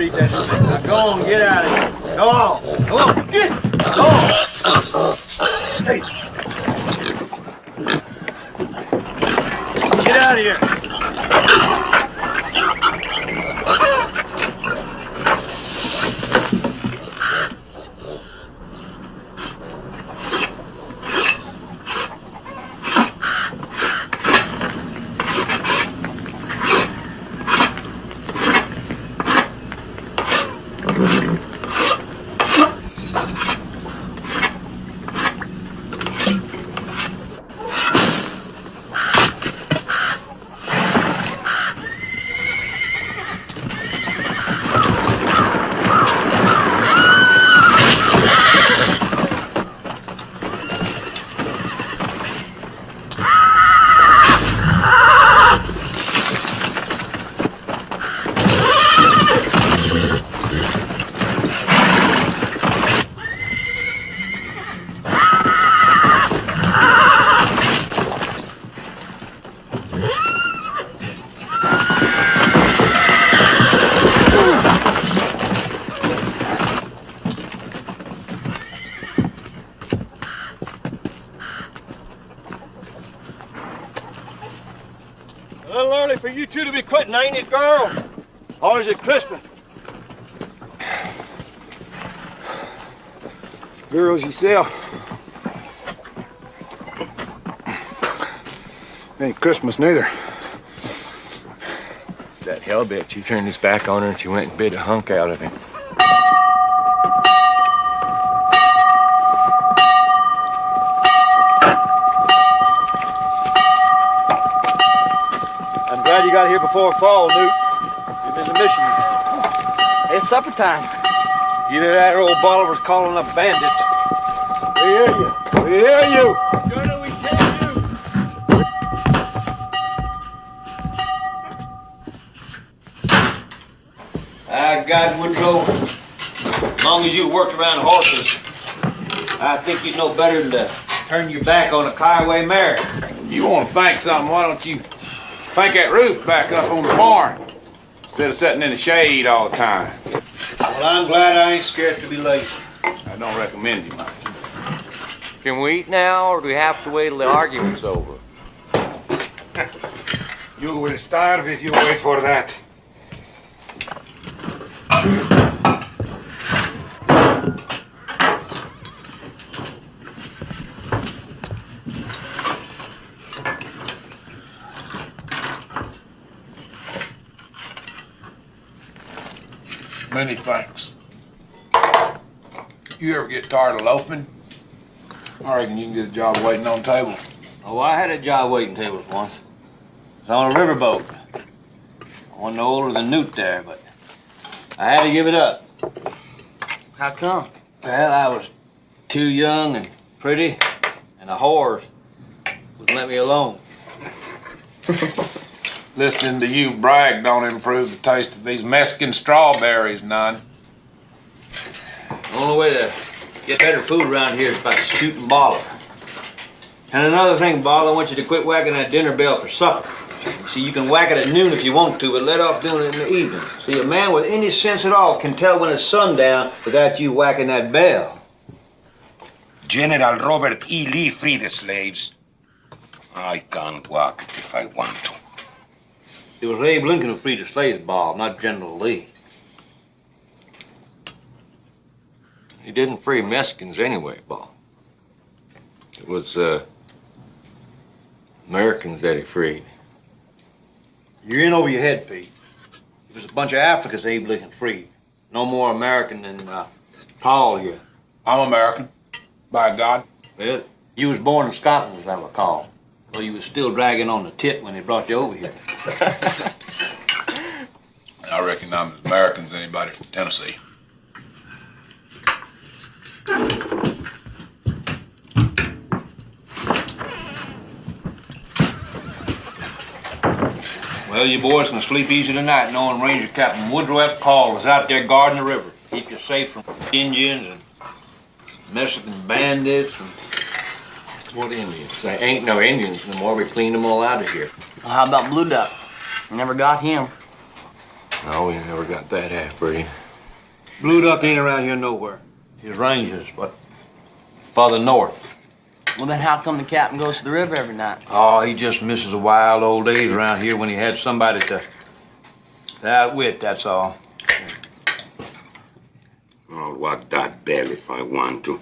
eat that shit. Now go on, get out of here. Go on. Go on, get. Go on. Hey. Get out of here. A little early for you two to be quitting, ain't it, girl? Or is it Christmas? Girls you sell. Ain't Christmas neither. That hell bitch, he turned his back on her and she went and bit a hunk out of him. I'm glad you got here before fall, Newt. You've been missing you. It's supper time. Either that or old Bolivar's calling up bandits. We hear you. We hear you. Sure that we can do. God, Woodrow, as long as you worked around horses, I think you'd know better than to turn your back on a Kiowa mare. You want to think something, why don't you think that roof back up on the barn instead of sitting in the shade all the time? Well, I'm glad I ain't scared to be lazy. I don't recommend you much. Can we eat now, or do we have to wait till the argument's over? You will starve if you wait for that. Many thanks. You ever get tired of loafing? I reckon you can get a job waiting on tables. Oh, I had a job waiting tables once. It was on a riverboat. I wasn't no older than Newt there, but I had to give it up. How come? Well, I was too young and pretty, and the whores wouldn't let me alone. Listening to you brag don't improve the taste of these Mexican strawberries none. The only way to get better food around here is by shooting Bolivar. And another thing, Ball, I want you to quit whacking that dinner bell for supper. See, you can whack it at noon if you want to, but let off doing it in the evening. See, a man with any sense at all can tell when it's sundown without you whacking that bell. General Robert E. Lee freed the slaves. I can't whack it if I want to. It was Abe Lincoln who freed the slaves, Ball, not General Lee. He didn't free Mexicans anyway, Ball. It was Americans that he freed. You're in over your head, Pete. It was a bunch of Africans Abe Lincoln freed. No more American than Paul here. I'm American, by God. Well, you was born in Scotland, as I recall. Well, you was still dragging on the tit when they brought you over here. I reckon I'm as American as anybody from Tennessee. Well, you boys can sleep easy tonight knowing Ranger Captain Woodrow F. Call was out there guarding the river. Keep you safe from Indians and Mexican bandits. And... What Indians? There ain't no Indians no more. We cleaned them all out of here. Well, how about Blue Duck? Never got him. No, we never got that half-breed. Blue Duck ain't around here nowhere. His ranges, but farther north. Well, then how come the captain goes to the river every night? Oh, he just misses the wild old days around here when he had somebody to outwit, that's all. I'll walk that bell if I want to.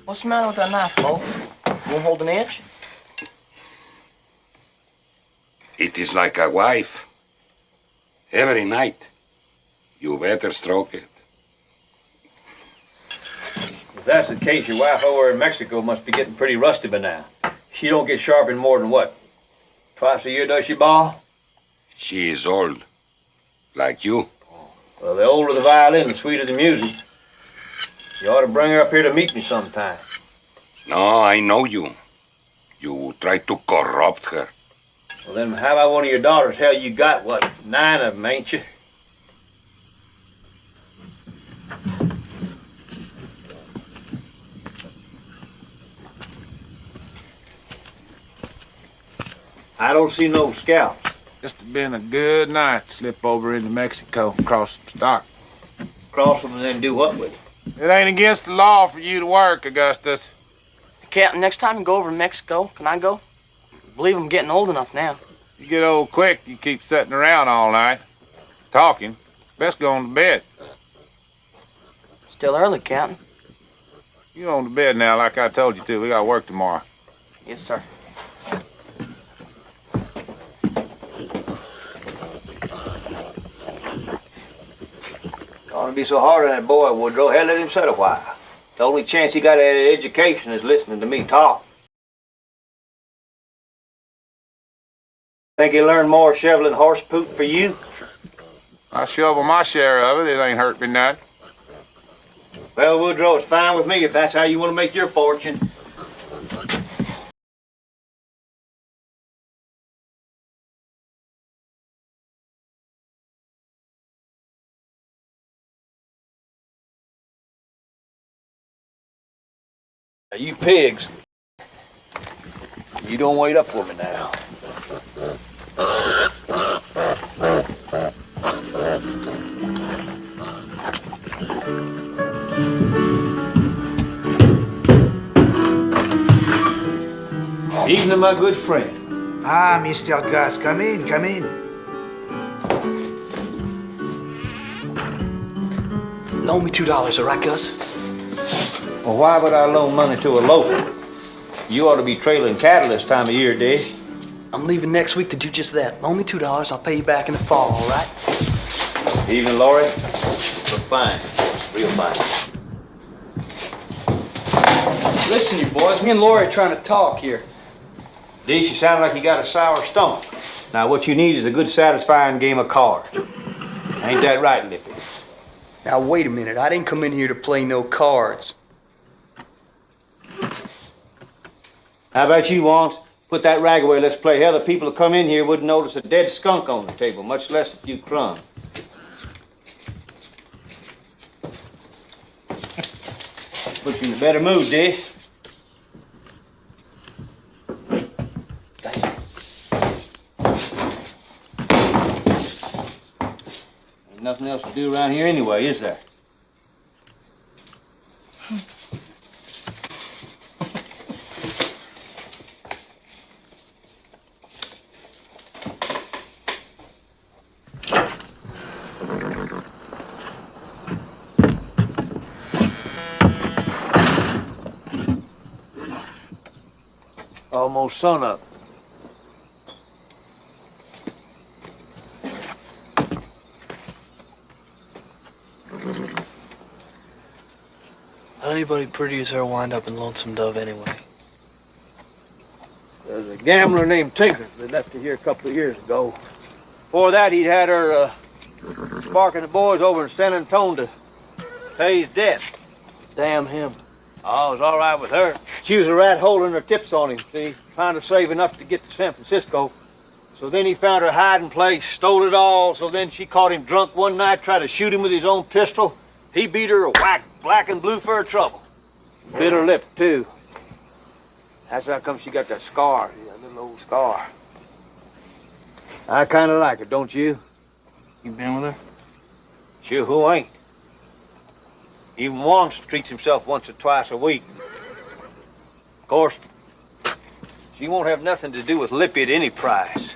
What's the matter with that knife, Bo? Won't hold an inch? It is like a wife. Every night, you better stroke it. If that's the case, your wife over in Mexico must be getting pretty rusty by now. She don't get sharpened more than what? Twice a year, does she, Ball? She is old, like you. Well, the older the violin, the sweeter the music. You ought to bring her up here to meet me sometime. No, I know you. You try to corrupt her. Well, then how about one of your daughters? Hell, you got, what, 9 of them, ain't you? I don't see no scalps. Just have been a good night to slip over into Mexico, cross some stock. Cross them and then do what with it? It ain't against the law for you to work, Augustus. Captain, next time you go over to Mexico, can I go? I believe I'm getting old enough now. You get old quick, you keep sitting around all night, talking. Best go on to bed. Still early, Captain. You on to bed now, like I told you to. We got work tomorrow. Yes, sir. Ought to be so hard on that boy, Woodrow. Hell, let him sit a while. The only chance he got at education is listening to me talk. Think he learned more shoveling horse poop for you? I shovel my share of it. It ain't hurt me none. Well, Woodrow, it's fine with me if that's how you want to make your fortune. Now, you pigs, you don't wait up for me now. Evening, my good friend. Ah, Mr. Gus, come in, come in. Loan me $2, all right, Gus? Well, why would I loan money to a loafer? You ought to be trailing cattle this time of year, Dick. I'm leaving next week to do just that. Loan me $2, I'll pay you back in the fall, all right? Evening, Laurie. Look fine. Real fine. Listen, you boys, me and Lori are trying to talk here. Dick, you sound like you got a sour stomach. Now, what you need is a good, satisfying game of cards. Ain't that right, Lippy? Now, wait a minute. I didn't come in here to play no cards. How about you, Wants? Put that rag away, let's play. Hell, the people who come in here wouldn't notice a dead skunk on the table, much less a few crumbs. Put you in a better mood, Dick. There's nothing else to do around here anyway, is there? Almost sunup. How'd anybody pretty as her wind up in Lonesome Dove anyway? There's a gambler named Tinker that left her here a couple of years ago. Before that, he'd had her sparking the boys over in San Antonio to pay his debt. Damn him. Oh, it was all right with her. She was a rat holding her tips on him, see, trying to save enough to get to San Francisco. So then he found her hiding place, stole it all. So then she caught him drunk one night, tried to shoot him with his own pistol. He beat her a whack, black and blue for her trouble. Bit her lip, too. That's how come she got that scar, that little old scar. I kind of like her, don't you? You been with her? Sure, who ain't? Even Wants treats himself once or twice a week. Of course, she won't have nothing to do with Lippy at any price.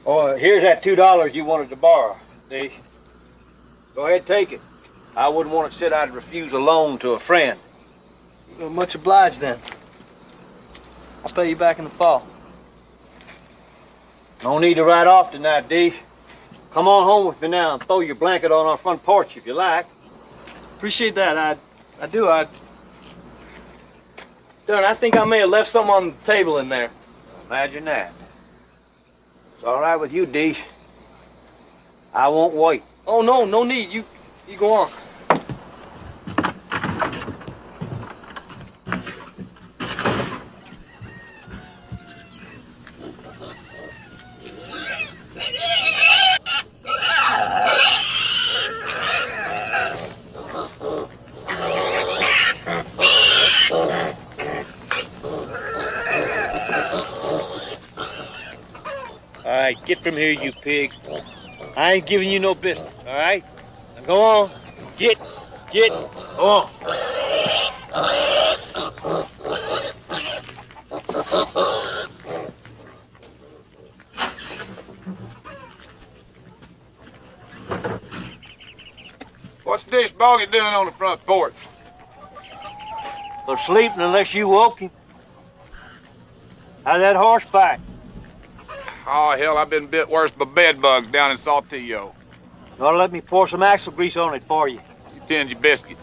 Oh, here's that $2 you wanted to borrow, Dish. Go ahead, take it. I wouldn't want it said I'd refuse a loan to a friend. Well, much obliged then. I'll pay you back in the fall. No need to ride off tonight, Dish. Come on home with me now and throw your blanket on our front porch if you like. Appreciate that. I do. Darn, I think I may have left something on the table in there. Imagine that. It's all right with you, Dish. I won't wait. Oh, no need. You go on. All right, get from here, you pig. I ain't giving you no business, all right? Now go on. Get. Go on. What's Dish Boggy doing on the front porch? Well, sleeping unless you woke him. How's that horse back? Oh, hell, I've been bit worse by bed bugs down in Saltillo. You ought to let me pour some axle grease on it for you. You tend your biscuits.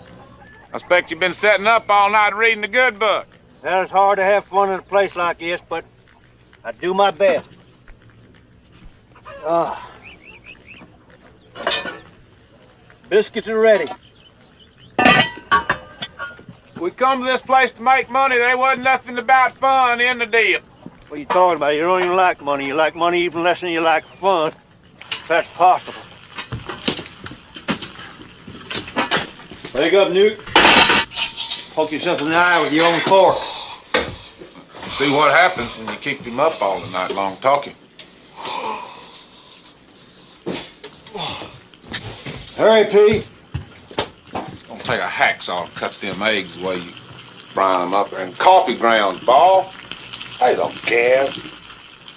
I expect you've been sitting up all night reading the good book. Well, it's hard to have fun in a place like this, but I do my best. Biscuits are ready. We come to this place to make money. There wasn't nothing about fun in the deal. What are you talking about? You don't even like money. You like money even less than you like fun. If that's possible. Wake up, Newt. Poke yourself in the eye with your own fork. See what happens when you keep him up all the night long talking. Hurry, P. Don't take a hacksaw to cut them eggs the way you fry them up there. And coffee grounds, Ball. I don't care.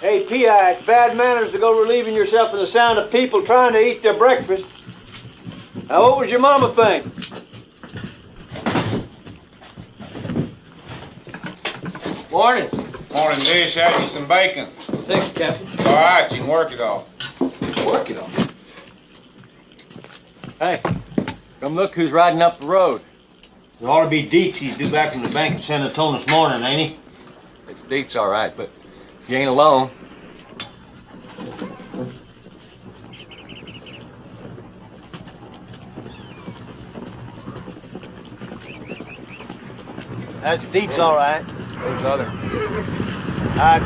Hey, P.I., it's bad manners to go relieving yourself in the sound of people trying to eat their breakfast. Now, what was your mama think? Morning. Morning, Dish. Have you some bacon? Thank you, Captain. It's all right. You can work it off. Work it on. Hey, come look who's riding up the road. It ought to be Dietz he's due back from the bank in San Antonio this morning, ain't he? It's Deets, all right, but you ain't alone. That's Dietz, all right. Who's the other?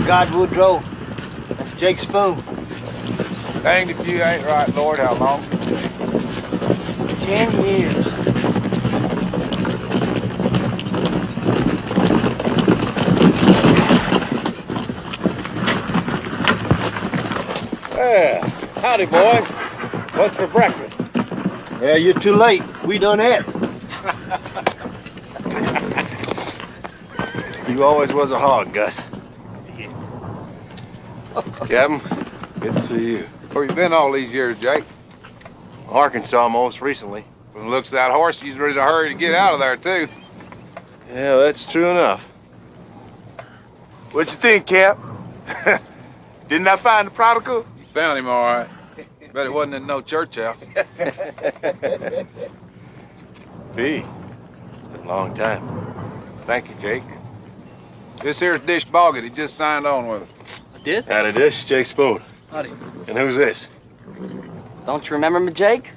God Woodrow. That's Jake Spoon. Danged if you ain't right, Lord. How long? 10 years. Yeah. Howdy, boys. What's for breakfast? Yeah, you're too late. We done ate. You always was a hog, Gus. Captain, good to see you. Where you been all these years, Jake? Arkansas most recently. From the looks of that horse, you's ready to hurry to get out of there, too. Yeah, that's true enough. What you think, Cap? Didn't I find the prodigal? You found him all right. Bet it wasn't in no church house. P. It's been a long time. Thank you, Jake. This here's Dish Boggett. He just signed on with us. I did? Howdy, this Jake Spoon. Howdy. And who's this? Don't you remember me, Jake?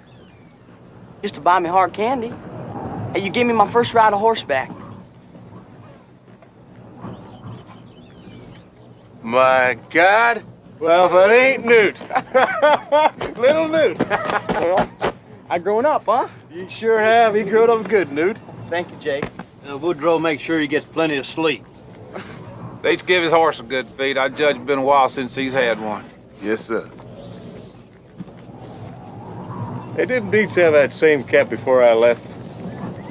Used to buy me hard candy. Hey, you gave me my first ride of horseback. My God, Well, if it ain't Newt. Little Newt. Well, I grown up, huh? You sure have. He grew up good, Newt. Thank you, Jake. Woodrow makes sure he gets plenty of sleep. Let's give his horse a good feed. I judge it's been a while since he's had one. Yes, sir. Hey, didn't Dietz have that same cap before I left?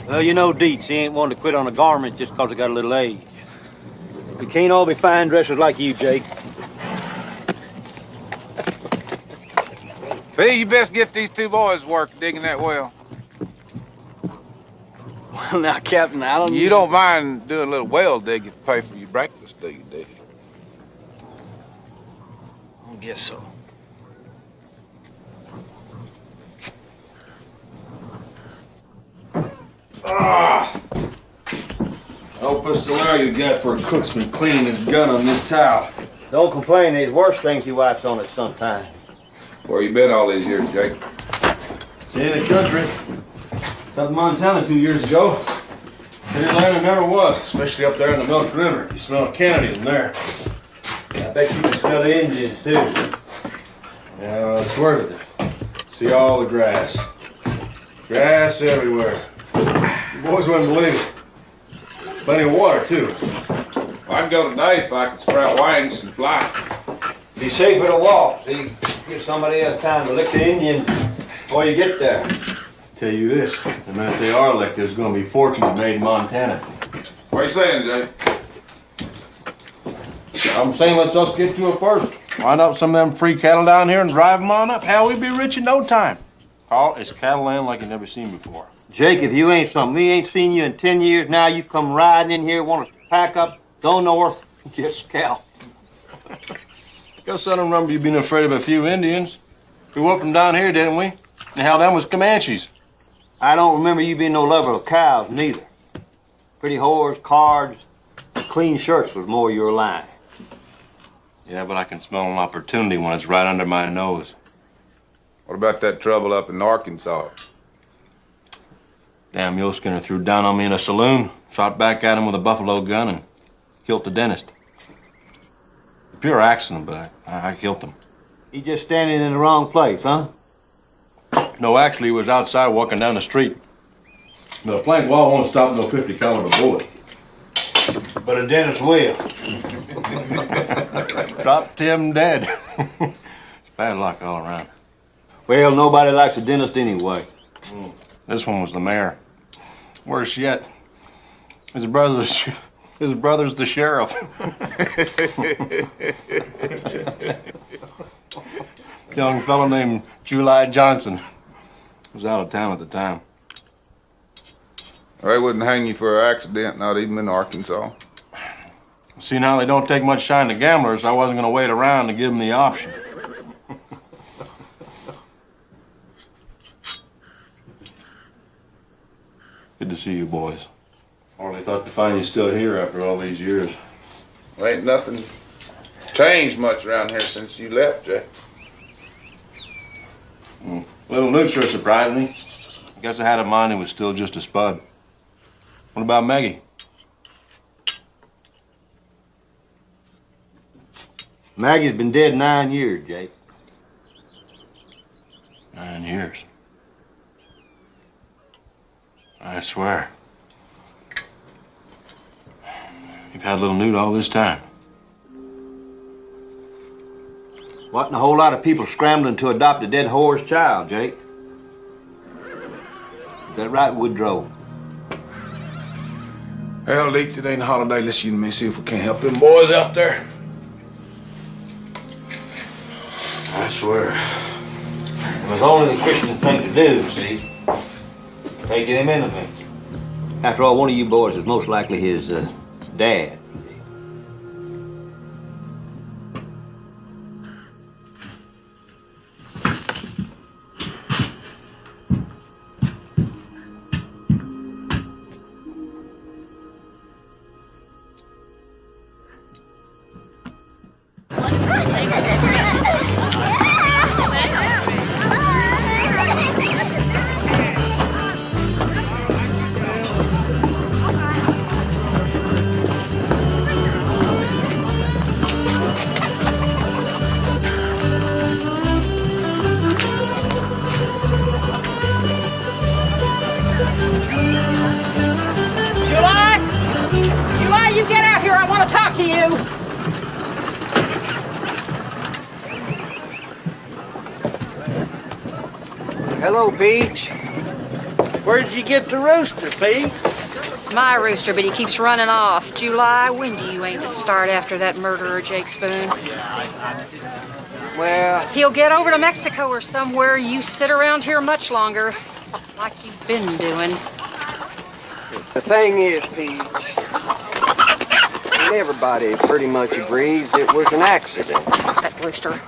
Well, you know Dietz, he ain't one to quit on a garment just 'cause he got a little age. We can't all be fine dressers like you, Jake. Phil, you best get these two boys work digging that well. Well, now, Captain, I don't. You don't mind doing a little well digging to pay for your breakfast, do you, do you? I guess so. No pistolero you got for a cook's been cleaning his gun on this towel. Don't complain, there's worse things he wipes on it sometimes. Where you been all these years, Jake? See the country. Up in Montana 2 years ago. Clear land it never was, especially up there in the Milk River. You smell a Kennedy in there. I bet you can smell the Indians, too. Yeah, I swear to you. See all the grass. Grass everywhere. You boys wouldn't believe it. Plenty of water, too. I'd go today if I could sprout wings and fly. Be safer to walk, see? Give somebody else time to lick the Indian before you get there. Tell you this, the minute they are licked, there's gonna be fortunes made in Montana. What are you saying, Jake? I'm saying let's us get to it first. Find out some of them free cattle down here and drive them on up. Hell, we'd be rich in no time. Carl, it's cattle land like you never seen before. Jake, if you ain't something, we ain't seen you in 10 years now. You come riding in here, want to pack up, go north, get scalped. Guess I don't remember you being afraid of a few Indians. We whooped them down here, didn't we? And hell, them was Comanches. I don't remember you being no lover of cows, neither. Pretty whores, cards, clean shirts was more your line. Yeah, but I can smell an opportunity when it's right under my nose. What about that trouble up in Arkansas? Damn mule skinner threw down on me in a saloon, shot back at him with a buffalo gun, and killed the dentist. Pure accident, but I killed him. He just standing in the wrong place, huh? No, actually, he was outside walking down the street. But a plank wall won't stop no 50 caliber bullet. But a dentist will. Dropped him dead. It's bad luck all around. Well, nobody likes a dentist anyway. This one was the mayor. Worse yet, his brother's the sheriff. Young fellow named July Johnson was out of town at the time. They wouldn't hang you for an accident, not even in Arkansas. See, now they don't take much shine to gamblers. I wasn't going to wait around to give them the option. Good to see you boys. Hardly thought to find you still here after all these years. Well, ain't nothing changed much around here since you left, Jay. Little Newt sure surprised me. I guess I had in mind he was still just a spud. What about Maggie? Maggie's been dead 9 years, Jake. 9 years. I swear. You've had little Newt all this time. Wasn't a whole lot of people scrambling to adopt a dead whore's child, Jake. Is that right, Woodrow? Hell, Leach, it ain't a holiday. Let's you and me see if we can't help them boys out there. I swear. It was only the Christian thing to do, see? Taking him into me. After all, one of you boys is most likely his dad. Hello, Peach. Where'd you get the rooster, Pete? It's my rooster, but he keeps running off. July, when do you aim to start after that murderer, Jake Spoon? Well, He'll get over to Mexico or somewhere. You sit around here much longer, like you've been doing. the thing is, Peach, and everybody pretty much agrees it was an accident. Stop that rooster.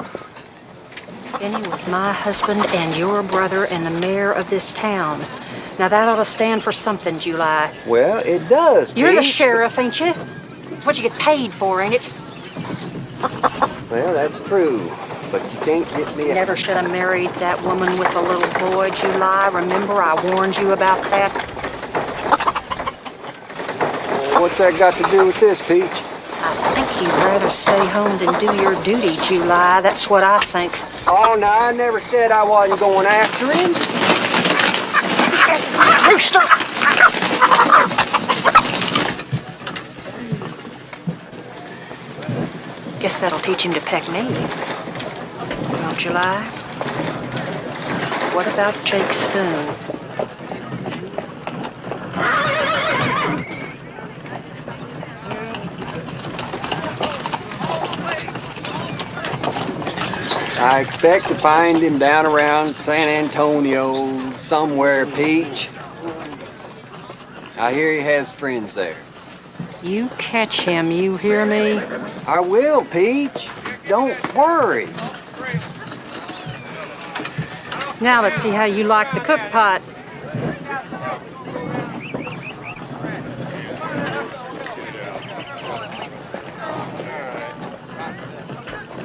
Benny was my husband and your brother and the mayor of this town. Now that ought to stand for something, July. Well, it does, You're the Peach. sheriff, ain't you? It's what you get paid for, ain't it? Well, that's true, but you can't get me. Never should have married that woman with the little boy, July. Remember, I warned you about that? What's that got to do with this, Peach? I think you'd rather stay home than do your duty, July. That's what I think. Oh, no, I never said I wasn't going after him. Rooster! Guess that'll teach him to peck me. Well, July, what about Jake Spoon? I expect to find him down around San Antonio, somewhere, Peach. I hear he has friends there. You catch him, you hear me? I will, Peach. Don't worry. Now let's see how you like the cook pot.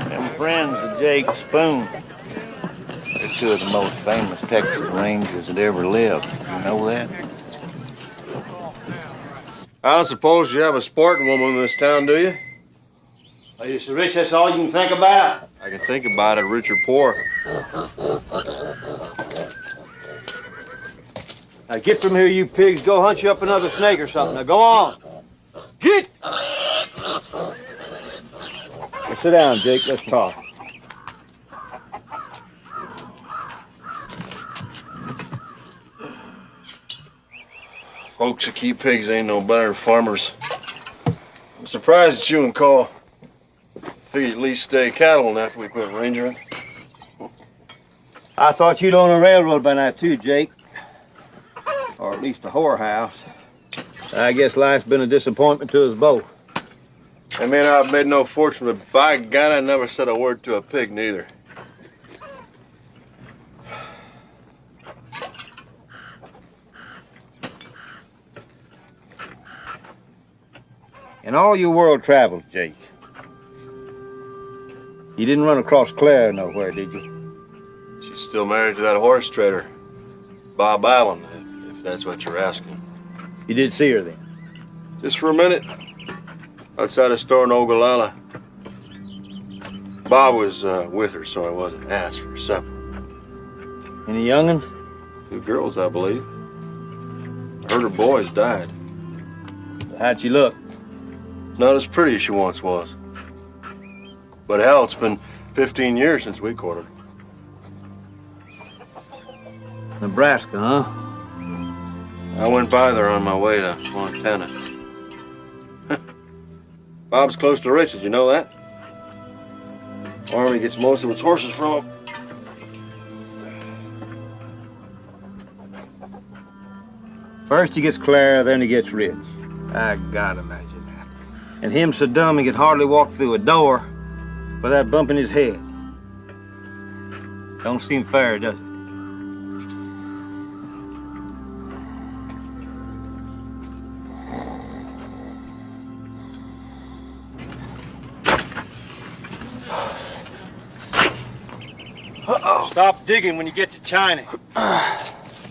Them friends of Jake Spoon. They're two of the most famous Texas Rangers that ever lived. You know that? I don't suppose you have a sporting woman in this town, do you? Are you so rich that's all you can think about? I can think about it, rich or poor. Now get from here, you pigs. Go hunt you up another snake or something. Now go on. Get! Now, sit down, Jake. Let's talk. Folks that keep pigs ain't no better than farmers. I'm surprised at you and Cole. Figured at least stay cattle after we quit rangering. I thought you'd own a railroad by now, too, Jake. Or at least a whorehouse. I guess life's been a disappointment to us both. I may not have made no fortune, but by God, I never said a word to a pig, neither. In all your world travels, Jake, you didn't run across Claire nowhere, did you? She's still married to that horse trader, Bob Allen, if that's what you're asking. You did see her then? Just for a minute, outside a store in Ogallala. Bob was with her, so I wasn't asked for supper. Any young'uns? 2 girls, I believe. I heard her boys died. How'd she look? Not as pretty as she once was. But hell, it's been 15 years since we courted her. Nebraska, huh? I went by there on my way to Montana. Bob's close to rich, did you know that? Army gets most of its horses from him. First he gets Clara, then he gets rich. I gotta imagine that. And him so dumb he could hardly walk through a door without bumping his head. Don't seem fair, does it? Stop digging when you get to China.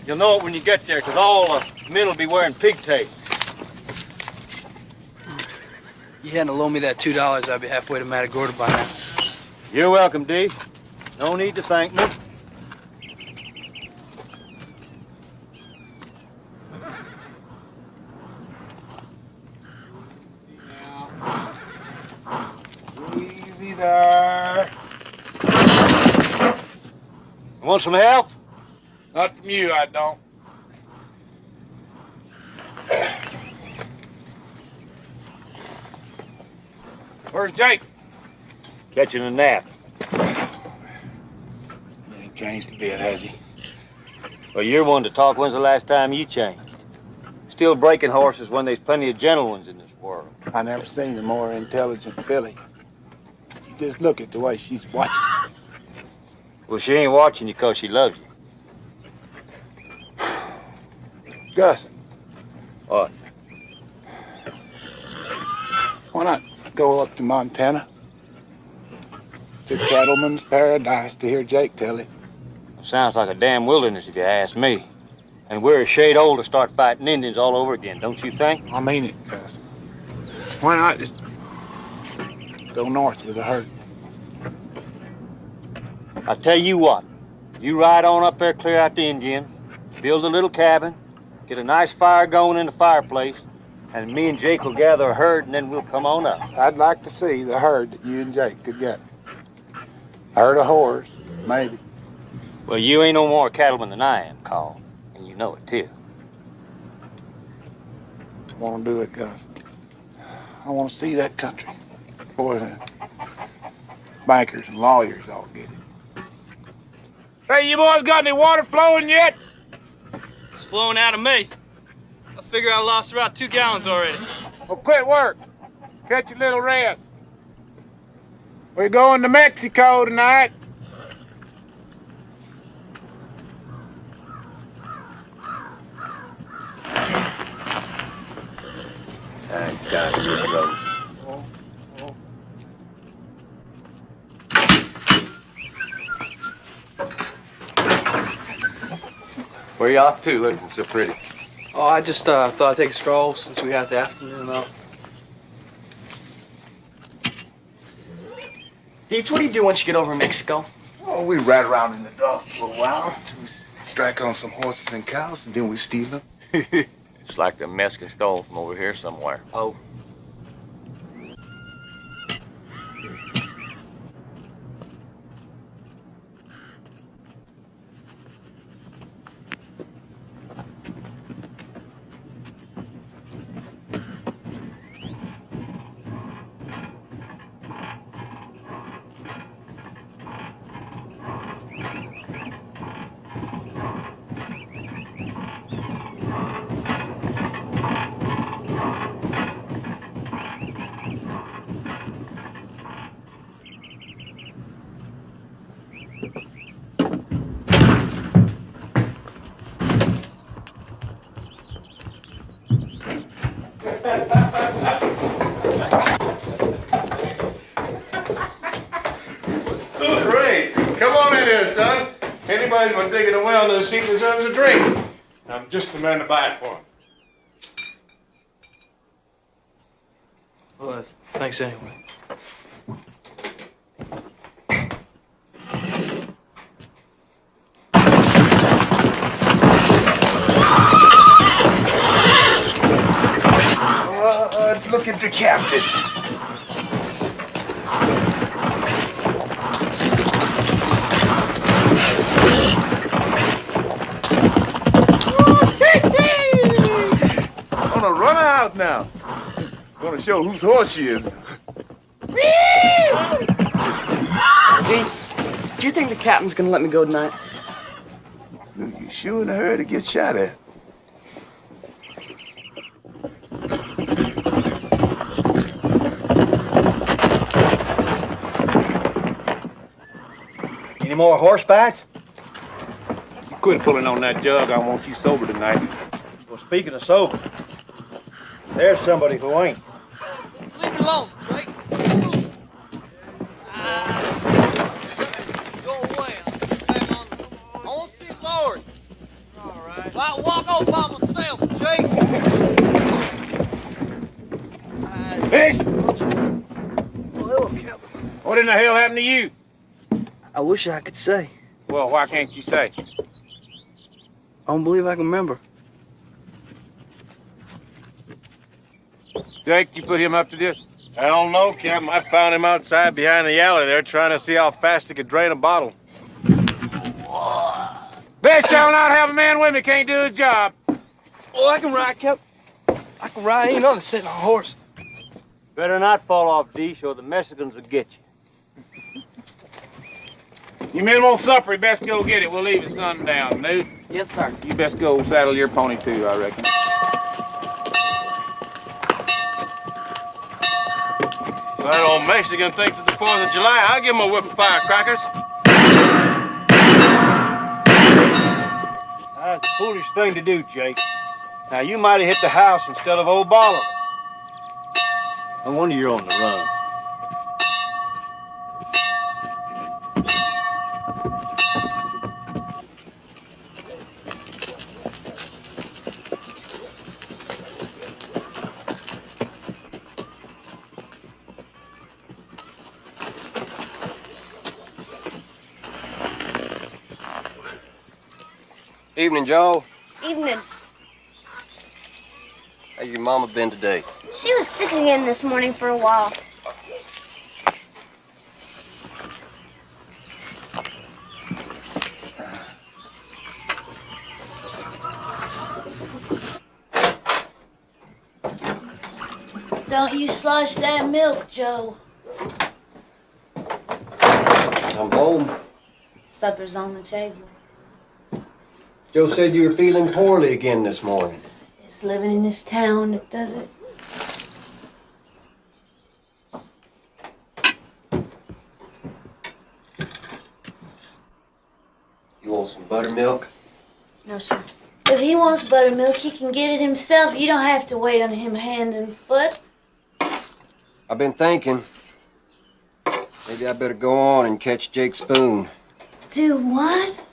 You'll know it when you get there, because all the men will be wearing pigtails. You hadn't loaned me that $2, I'd be halfway to Matagorda by now. You're welcome, D. No need to thank me. Easy there. Want some help? Not from you, I don't. Where's Jake? Catching a nap. He ain't changed a bit, has he? Well, you're one to talk. When's the last time you changed? Still breaking horses when there's plenty of gentle ones in this world. I never seen a more intelligent filly. You just look at the way she's watching. Well, she ain't watching you 'cause she loves you. Gus. What? Why not go up to Montana? To Cattleman's Paradise to hear Jake tell it. Sounds like a damn wilderness if you ask me. And we're a shade old to start fighting Indians all over again, don't you think? I mean it, Gus. Why not just go north with the herd? I tell you what, you ride on up there, clear out the Indian, build a little cabin, get a nice fire going in the fireplace, and me and Jake will gather a herd and then we'll come on up. I'd like to see the herd that you and Jake could get. A herd of whores, maybe. Well, you ain't no more a cattleman than I am, Carl, and you know it too. I want to do it, Gus. I want to see that country. Boy, the bankers and lawyers all get it. Hey, you boys got any water flowing yet? It's flowing out of me. I figure I lost about 2 gallons already. Well, quit work. Catch a little rest. We're going to Mexico tonight. I got you, brother. Where you off to, looking so pretty? Oh, I just thought I'd take a stroll since we got the afternoon out. Deets, what do you do once you get over in Mexico? Oh, we ride around in the dark for a while. We strike on some horses and cows, and then we steal them. It's like the Mexican stole from over here somewhere. Oh. Great. Come on in here, son. Anybody's been digging a well in this heat deserves a drink. I'm just the man to buy it for him. Well, thanks anyway. Look at the captain. Gonna run her out now. Gonna show whose horse she is. Deets, do you think the captain's gonna let me go tonight? You sure in a hurry to get shot at? Any more horsebacks? You quit pulling on that jug. I want you sober tonight. Well, speaking of sober, there's somebody who ain't. Leave me alone, Drake. Go away. Back on. I want to see Lord. All right. I'll walk off by myself, Jake. Fish! Well, Captain. What in the hell happened to you? I wish I could say. Well, why can't you say? I don't believe I can remember. Jake, you put him up to this? Hell no, Captain. I found him outside behind the alley there trying to see how fast he could drain a bottle. Fish shall not have a man with me, can't do his job. Well, I can ride, Cap. I can ride. Ain't nothing sitting on a horse. Better not fall off, Deesh, or the Mexicans will get you. You men want supper, you best go get it. We'll leave at sundown. Newt, Yes, sir. you best go saddle your pony too, I reckon. That old Mexican thinks it's the 4th of July. I'll give him a whip of firecrackers. That's a foolish thing to do, Jake. Now, you might have hit the house instead of old Bala. No wonder you're on the run. Evening, Joe. Evening. How's your mama been today? She was sick again this morning for a while. Don't you slosh that milk, Joe. I'm home. Supper's on the table. Joe said you were feeling poorly again this morning. It's living in this town that does it. You want some buttermilk? No, sir. If he wants buttermilk, he can get it himself. You don't have to wait on him hand and foot. I've been thinking. Maybe I better go on and catch Jake Spoon. Do what?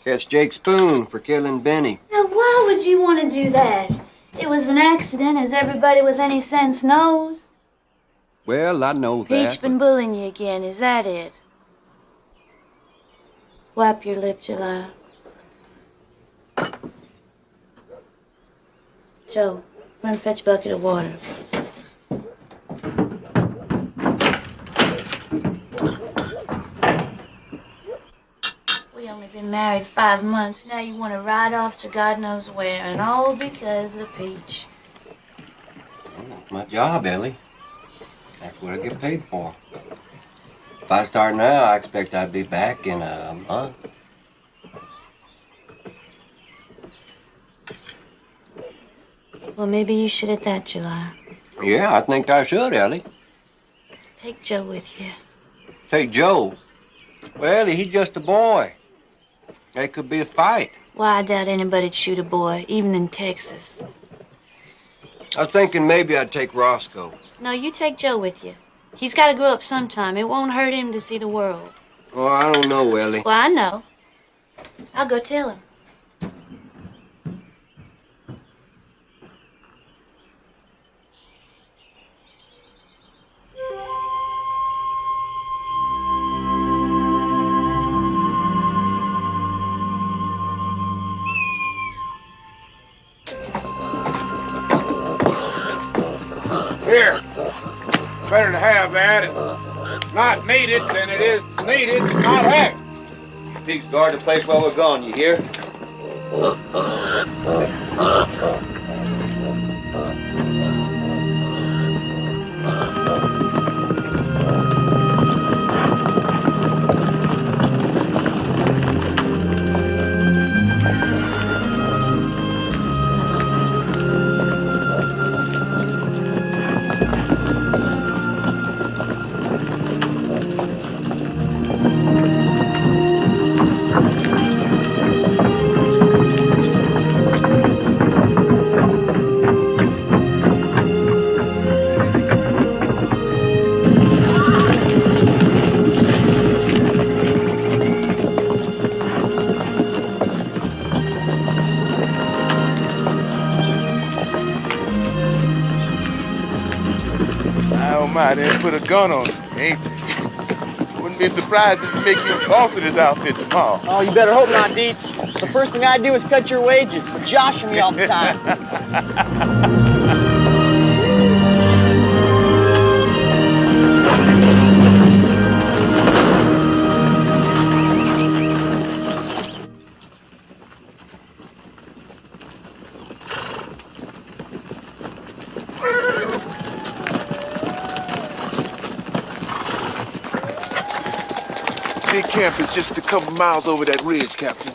Catch Jake Spoon for killing Benny. Now, why would you want to do that? It was an accident, as everybody with any sense knows. Well, I know that. Pete's been bullying you again, is that it? Wipe your lip, July. Joe, run fetch a bucket of water. We only been married 5 months. Now you want to ride off to God knows where, and all because of Peach. Well, it's my job, Ellie. That's what I get paid for. If I start now, I expect I'd be back in a month. Well, maybe you should at that, July. Yeah, I think I should, Ellie. Take Joe with you. Take Joe. Well, Ellie, he's just a boy. There could be a fight. Why, I doubt anybody'd shoot a boy, even in Texas. I was thinking maybe I'd take Roscoe. No, you take Joe with you. He's got to grow up sometime. It won't hurt him to see the world. Oh, I don't know, Ellie. Well, I know. I'll go tell him. Here. Better to have that. It's not needed than it is needed to not have it. Pigs guard the place while we're gone, you hear? Might have put a gun on it, ain't they? Wouldn't be surprised if you make you the boss of this outfit tomorrow. Oh, you better hope not, Dietz. The first thing I do is cut your wages. Joshing me all the time. big camp is just a couple miles over that ridge, Captain.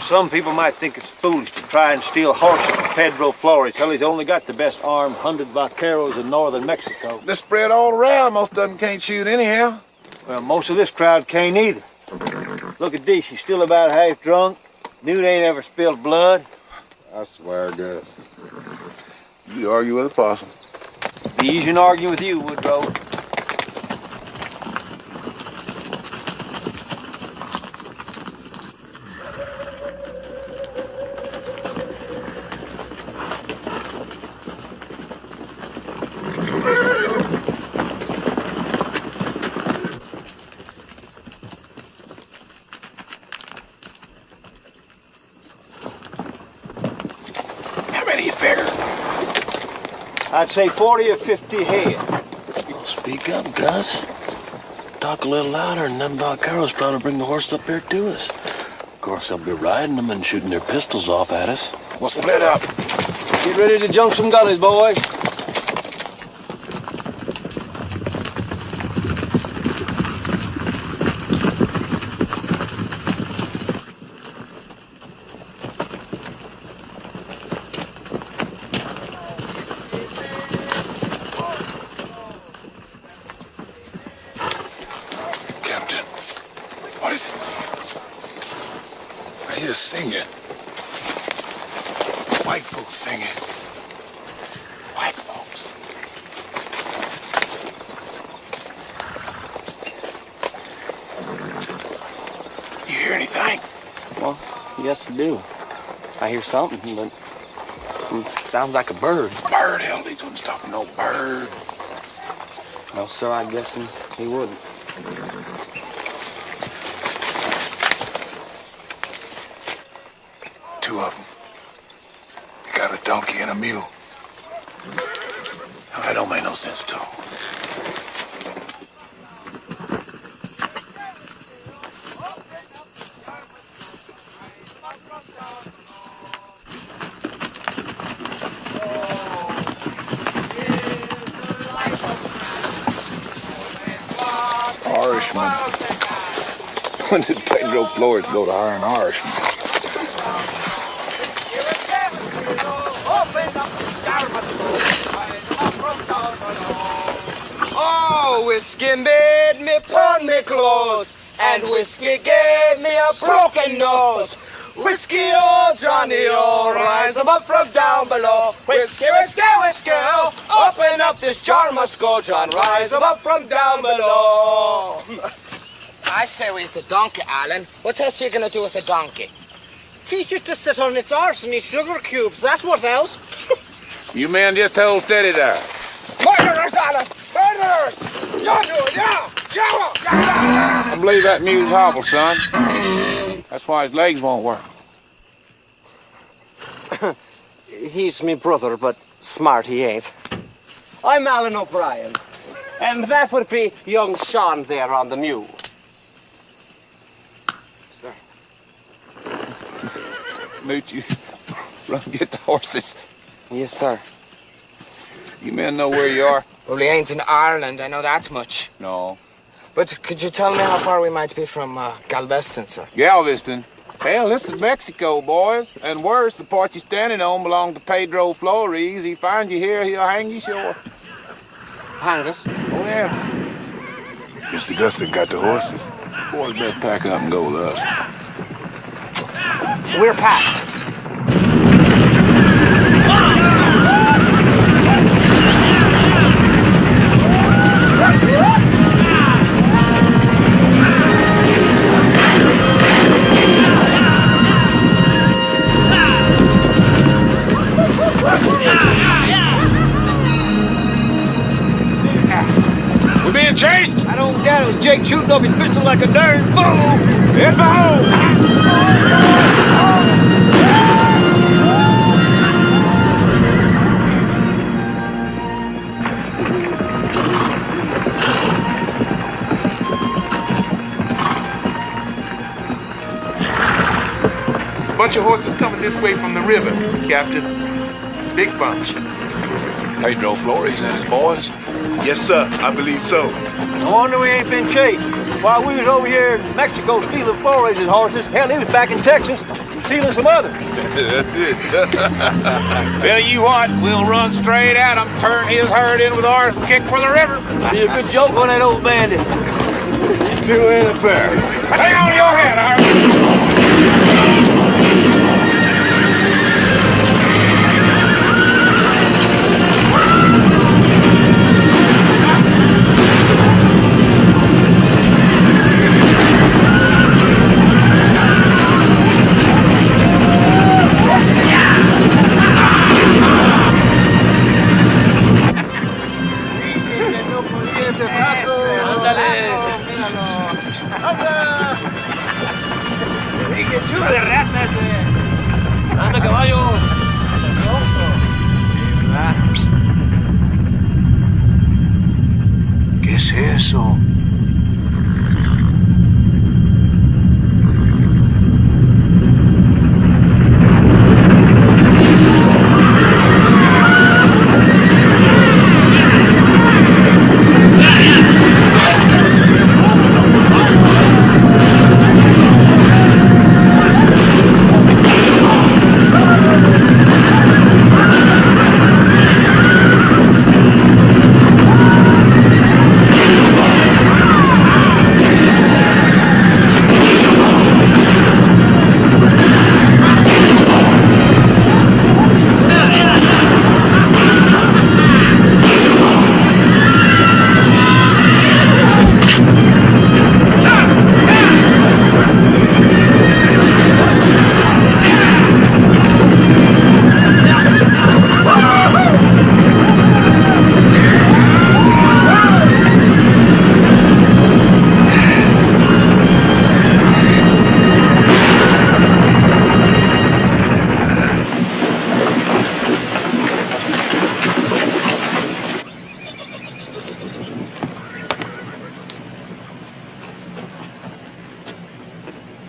Some people might think it's foolish to try and steal horses from Pedro Flores. Hell, he's only got the best armed 100 vaqueros in northern Mexico. They're spread all around. Most of them can't shoot anyhow. Well, most of this crowd can't either. Look at Dee, she's still about half drunk. Newt ain't ever spilled blood. I swear, Gus. You argue with a possum. Be easy to argue with you, Woodrow. I'd say 40 or 50 head. Well, speak up, Gus. Talk a little louder, and them vaqueros trying to bring the horse up here to us. Of course, they'll be riding them and shooting their pistols off at us. We'll split up. Get ready to jump some gullies, boys. What is it? I hear singing. White folks singing. White folks. You hear anything? Well, yes, I do. I hear something, but it sounds like a bird. Bird? Hell, these ones talking no bird. No, sir, I guess he wouldn't. Two of them. They got a donkey and a mule. Now, that don't make no sense at all. Irishman. When did Pedro Flores go to hire an Irishman? Oh, whiskey made me pawn me clothes, and whiskey gave me a broken nose. Whiskey, oh Johnny, oh, rise up from down below. Whiskey, whiskey, whiskey, oh, open up this jar must go, John, rise up from down below. I say with the donkey, Alan. What else are you gonna do with a donkey? Teach it to sit on its arse and eat sugar cubes, that's what else. You men just hold steady there. Murderers, Alan! Murderers! I believe that mule's hobble, son. That's why his legs won't work. He's me brother, but smart he ain't. I'm Alan O'Brien, and that would be young Sean there on the mule. Sir. Newt, you run get the horses. Yes, sir. You men know where you are? Well, we ain't in Ireland, I know that much. No. But could you tell me how far we might be from Galveston, sir? Galveston? Hell, this is Mexico, boys. And worse, the part you're standing on belongs to Pedro Flores. He finds you here, he'll hang you sure. Hang us? Oh, yeah. Mr. Guston got the horses. Boys best pack up and go with us. We're packed. We're being chased? I don't doubt it. Jake shooting off his pistol like a darn fool. Hit the hole! Bunch of horses coming this way from the river, Captain. Big bunch. Pedro Flores and his boys? Yes, sir. I believe so. No wonder we ain't been chased. While we was over here in Mexico stealing four-races horses, hell, he was back in Texas stealing some others. That's it. Tell you what, we'll run straight at him, turn his herd in with ours, and kick for the river. Be a good joke on that old bandit. You two ain't fair. Hang on to your head, Harvey. Anda, caballo. ¿Qué es eso?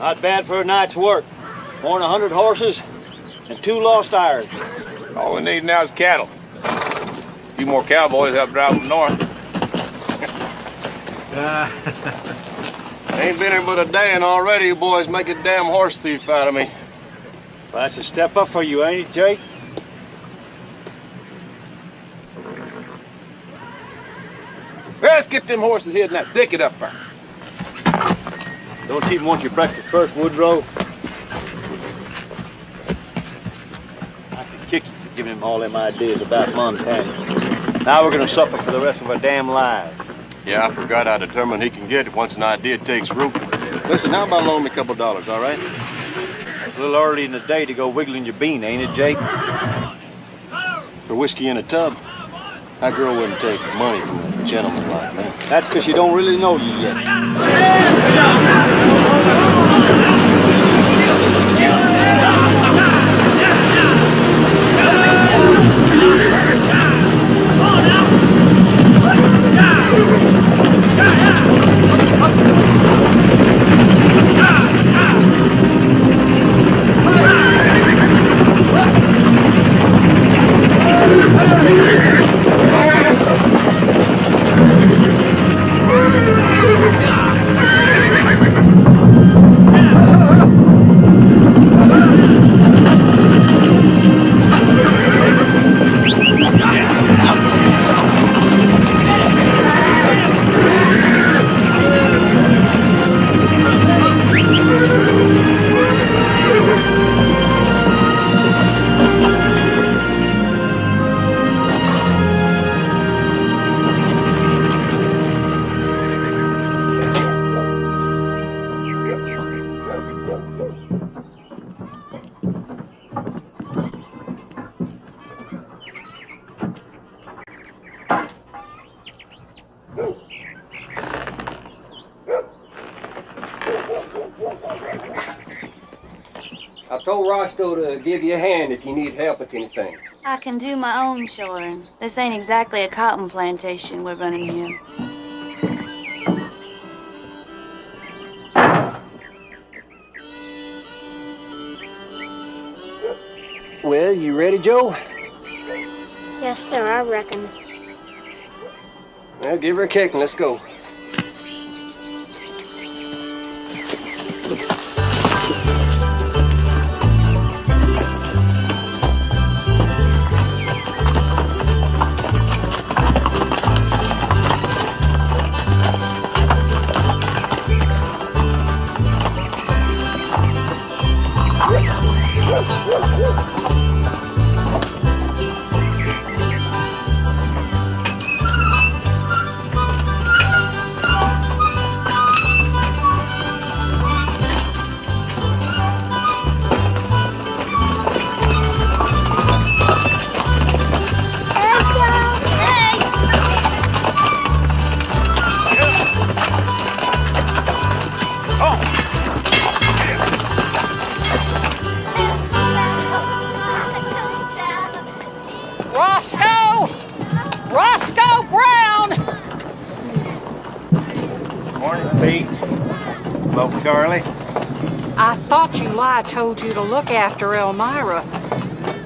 Not bad for a night's work. More than 100 horses and 2 lost irons. All we need now is cattle. A few more cowboys help drive them north. Ain't been here but a day, and already you boys make a damn horse thief out of me. Well, that's a step up for you, ain't it, Jake? Let's get them horses here in that thicket up there. Don't you even want your breakfast first, Woodrow? I could kick you for giving him all them ideas about Montana. Now we're gonna suffer for the rest of our damn lives. Yeah, I forgot how determined he can get once an idea takes root. Listen, how about loaning me a couple dollars, all right? A little early in the day to go wiggling your bean, ain't it, Jake? For whiskey in a tub? That girl wouldn't take money from a gentleman like me. That's because you don't really know you yet. I told Roscoe to give you a hand if you need help with anything. I can do my own shoring. This ain't exactly a cotton plantation we're running here. Well, you ready, Joe? Yes, sir, I reckon. Well, give her a kick and let's go. Roscoe! Roscoe Brown! Morning, Pete. Hello, Charlie. I thought July told you to look after Elmira.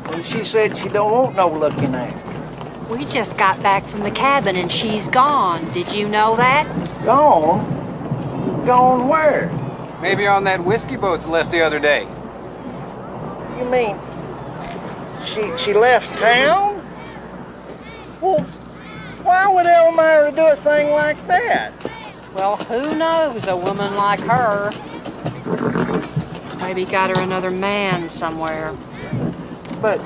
Well, she said she don't want no looking after. We just got back from the cabin and she's gone. Did you know that? Gone? Gone where? Maybe on that whiskey boat that left the other day. You mean she left town? Well, why would Elmira do a thing like that? Well, who knows a woman like her? Maybe got her another man somewhere. But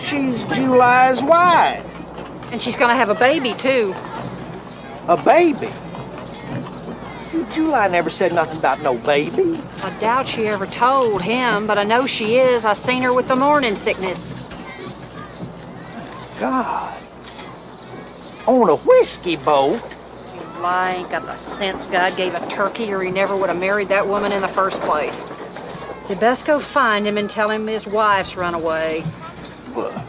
she's July's wife. And she's gonna have a baby, too. A baby? July never said nothing about no baby. I doubt she ever told him, but I know she is. I seen her with the morning sickness. God. On a whiskey boat? July ain't got the sense God gave a turkey or he never would have married that woman in the first place. You best go find him and tell him his wife's run away. Well,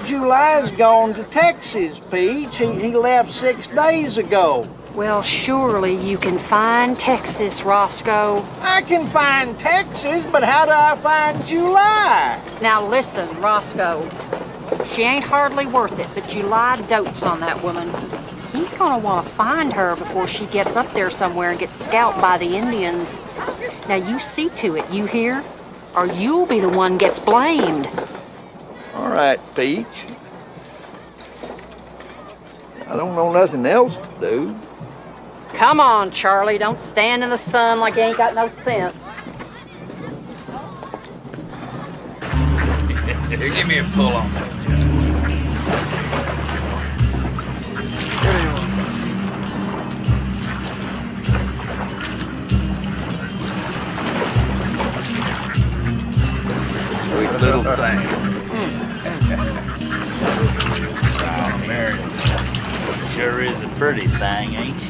July's gone to Texas, Peach. He left 6 days ago. Well, surely you can find Texas, Roscoe. I can find Texas, but how do I find July? Now listen, Roscoe. She ain't hardly worth it, but July dotes on that woman. He's gonna want to find her before she gets up there somewhere and gets scalped by the Indians. Now you see to it, you hear? Or you'll be the one gets blamed. All right, Peach. I don't know nothing else to do. Come on, Charlie. Don't stand in the sun like you ain't got no sense. Here, give me a pull on that. Sweet little thing. Oh, Mary. Sure is a pretty thing, ain't she?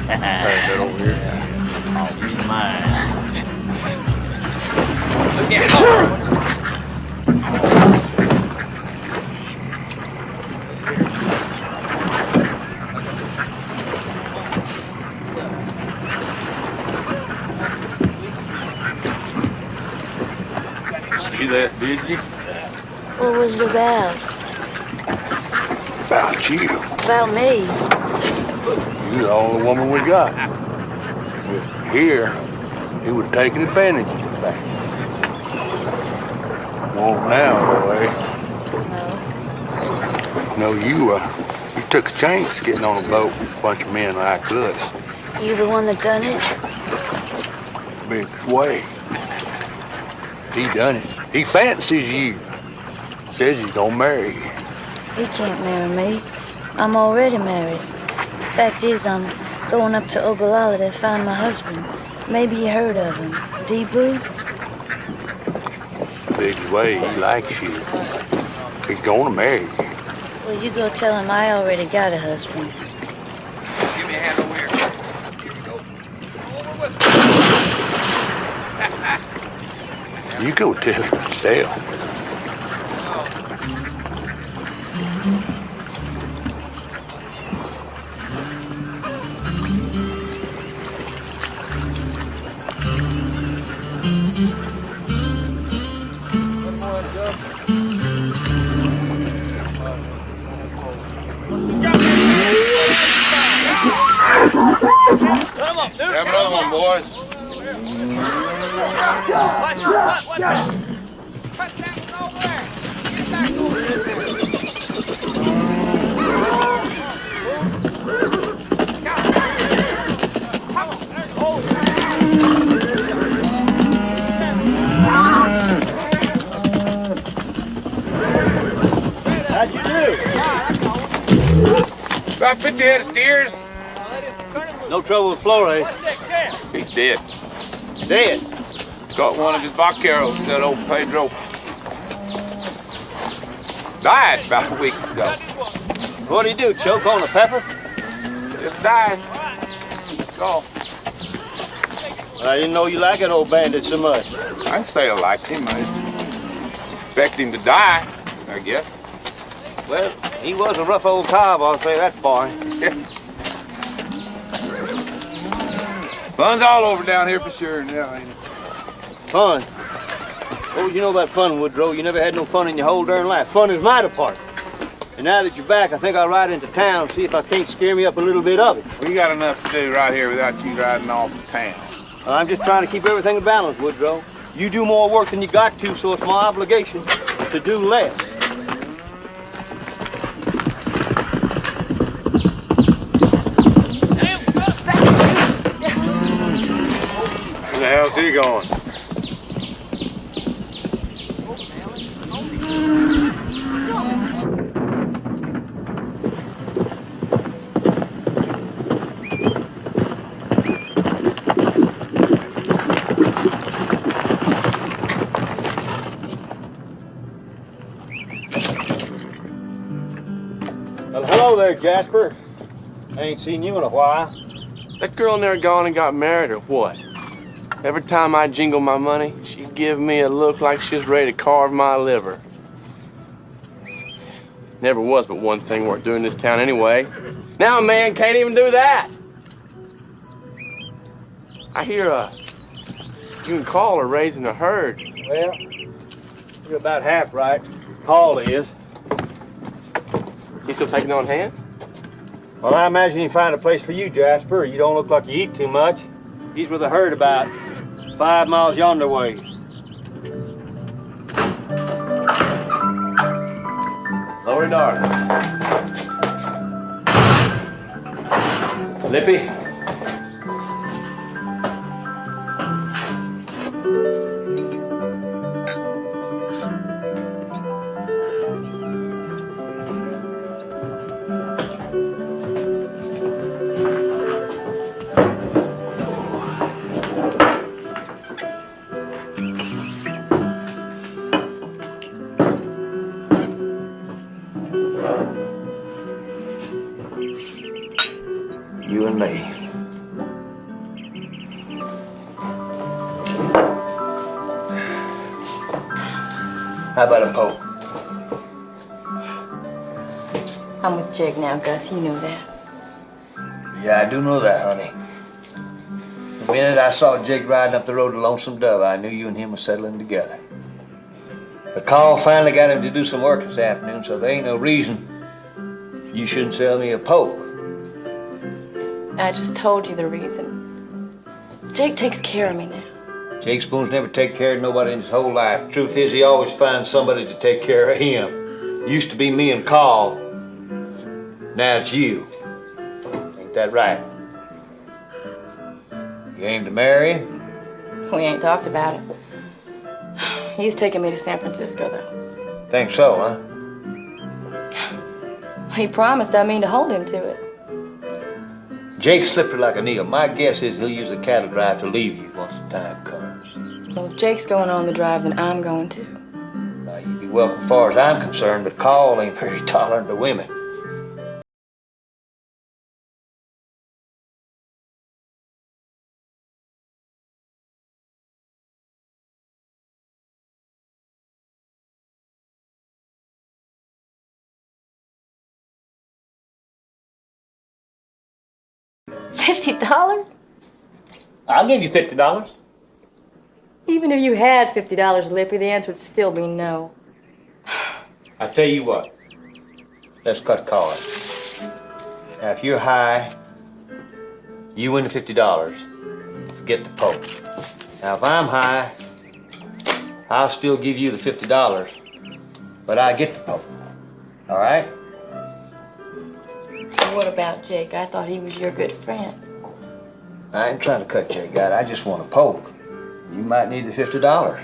Turn it over here. Oh, you mine. Look at it. See that, did you? What was it about? About you. About me? You're the only woman we got. Here, he would take advantage of the fact. Won't now, anyway. No, you took a chance getting on a boat with a bunch of men like us. You the one that done it? Big way. He done it. He fancies you. Says he's gonna marry you. He can't marry me. I'm already married. Fact is, I'm going up to Ogallala to find my husband. Maybe you heard of him. D-Boo? Big way, he likes you. He's gonna marry you. Well, you go tell him I already got a husband. Give me a hand over here. Here we go. You go tell him yourself. boys. Watch out! Cut that one over there! Get back over How'd you do? About 50 head of steers. No trouble with Flores. He's dead. Dead? Got one of his vaqueros, said old Pedro. Died about a week ago. What'd he do, choke on a pepper? Just died. That's all. I didn't know you liked that old bandit so much. I didn't say I liked him. I expected him to die, I guess. Well, he was a rough old cob, I'll say that for him. Yeah. Fun's all over down here for sure now, ain't it? Fun? What would you know about fun, Woodrow? You never had no fun in your whole darn life. Fun is my department. And now that you're back, I think I'll ride into town, see if I can't scare me up a little bit of it. We got enough to do right here without you riding off to town. I'm just trying to keep everything in balance, Woodrow. You do more work than you got to, so it's my obligation to do less. Where the hell's he going? Well, hello there, Jasper. I ain't seen you in a while. Is that girl in there gone and got married or what? Every time I jingle my money, she'd give me a look like she was ready to carve my liver. Never was but one thing worth doing in this town anyway. Now a man can't even do that. I hear you and Carl are raising a herd. Well, you're about half right. Paul is. You still taking on hands? Well, I imagine you find a place for you, Jasper. You don't look like you eat too much. He's with a herd about 5 miles yonder way. Lower dark. Lippy? You and me. How about a poke? I'm with Jake now, Gus. You know that. Yeah, I do know that, honey. The minute I saw Jake riding up the road to Lonesome Dove, I knew you and him were settling together. The call finally got him to do some work this afternoon, so there ain't no reason you shouldn't sell me a poke. I just told you the reason. Jake takes care of me now. Jake Spoon's never take care of nobody in his whole life. Truth is, he always finds somebody to take care of him. Used to be me and Carl. Now it's you. Ain't that right? You aim to marry him? We ain't talked about it. He's taking me to San Francisco, though. Think so, huh? He promised I mean to hold him to it. Jake's slippery like a needle. My guess is he'll use a cattle drive to leave you once the time comes. Well, if Jake's going on the drive, then I'm going too. Now, you'd be welcome as far as I'm concerned, but Carl ain't very tolerant of women. $50? I'll give you $50. Even if you had $50, Lippy, the answer would still be no. I tell you what, let's cut cards. Now, if you're high, you win the $50. get the Pope. Now, if I'm high, I'll still give you the $50, but I get the Pope. All right? What about Jake? I thought he was your good friend. I ain't trying to cut Jake out. I just want a Pope. You might need the $50.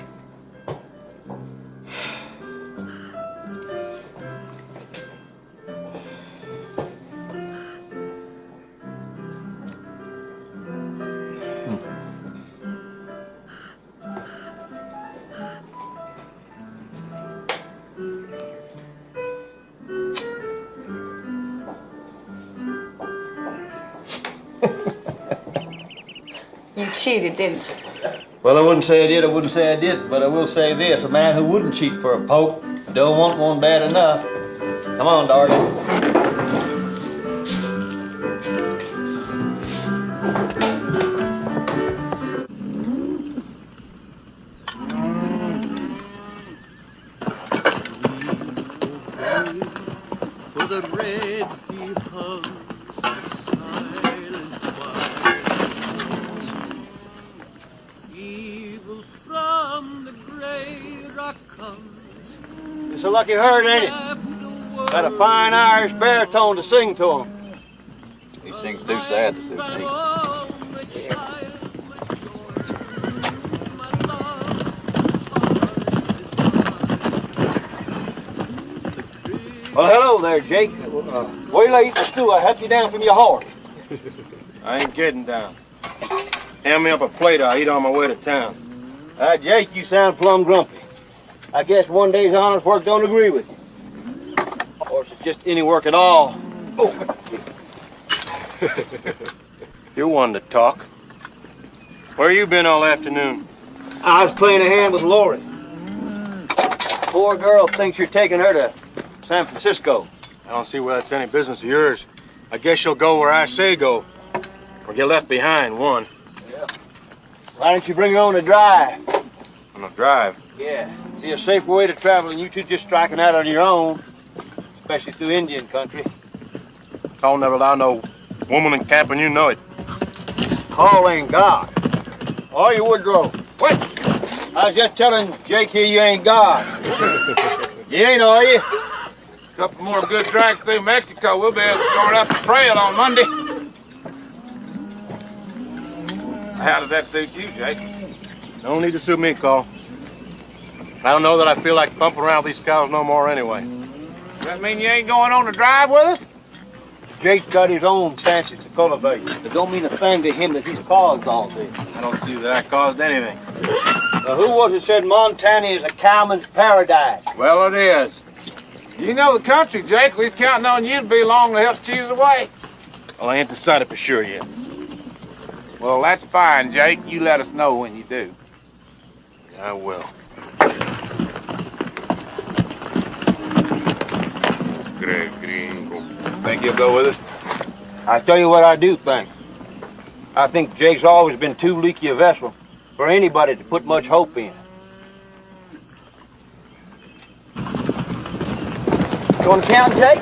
You cheated, didn't you? Well, I wouldn't say I did, I wouldn't say I did, but I will say this. A man who wouldn't cheat for a Pope don't want one bad enough. Come on, darling. For the red he hugs the silent twice. Evil from the gray rock comes. It's a lucky herd, ain't it? Got a fine Irish baritone to sing to him. He sings too sad to suit me. Well, hello there, Jake. Wait till I eat the stew. I helped you down from your horse. I ain't getting down. Hand me up a plate, I'll eat on my way to town. Jake, you sound plumb grumpy. I guess one day's honest work don't agree with you. Or is it just any work at all? Oh. You're one to talk. Where you been all afternoon? I was playing a hand with Lori. Poor girl thinks you're taking her to San Francisco. I don't see where that's any business of yours. I guess you'll go where I say go. Or get left behind, one. Yeah. Why don't you bring her on a drive? On a drive? Yeah. Be a safer way to travel than you two just striking out on your own. Especially through Indian country. I'll never allow no woman in camp, and you know it. Call ain't God. Or you Woodrow. What? I was just telling Jake here you ain't God. You ain't, are you? Couple more good drags through Mexico, we'll be able to start up the trail on Monday. How does that suit you, Jake? No need to suit me, Cole. I don't know that I feel like bumping around with these cows no more anyway. Does that mean you ain't going on the drive with us? Jake's got his own fancies to cultivate. It don't mean a thing to him that he's caused all this. I don't see that I caused anything. Now, who was it said Montana is a cowman's paradise? Well, it is. You know the country, Jake. We're counting on you to be along to help choose the way. Well, I ain't decided for sure yet. Well, that's fine, Jake. You let us know when you do. I will. Think you'll go with us? I tell you what I do think. I think Jake's always been too leaky a vessel for anybody to put much hope in. Going to town, Jake?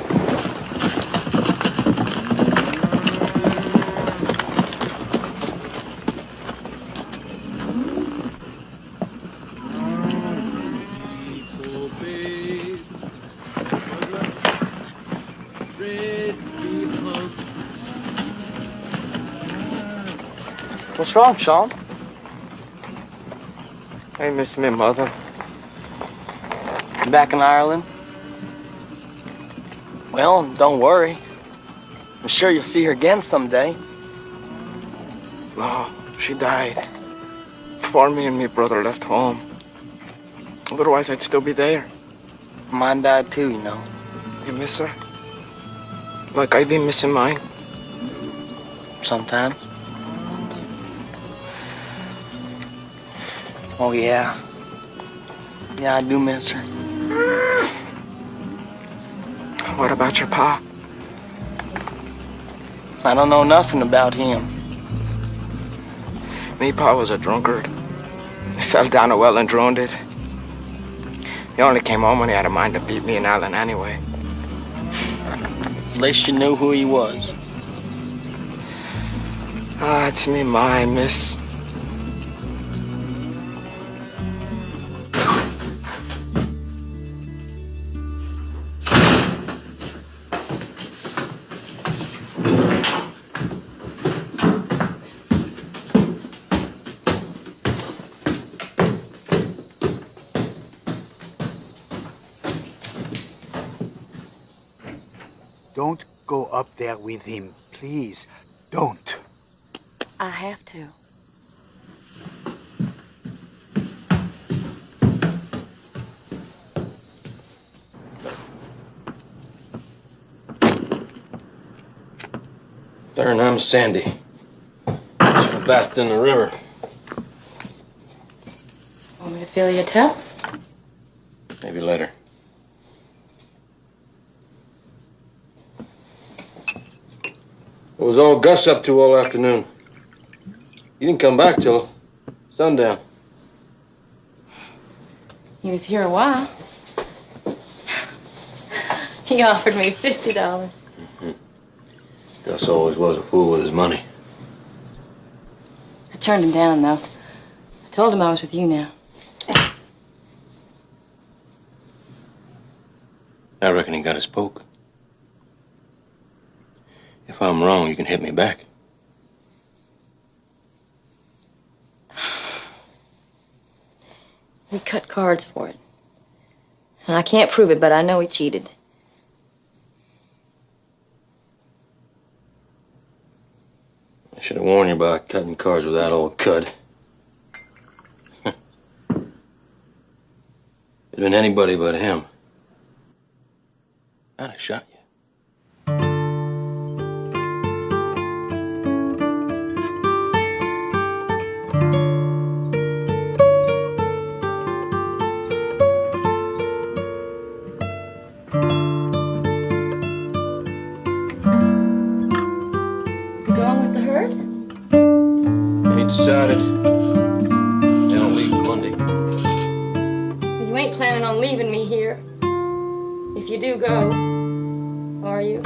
What's wrong, Sean? I miss my mother. Back in Ireland? Well, don't worry. I'm sure you'll see her again someday. No, she died before me and my brother left home. Otherwise, I'd still be there. Mine died too, you know. You miss her? Like I've been missing mine? Sometimes. Oh, yeah. Yeah, I do miss her. What about your pa? I don't know nothing about him. Me pa was a drunkard. He fell down a well and drowned it. He only came home when he had a mind to beat me and Alan anyway. At least you knew who he was. Ah, it's me ma I miss. Don't go up there with him. Please, don't. I have to. Darn, I'm Sandy. Just bathed in the river. Want me to fill your tub? Maybe later. What was all Gus up to all afternoon? He didn't come back till sundown. He was here a while. He offered me $50. Gus always was a fool with his money. I turned him down, though. I told him I was with you now. I reckon he got his poke. If I'm wrong, you can hit me back. We cut cards for it. And I can't prove it, but I know he cheated. I should have warned you about cutting cards with that old cud. It'd been anybody but him. I'd have shot you. You going with the herd? Ain't decided. They don't leave Monday. You ain't planning on leaving me here. If you do go, are you?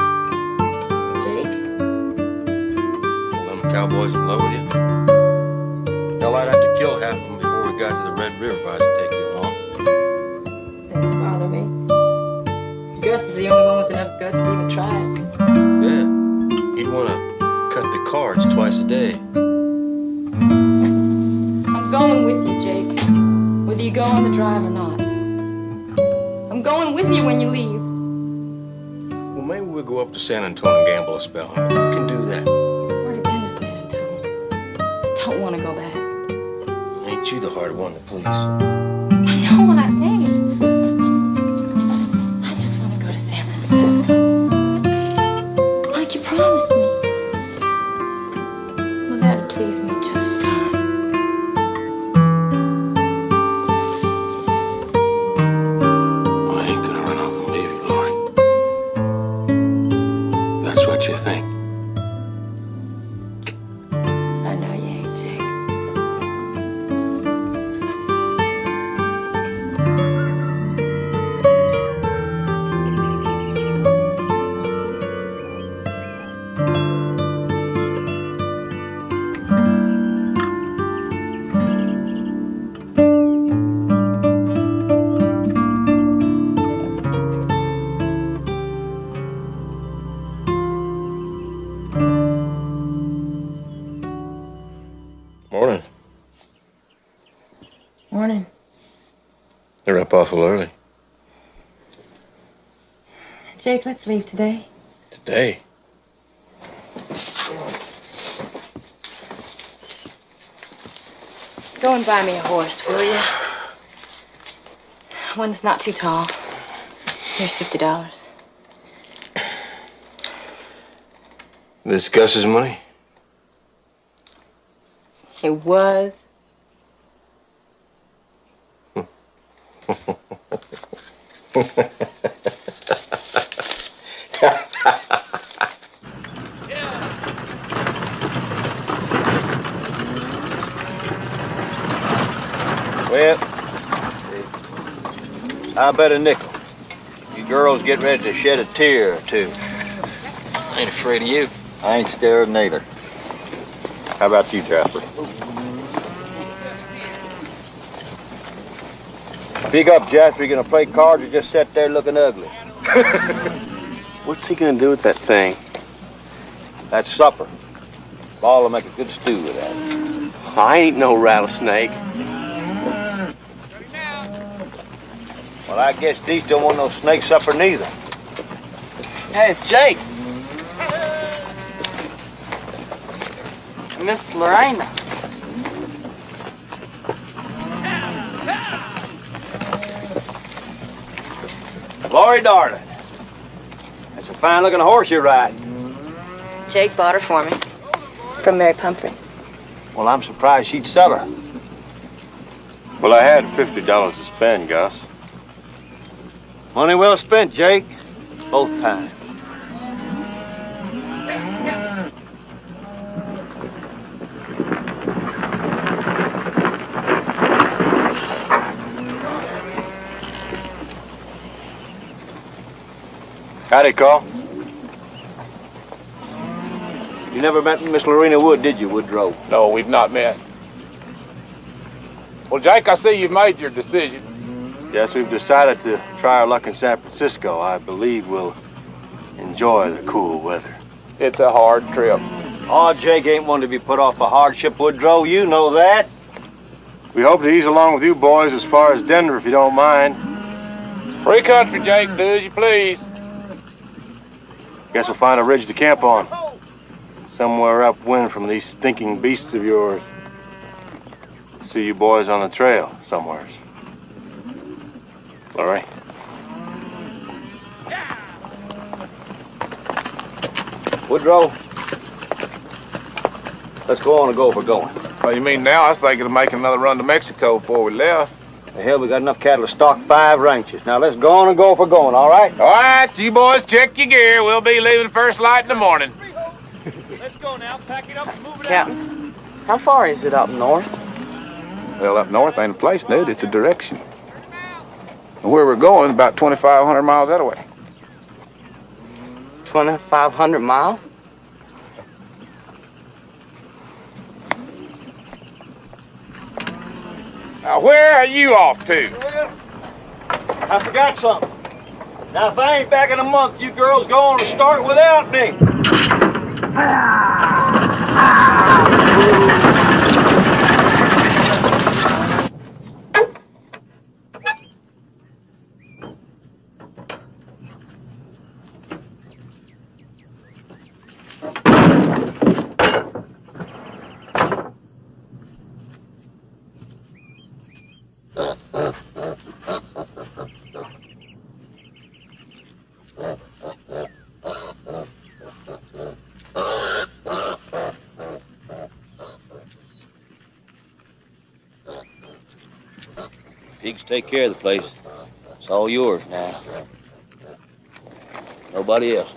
Jake? Well, them cowboys in love with you? Hell, I'd have to kill half of them before we got to the Red River if I was to take you along. That won't bother me. Gus is the only one with enough guts to even try it. Yeah. He'd want to cut the cards twice a day. I'm going with you, Jake. Whether you go on the drive or not. I'm going with you when you leave. Well, maybe we'll go up to San Antonio and gamble a spell. Huh? You can do that. I've already been to San Antonio. I don't want to go back. Ain't you the hard one to please? No, I ain't. I just want to go to San Francisco. Like you promised me. Well, that'd please me just fine. I ain't gonna run off and leave you, Lori. That's what you think. I know you ain't, Jake. Morning. Morning. They're up awful early. Jake, let's leave today. Today? Go and buy me a horse, will you? One that's not too tall. Here's $50. This Gus's money? It was. Well, I bet a nickel. You girls get ready to shed a tear or two. I ain't afraid of you. I ain't scared neither. How about you, Jasper? Speak up, Jasper. You gonna play cards or just sit there looking ugly? What's he gonna do with that thing? That's supper. Ball will make a good stew with that. I ain't no rattlesnake. Well, I guess these don't want no snake supper neither. Hey, it's Jake. Miss Lorena. Lori, darling. That's a fine-looking horse you're riding. Jake bought her for me. From Mary Pumphrey. Well, I'm surprised she'd sell her. Well, I had $50 to spend, Gus. Money well spent, Jake. Both times. Howdy, Call. You never met Miss Lorena Wood, did you, Woodrow? No, we've not met. Well, Jake, I see you've made your decision. Yes, we've decided to try our luck in San Francisco. I believe we'll enjoy the cool weather. It's a hard trip. Oh, Jake ain't one to be put off a hardship, Woodrow. You know that. We hope to ease along with you boys as far as Denver, if you don't mind. Free country, Jake. Do as you please. Guess we'll find a ridge to camp on. Somewhere upwind from these stinking beasts of yours. See you boys on the trail somewheres. Lori? Woodrow, let's go on and go if we're going. Oh, you mean now? I was thinking of making another run to Mexico before we left. The hell, we got enough cattle to stock 5 ranches. Now let's go on and go if we're going, all right? All right, you boys check your gear. We'll be leaving first light in the morning. Let's go now. Pack it up and move it out. Captain, how far is it up north? Well, up north ain't a place, dude. It's a direction. And where we're going is about 2,500 miles that way. 2,500 miles? Now, where are you off to? I forgot something. Now, if I ain't back in a month, you girls go on to start without me. Pigs take care of the place. It's all yours now. Nobody else's.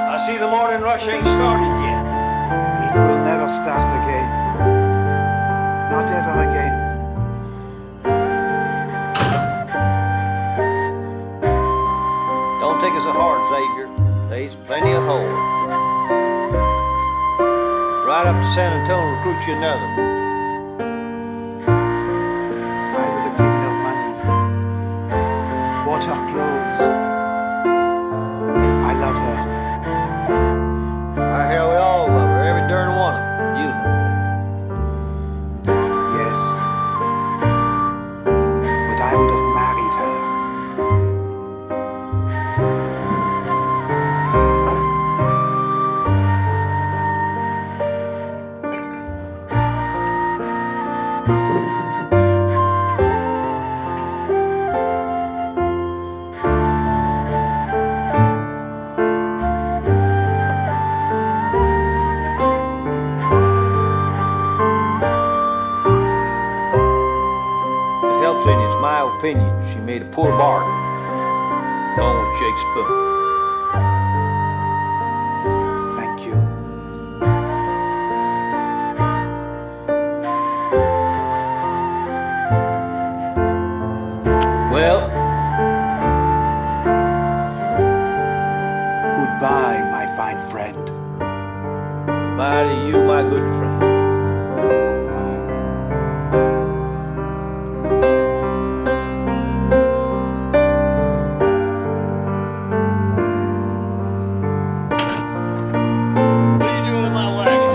I see the morning rush ain't started yet. It will never start again. Not ever again. Don't take us a hard, Xavier. There's plenty of hold. Right up to San Antonio, recruit you another. I would have given up money. Bought her clothes. I love her. Hell, we all love her, every darn one of them. You know. Yes. But I would have married her. opinion, she made a poor bargain. Gone with Jake Spoon. Thank you. Well, Goodbye, my fine friend. bye to you, my good friend. What are you doing in my wagon?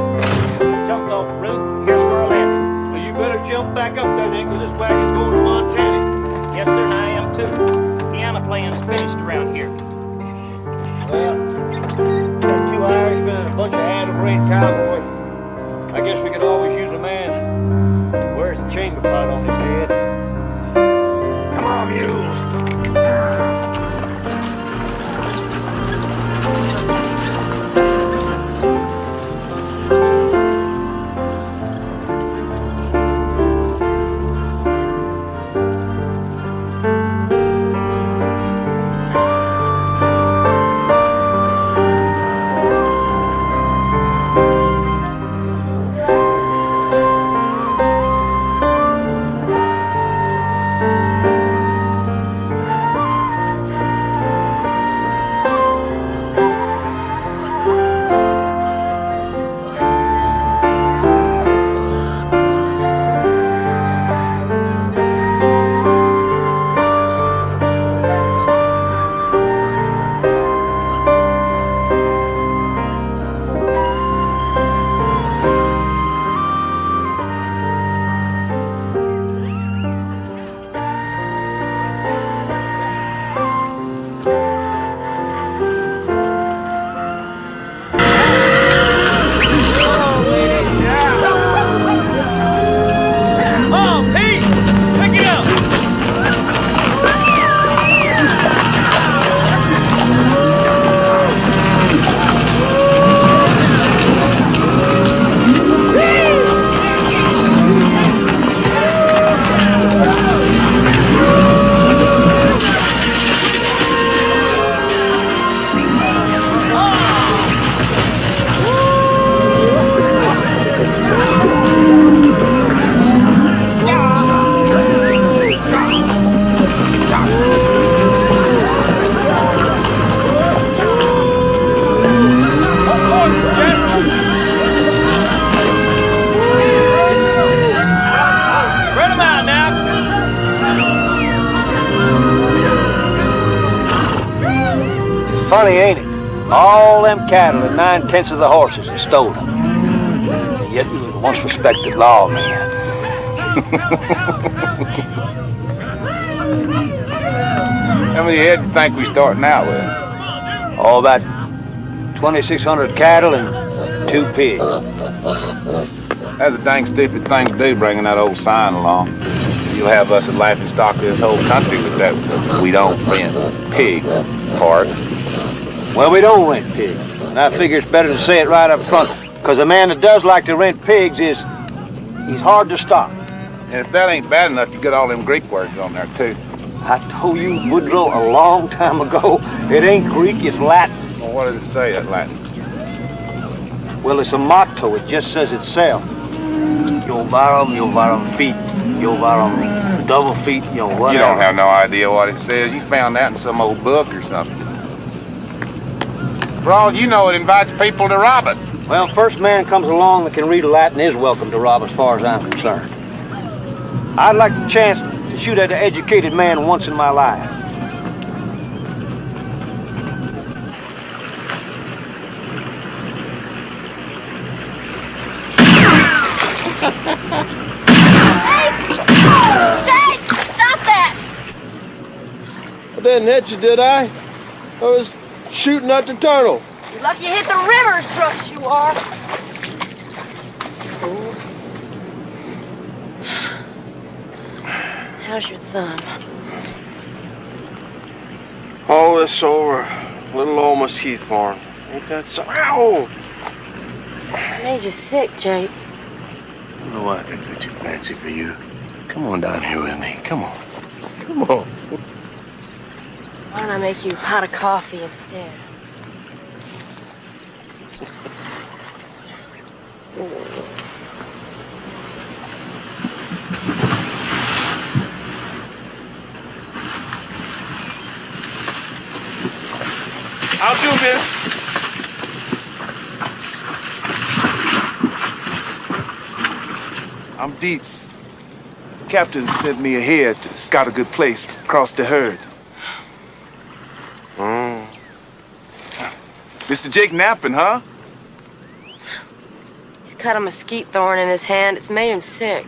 Jumped off the roof. Here's where I landed. Well, you better jump back up there then, because this wagon's going to Montana. Yes, sir, and I am too. Piano playing's finished around here. Well, got 2 Irishmen and a bunch of addle-brained cowboys. I guess we could always use a man who wears a chamber pot on his head. Come on, mules. Funny, ain't it? All them cattle and 9/10 of the horses are stolen. Yet you was once respected lawman. How many head do you think we starting out with? Oh, about 2,600 cattle and 2 pigs. That's a dang stupid thing to do, bringing that old sign along. You'll have us at laughing stock of this whole country with that we don't rent pigs part. Well, we don't rent pigs. And I figure it's better to say it right up front, because a man that does like to rent pigs he's hard to stop. And if that ain't bad enough, you got all them Greek words on there, too. I told you, Woodrow, a long time ago, it ain't Greek, it's Latin. Well, what does it say, that Latin? Well, it's a motto. It just says itself. Jovarum feet. Jovarum double feet, whatever. You don't have no idea what it says. You found that in some old book or something. For all you know, it invites people to rob us. Well, first man comes along that can read Latin is welcome to rob as far as I'm concerned. I'd like the chance to shoot at an educated man once in my life. Jake, stop that! I didn't hit you, did I? I was shooting at the turtle. You're lucky you hit the river's trucks, you are. How's your thumb? All this over little old mesquite thorn. Ain't that so? Ow! It's made you sick, Jake. I don't know why I got such a fancy for you. Come on down here with me. Come on. Come on. Why don't I make you a pot of coffee instead? I'll do, miss. I'm Dietz. Captain sent me ahead to scout a good place to cross the herd. Mr. Jake napping, huh? He's cut a mesquite thorn in his hand. It's made him sick.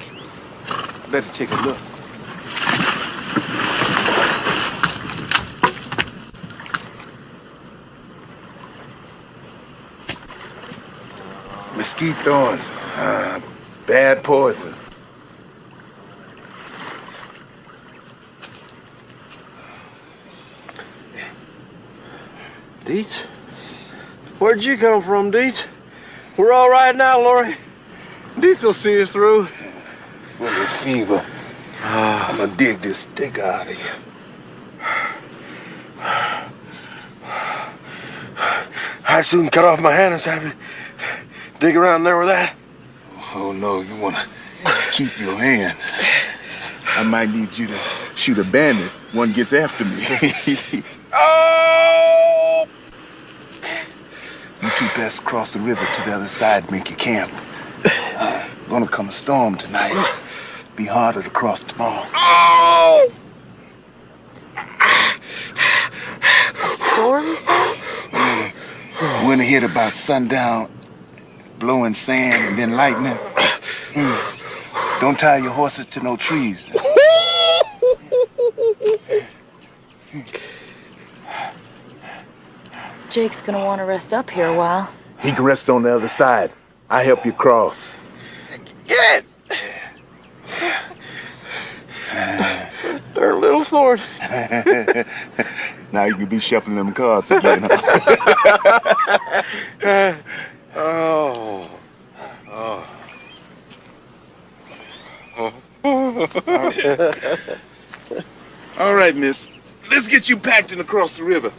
Better take a look. Mesquite thorns. Bad poison. Dietz? Where'd you come from, Dietz? We're all right now, Lori. Dietz will see us through. Full of fever. I'm gonna dig this stick out of you. I soon cut off my hand and have you dig around there with that. Oh no, you wanna keep your hand. I might need you to shoot a bandit. One gets after me. Oh! You two best cross the river to the other side, make your camp. Gonna come a storm tonight. Be harder to cross tomorrow. Oh! A storm, you say? When it hit about sundown, blowing sand and then lightning. Don't tie your horses to no trees. Jake's gonna want to rest up here a while. He can rest on the other side. I help you cross. Get it! Darn little thorn. Now you can be shuffling them cards again. Oh. All right, miss. Let's get you packed and across the river.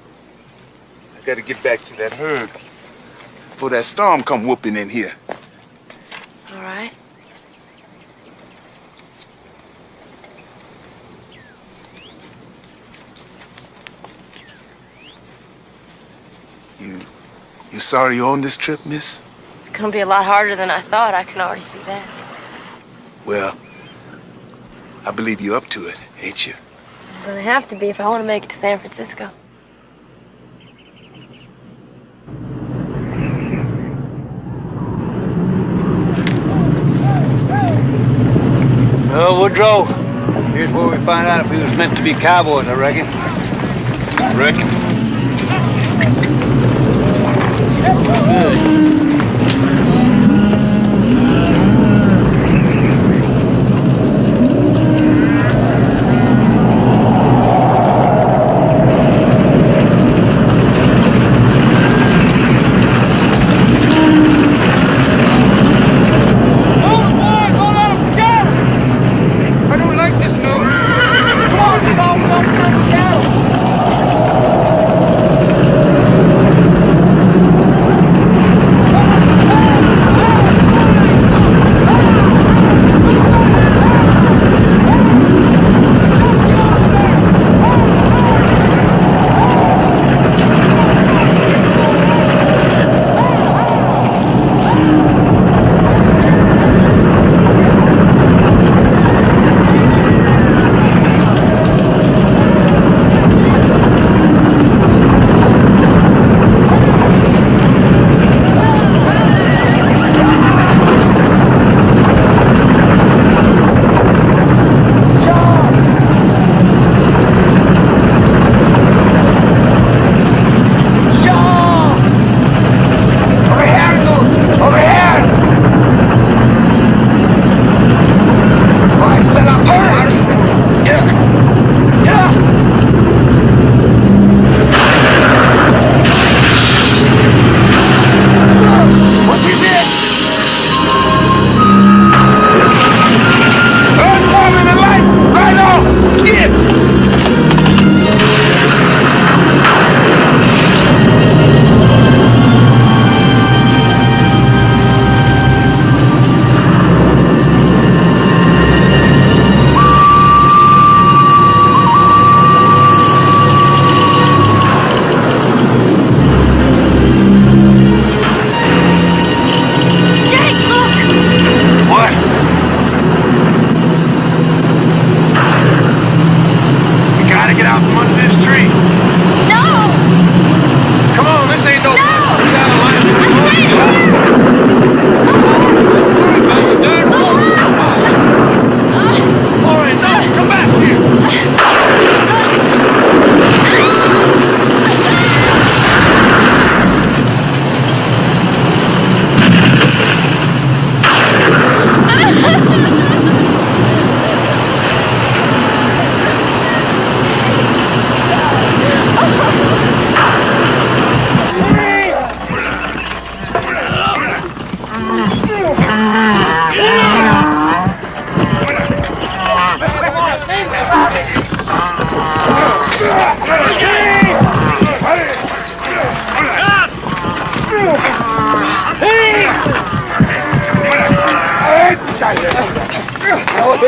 I gotta get back to that herd before that storm come whooping in here. All right. You sorry you're on this trip, miss? It's gonna be a lot harder than I thought. I can already see that. Well, I believe you're up to it, ain't you? I'm gonna have to be if I want to make it to San Francisco. Well, Woodrow, here's where we find out if we was meant to be cowboys, I reckon. Good.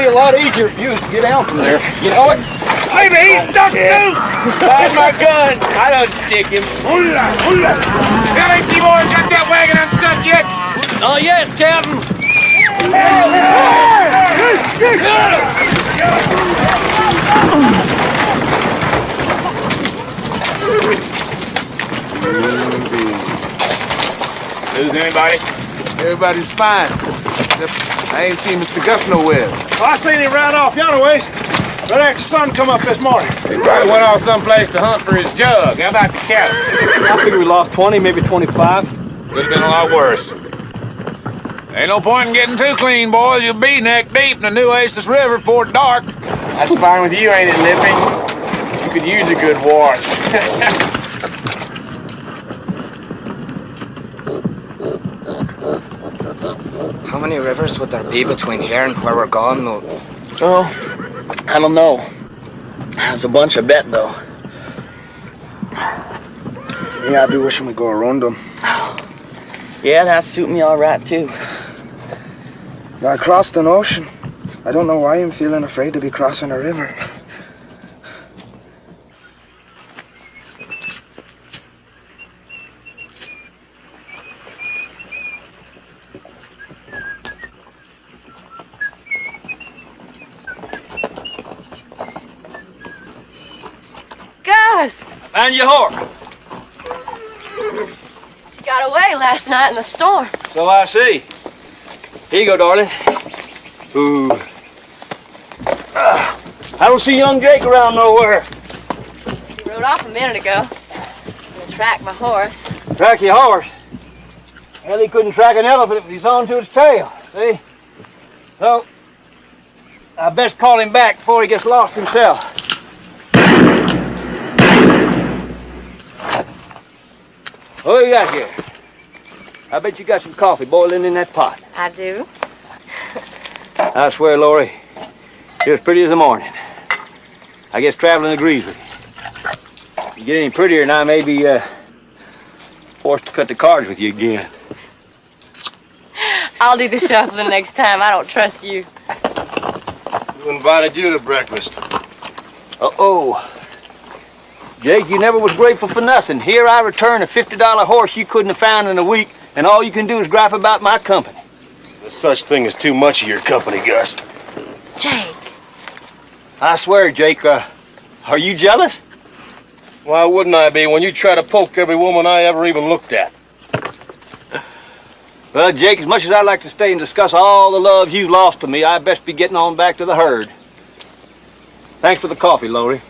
be a lot easier for you to get out from there. You know it? Maybe he's stuck too! Find my gun. I don't stick him. Hula, hula! Now ain't you boys got that wagon unstuck yet? Oh, yes, Captain. Lose anybody? Everybody's fine. I ain't seen Mr. Gus nowhere. Well, I seen him ride off yonder ways. Right after the sun come up this morning. He probably went off someplace to hunt for his jug. How about the cattle? I figure we lost 20, maybe 25. Could have been a lot worse. Ain't no point in getting too clean, boys. You'll be neck deep in the New Aces River before dark. That's fine with you, ain't it, Lippy? You could use a good wash. How many rivers would there be between here and where we're going? Oh, I don't know. There's a bunch, I bet, though. Yeah, I'd be wishing we'd go around them. Yeah, that suit me all right, too. I crossed an ocean. I don't know why I'm feeling afraid to be crossing a river. Gus! Found your horse. She got away last night in the storm. So I see. Here you go, darling. Ooh. I don't see young Jake around nowhere. He rode off a minute ago. I'm gonna track my horse. Track your horse? Well, he couldn't track an elephant if he's on to its tail, see? So, I best call him back before he gets lost himself. What do you got here? I bet you got some coffee boiling in that pot. I do. I swear, Lori, you're as pretty as the morning. I guess traveling agrees with you. If you get any prettier, and I may be forced to cut the cards with you again. I'll do the shuffling next time. I don't trust you. Who invited you to breakfast? Uh-oh. Jake, you never was grateful for nothing. Here I return a $50 horse you couldn't have found in a week, and all you can do is gripe about my company. There's such thing as too much of your company, Gus. Jake. I swear, Jake, are you jealous? Why wouldn't I be when you try to poke every woman I ever even looked at? Well, Jake, as much as I'd like to stay and discuss all the love you've lost to me, I best be getting on back to the herd. Thanks for the coffee, Lori.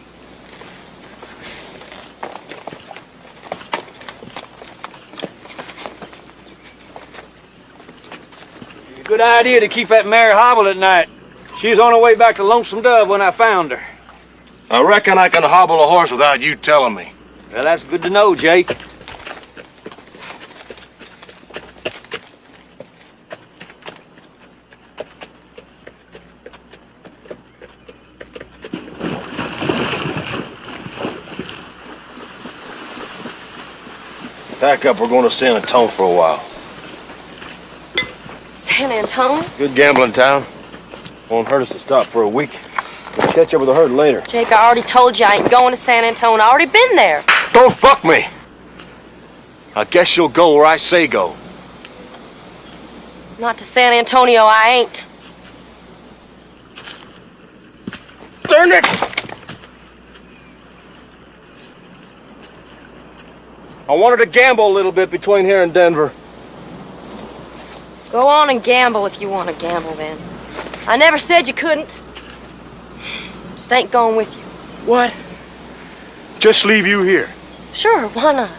Good idea to keep that mare hobbled at night. She was on her way back to Lonesome Dove when I found her. I reckon I can hobble a horse without you telling me. Well, that's good to know, Jake. Pack up, we're going to San Antone for a while. San Antone? Good gambling town. Won't hurt us to stop for a week. We'll catch up with the herd later. Jake, I already told you I ain't going to San Antone. I already been there. Don't fuck me! I guess you'll go where I say go. Not to San Antonio, I ain't. Darn it! I wanted to gamble a little bit between here and Denver. Go on and gamble if you want to gamble, then. I never said you couldn't. Just ain't going with you. What? Just leave you here. Sure, why not?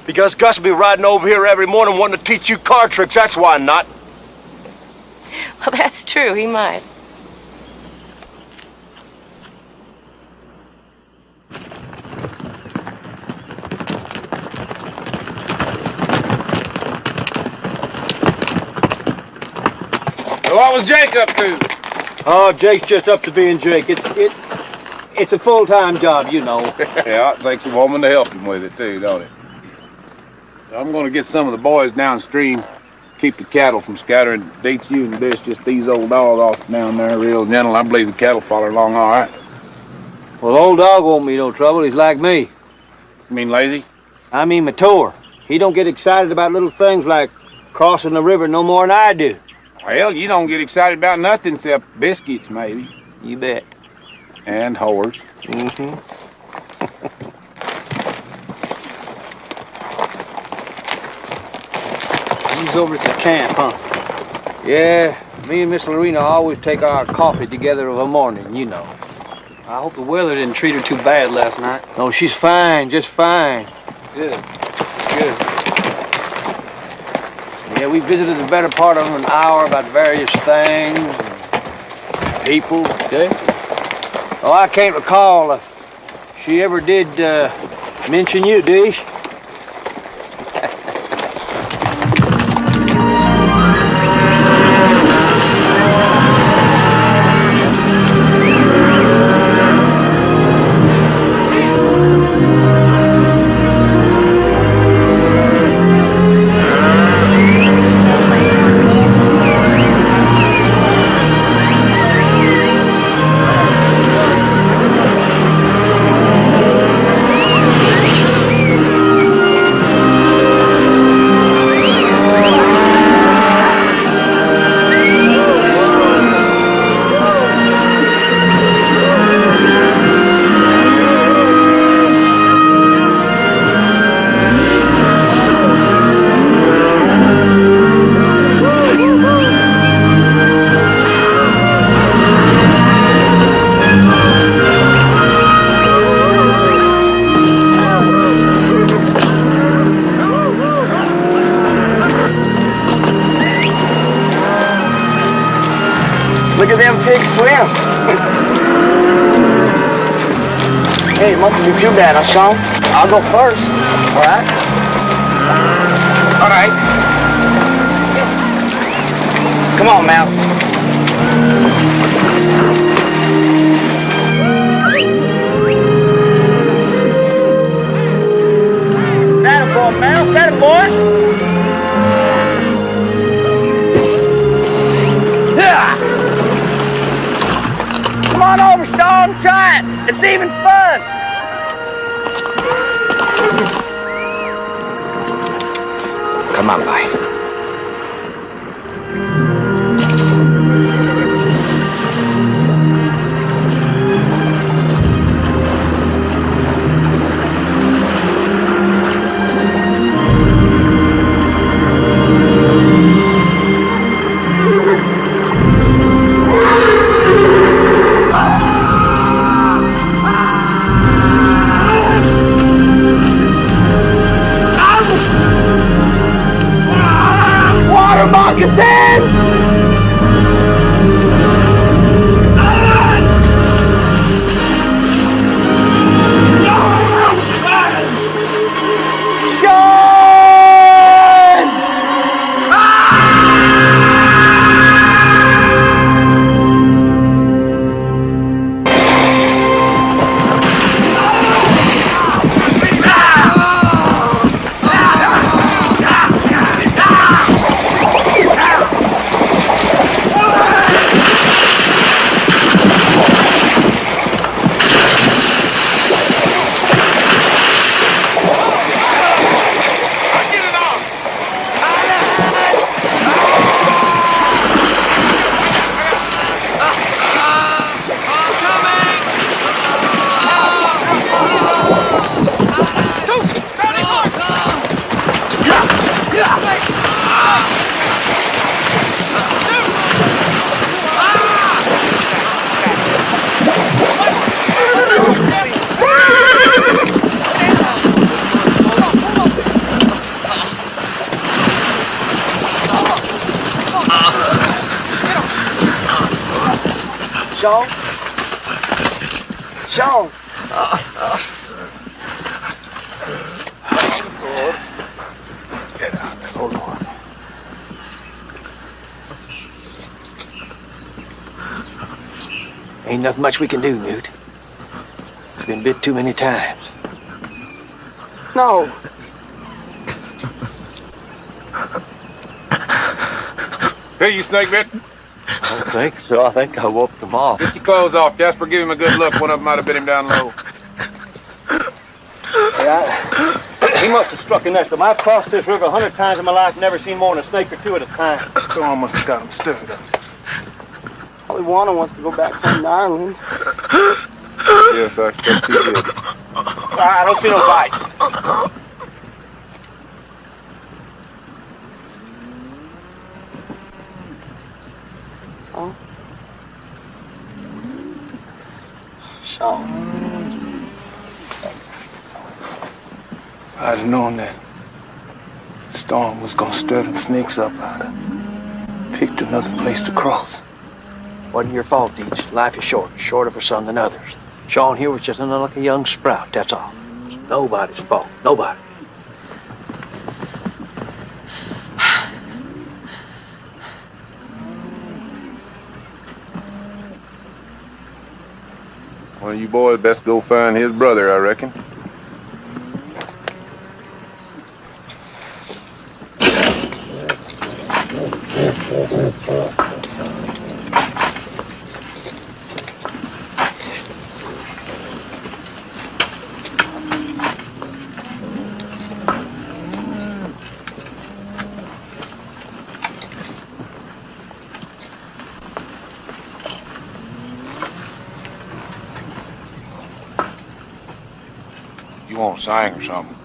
Because Gus will be riding over here every morning wanting to teach you card tricks, that's why not. Well, that's true, he might. What was Jake up to? Oh, Jake's just up to being Jake. It's a full-time job, you know. Yeah, it takes a woman to help him with it, too, don't it? So I'm going to get some of the boys downstream, keep the cattle from scattering. Dates you and this, just these old dog off down there, real gentle. I believe the cattle follow along all right. Well, old dog won't be no trouble. He's like me. You mean lazy? I mean mature. He don't get excited about little things like crossing the river no more than I do. Well, you don't get excited about nothing except biscuits, maybe. You bet. And whores. Mm-hmm. He's over at the camp, huh? Yeah, me and Miss Lorena always take our coffee together of a morning, you know. I hope the weather didn't treat her too bad last night. No, she's fine, just fine. Good. That's good. Yeah, we visited the better part of an hour about various things, and people. Okay. Oh, I can't recall if she ever did mention you, did she? Look at them pigs swim. Hey, it mustn't be too bad, huh, Sean? I'll go first. All right? All right. Come on, Mouse. That a boy, Mouse. That a boy. Come on over, Sean. Try it. It's even fun. Come on, bye. Water moccasins! Sean? Sean? Get out there. Hold on. Ain't nothing much we can do, Newt. It's been bit too many times. No. Hey, you snake bit? I don't think so. I think I whooped them off. Get your clothes off, Jasper. Give him a good look. One of them might have bit him down low. Yeah, he must have struck a nest. But I've crossed this river 100 times in my life, never seen more than a snake or two at a time. Storm must have got him stirred up. Probably Juana wants to go back home to Ireland. Yes, I expect he did. I don't see no bites. Oh. Sean. I'd have known that storm was gonna stir them snakes up. I'd have picked another place to cross. Wasn't your fault, Deej. Life is short, shorter for some than others. Sean here was just an unlucky young sprout, that's all. It's nobody's fault, nobody. Well, you boys best go find his brother, I reckon. You want to sing or something?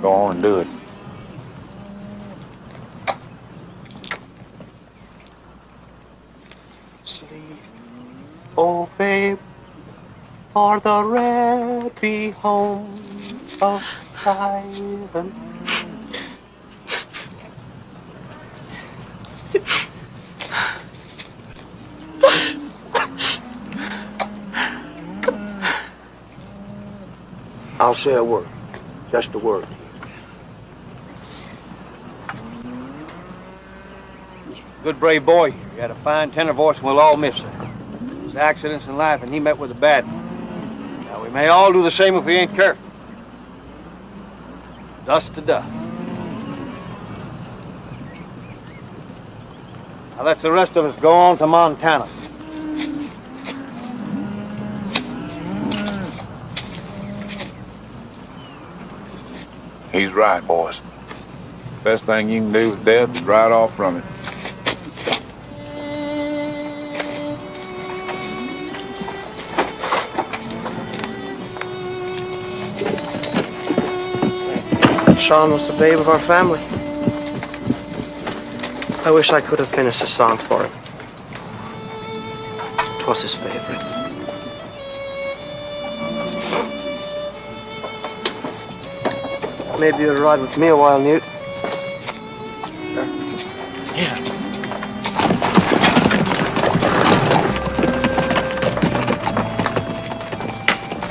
Go on and do it. Sleep, oh babe, for the red be home of heaven. I'll say a word, just a word. Good brave boy. He had a fine tenor voice and we'll all miss it. There's accidents in life and he met with a bad one. Now we may all do the same if we ain't careful. Dust to dust. Now let's the rest of us go on to Montana. He's right, boys. Best thing you can do with death is ride off from it. Sean was the babe of our family. I wish I could have finished a song for him. 'Twas his favorite. Maybe you'll ride with me a while, Newt. Yeah.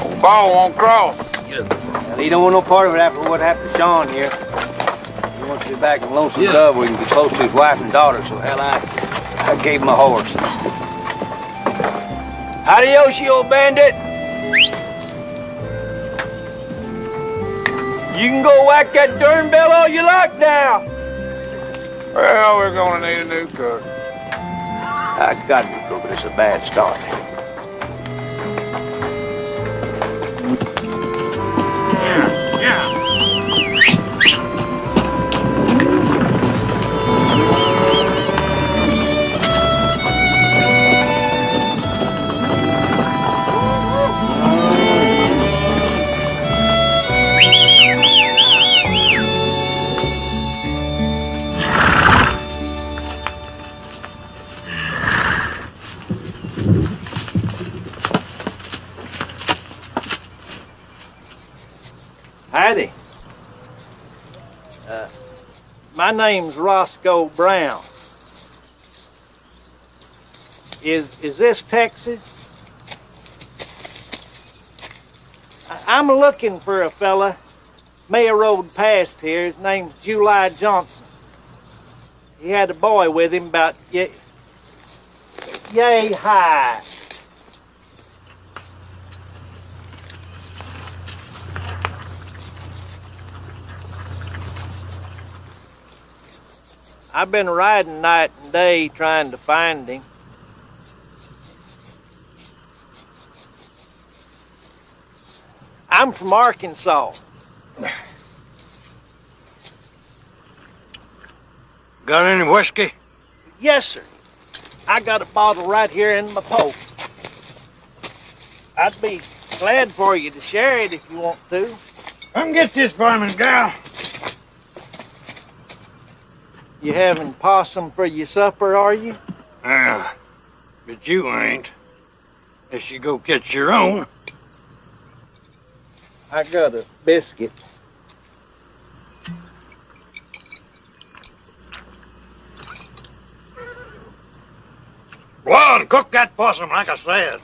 Old ball won't cross. Well, he don't want no part of it after what happened to Sean here. He wants to be back in Lonesome Dove where he can be close to his wife and daughter, so hell, I gave him a horse. Adios, you old bandit! You can go whack that darn bell all you like now. Well, we're gonna need a new cook. I got to go, but it's a bad start. Howdy. My name's Roscoe Brown. Is this Texas? I'm looking for a fella. Mayor rode past here. His name's July Johnson. He had a boy with him about yay high. I've been riding night and day trying to find him. I'm from Arkansas. Got any whiskey? Yes, sir. I got a bottle right here in my poke. I'd be glad for you to share it if you want to. Come get this for me, gal. You having possum for your supper, are you? Yeah, but you ain't. Unless you go get your own. I got a biscuit. Go on, cook that possum like I said.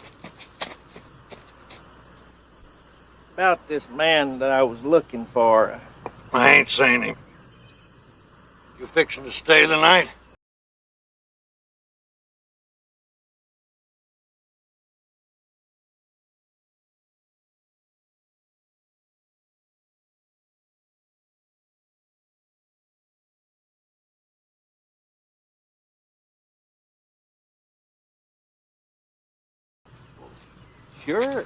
About this man that I was looking for. I ain't seen him. You fixing to stay the night? Sure.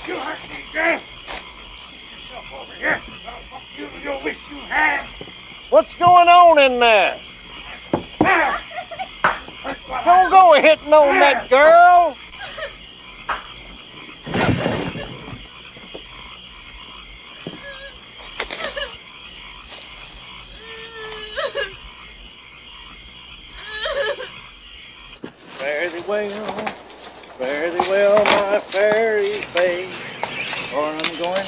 You hurt me, girl. Yourself over here. You wish you had. What's going on in there? Don't go hitting on that girl. Fare thee well, my fairy babe, for I'm going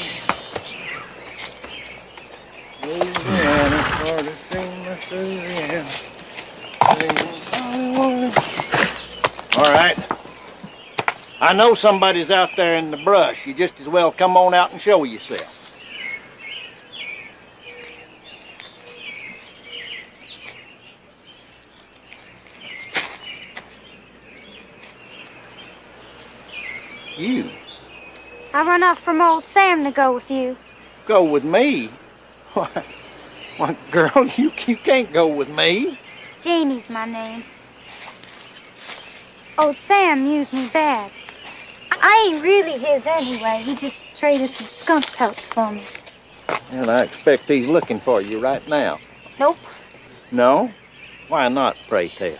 Louisiana for to sing my Louisiana. All right. I know somebody's out there in the brush. You just as well come on out and show yourself. You? I run off from old Sam to go with you. Go with me? Why, girl, you can't go with me. Janie's my name. Old Sam used me bad. I ain't really his anyway. He just traded some skunk pelts for me. And I expect he's looking for you right now. Nope, No? Why not, pray tell?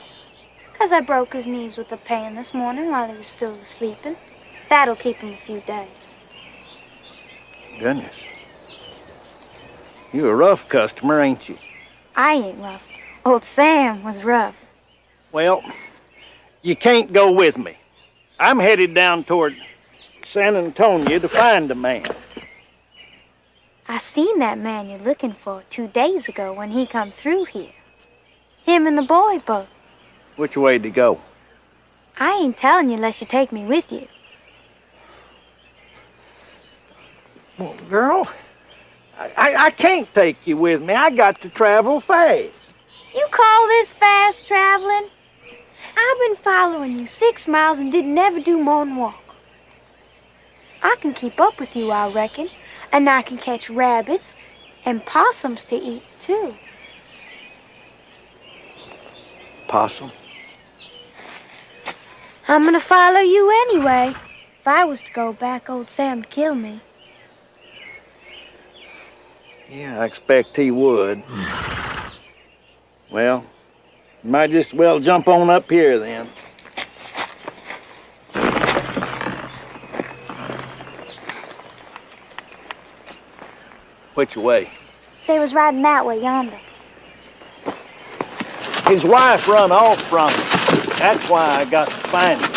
'cause I broke his knees with the pain this morning while he was still sleeping. That'll keep him a few days. Goodness. You a rough customer, ain't you? I ain't rough. Old Sam was rough. Well, you can't go with me. I'm headed down toward San Antonio to find a man. I seen that man you're looking for 2 days ago when he come through here. Him and the boy both. Which way to go? I ain't telling you unless you take me with you. Well, girl, I can't take you with me. I got to travel fast. You call this fast traveling? I've been following you 6 miles and didn't never do more than walk. I can keep up with you, I reckon. And I can catch rabbits and possums to eat, too. Possum? I'm gonna follow you anyway. If I was to go back, old Sam'd kill me. Yeah, I expect he would. Well, you might just well jump on up here then. Which way? They was riding that way yonder. His wife run off from him. That's why I got to find him.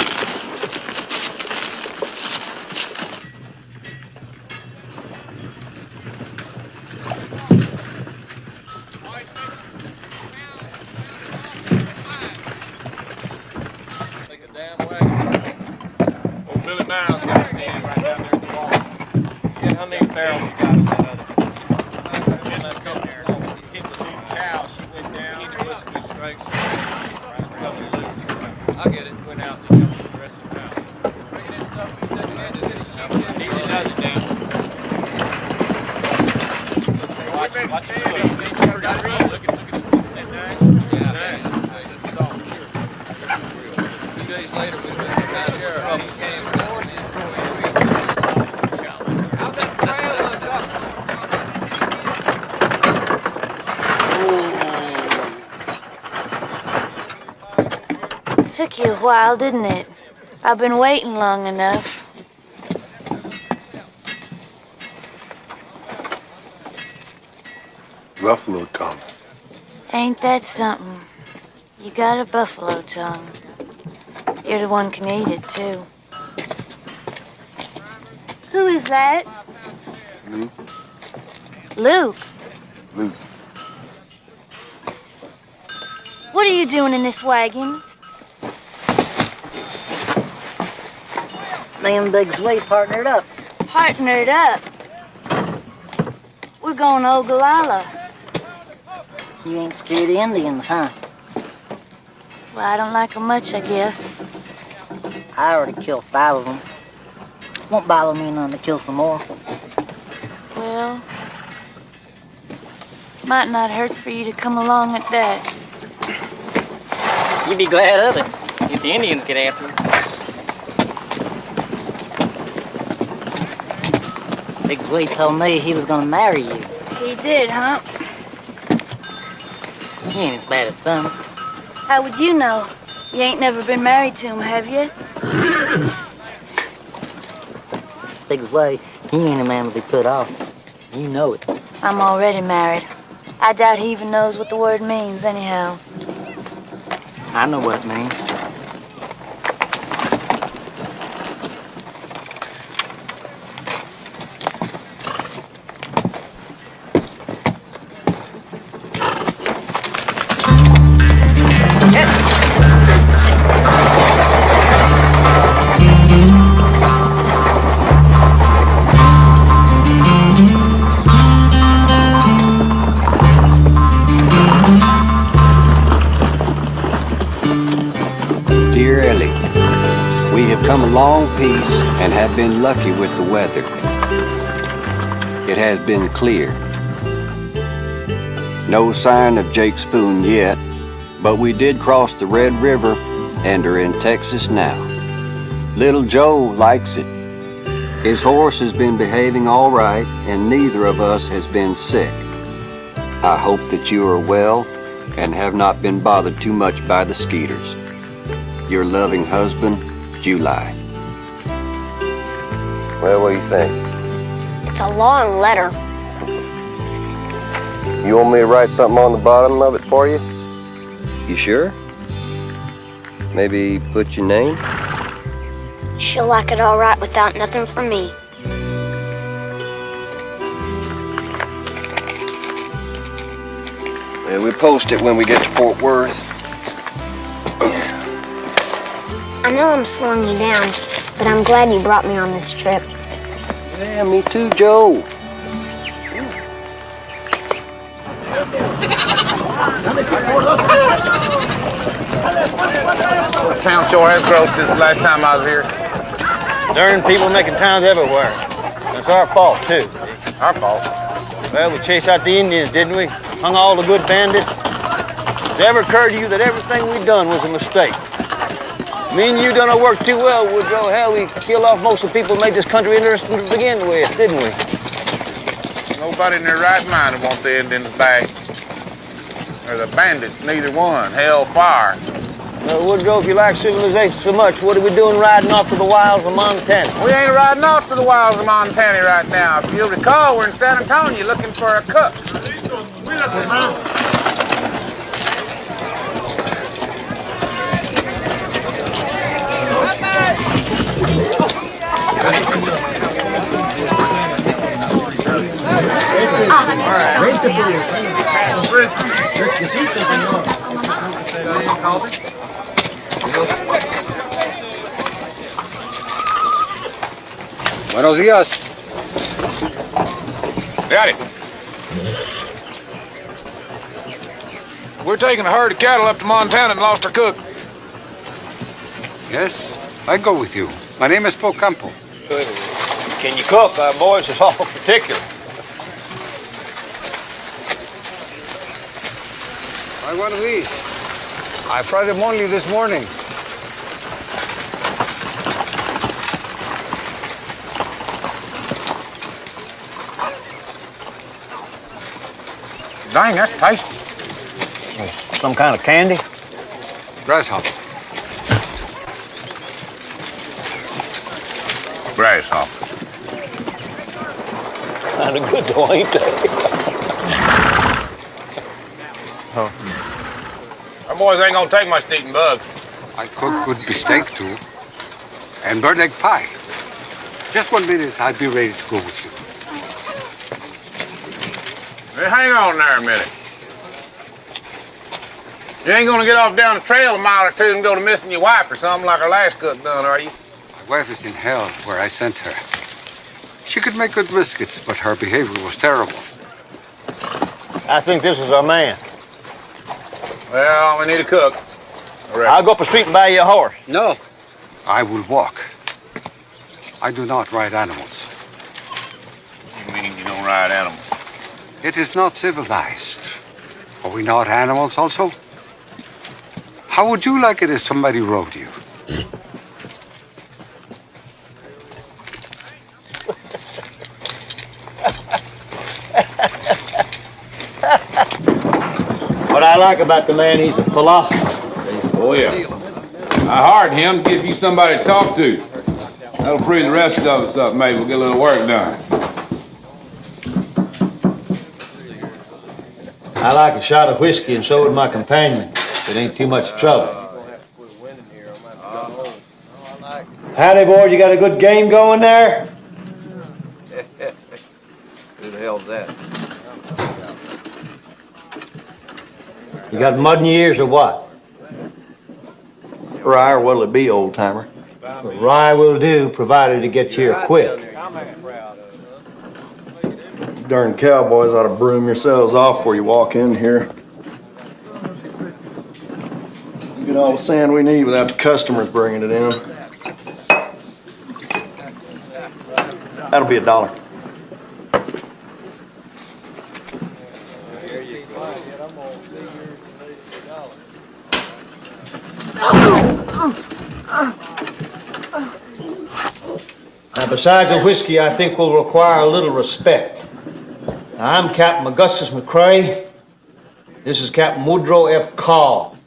Old Billy Miles got stand right down there at the wall. Yeah, how many barrels you got in that other? Just a couple there. Hit the lead cow, she went down. He was good strikes. I get it. Went out to help the rest of the house. Bringing in stuff from Kansas City. Easy does it down. Watch the He's got it. Look at that. Nice. That's solid. 2 days later, we went to the sheriff. He came with horses. How'd that trail look up? Took you a while, didn't it? I've been waiting long enough. Buffalo tongue. Ain't that something? You got a buffalo tongue. You're the one can eat it, too. Who is that? Luke. Luke? Luke. What are you doing in this wagon? Me and Big Sweet partnered up. Partnered up? We're going to Ogallala. You ain't scared of Indians, huh? Well, I don't like them much, I guess. I already killed 5 of them. Won't bother me none to kill some more. Well, might not hurt for you to come along at that. You'd be glad of it if the Indians get after you. Big Sweet told me he was gonna marry you. He did, huh? He ain't as bad as some. How would you know? You ain't never been married to him, have you? Big Sweet, he ain't a man to be put off. You know it. I'm already married. I doubt he even knows what the word means, anyhow. I know what it means. Dear Ellie, we have come a long piece and have been lucky with the weather. It has been clear. No sign of Jake Spoon yet, but we did cross the Red River and are in Texas now. Little Joe likes it. His horse has been behaving all right, and neither of us has been sick. I hope that you are well and have not been bothered too much by the skeeters. Your loving husband, July. Well, what do you think? It's a long letter. You want me to write something on the bottom of it for you? You sure? Maybe put your name? She'll like it all right without nothing from me. Yeah, we'll post it when we get to Fort Worth. I know I'm slowing you down, but I'm glad you brought me on this trip. Yeah, me too, Joe. The town sure has grown since the last time I was here. Darn people making towns everywhere. It's our fault, too. Our fault? Well, we chased out the Indians, didn't we? Hung all the good bandits. Has it ever occurred to you that everything we done was a mistake? Me and you done our work too well, Woodrow. Hell, we killed off most of the people who made this country interesting to begin with, didn't we? Nobody in their right mind would want the Indians back. Or the bandits, neither one. Hell, fire. Well, Woodrow, if you like civilization so much, what are we doing riding off to the wilds of Montana? We ain't riding off to the wilds of Montana right now. If you'll recall, we're in San Antonio looking for a cook. Buenos dias. Got it. We're taking a herd of cattle up to Montana and lost our cook. Yes, I go with you. My name is Pocampo. Can you cook? Our boys is all particular. Try one of these. I fried them only this morning. Dang, that's tasty. Some kind of candy? Grasshopper. Grasshopper. Kind of good though, ain't they? Our boys ain't gonna take much to eating bugs. I cook good beefsteak too. And bird egg pie. Just 1 minute, I'll be ready to go with you. Hey, hang on there a minute. You ain't gonna get off down the trail a mile or two and go to missing your wife or something like our last cook done, are you? My wife is in hell where I sent her. She could make good biscuits, but her behavior was terrible. I think this is our man. Well, we need a cook. I'll go up the street and buy you a horse. No. I will walk. I do not ride animals. You mean you don't ride animals? It is not civilized. Are we not animals also? How would you like it if somebody rode you? What I like about the man, he's a philosopher. Oh, yeah. I hired him to give you somebody to talk to. That'll free the rest of us up, maybe. We'll get a little work done. I like a shot of whiskey, and so would my companion. It ain't too much trouble. Howdy, boy. You got a good game going there? Who the hell's that? You got mud in your ears or what? Rye, or what'll it be, old timer? Rye will do, provided it gets here quick. Darn cowboys ought to broom yourselves off before you walk in here. You get all the sand we need without the customers bringing it in. That'll be $1. Now, besides the whiskey, I think we'll require a little respect. Now, I'm Captain Augustus McCrae. This is Captain Woodrow F. Call.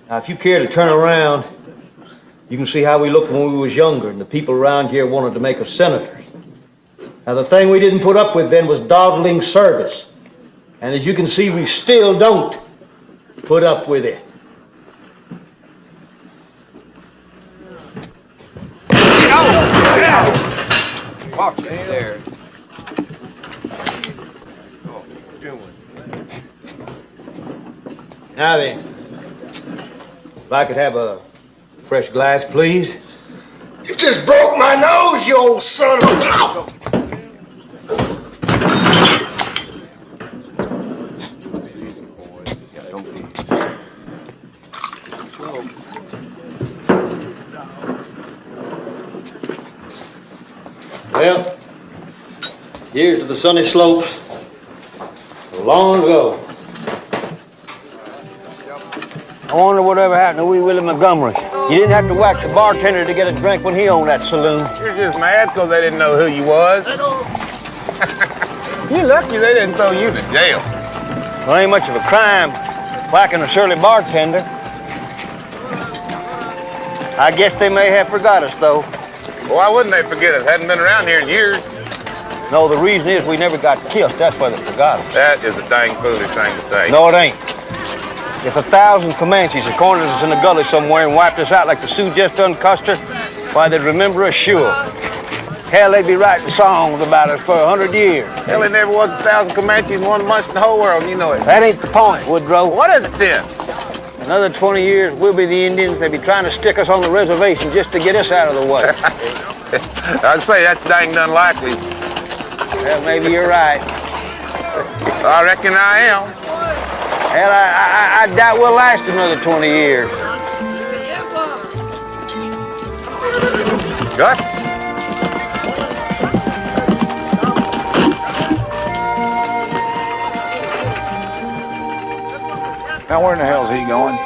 Now, if you care to turn around, you can see how we looked when we was younger, and the people around here wanted to make us senators. Now, the thing we didn't put up with then was dawdling service. And as you can see, we still don't put up with it. Watch it there. Now then, if I could have a fresh glass, please. You just broke my nose, you old son of a... Well, here's to the sunny slopes long ago. I wonder whatever happened to wee Willie Montgomery. You didn't have to wax the bartender to get a drink when he owned that saloon. You're just mad because they didn't know who you was. You're lucky they didn't throw you to jail. Well, ain't much of a crime whacking a surly bartender. I guess they may have forgot us, though. Well, why wouldn't they forget us? Hadn't been around here in years. No, the reason is we never got killed. That's why they forgot us. That is a dang foolish thing to say. No, it ain't. If 1,000 Comanches had cornered us in a gully somewhere and wiped us out like the Sioux just done Custer, why, they'd remember us sure. Hell, they'd be writing songs about us for 100 years. Hell, there never was 1,000 Comanches in one bunch in the whole world, you know it. That ain't the point, Woodrow. What is it then? Another 20 years, we'll be the Indians. They'll be trying to stick us on the reservation just to get us out of the way. I'd say that's dang unlikely. Well, maybe you're right. I reckon I am. Hell, I doubt we'll last another 20 years. Gus? Now, where in the hell's he going?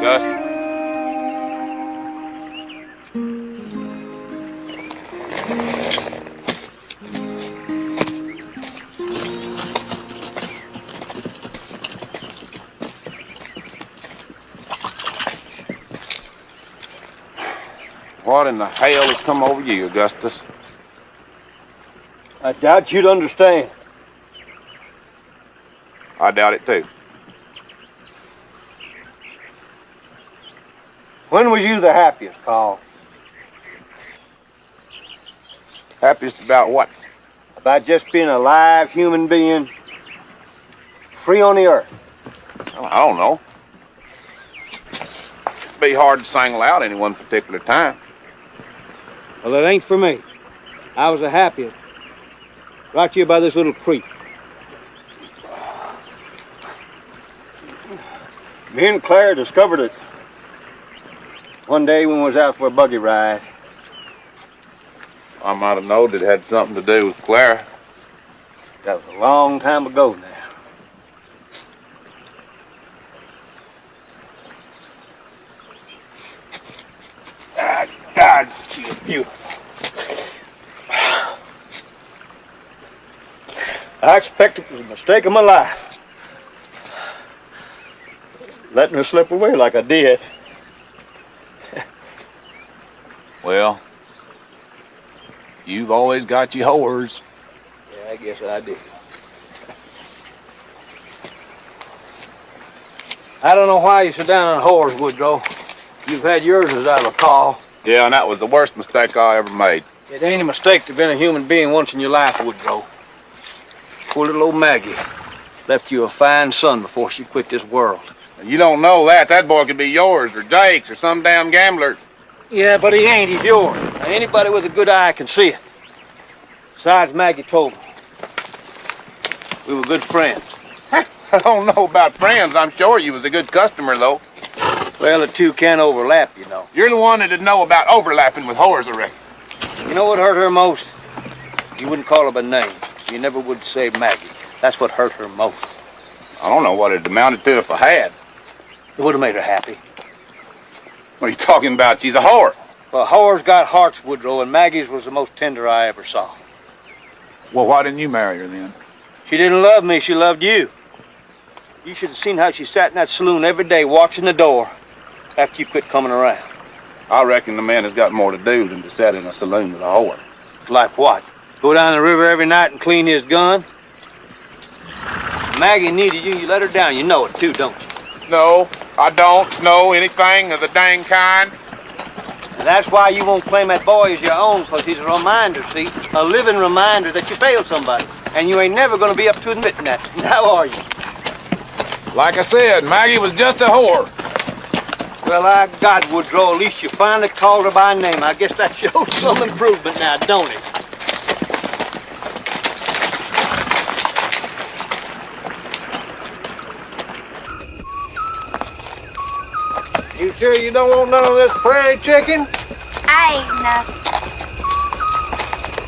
Gus? What in the hell has come over you, Augustus? I doubt you'd understand. I doubt it too. When was you the happiest, Carl? Happiest about what? About just being a live human being, free on the earth. Well, I don't know. It'd be hard to single out any one particular time. Well, it ain't for me. I was the happiest right here by this little creek. Me and Claire discovered it one day when we was out for a buggy ride. I might have known it had something to do with Clara. That was a long time ago now. God, she is beautiful. I expect it was a mistake of my life. Letting her slip away like I did. Well, you've always got your whores. Yeah, I guess I did. I don't know why you sit down on whores, Woodrow. You've had yours as I recall. Yeah, and that was the worst mistake I ever made. It ain't a mistake to be a human being once in your life, Woodrow. Poor little old Maggie left you a fine son before she quit this world. You don't know that. That boy could be yours or Jake's or some damn gambler. Yeah, but he ain't. He's yours. Now, anybody with a good eye can see it. Besides, Maggie told me. We were good friends. I don't know about friends. I'm sure you was a good customer, though. Well, the two can't overlap, you know. You're the one that'd know about overlapping with whores, I reckon. You know what hurt her most? You wouldn't call her by name. You never would say Maggie. That's what hurt her most. I don't know what it amounted to if I had. It would have made her happy. What are you talking about? She's a whore. Well, whores got hearts, Woodrow, and Maggie's was the most tender I ever saw. Well, why didn't you marry her then? She didn't love me, she loved you. You should have seen how she sat in that saloon every day watching the door after you quit coming around. I reckon the man has got more to do than to sit in a saloon with a whore. Like what? Go down the river every night and clean his gun? Maggie needed you, you let her down. You know it too, don't you? No, I don't know anything of the dang kind. And that's why you won't claim that boy as your own, because he's a reminder, see? A living reminder that you failed somebody. And you ain't never going to be up to admitting that. Now are you? Like I said, Maggie was just a whore. Well, I got Woodrow. At least you finally called her by name. I guess that shows some improvement now, don't it? You sure you don't want none of this prairie chicken? I ain't nothing.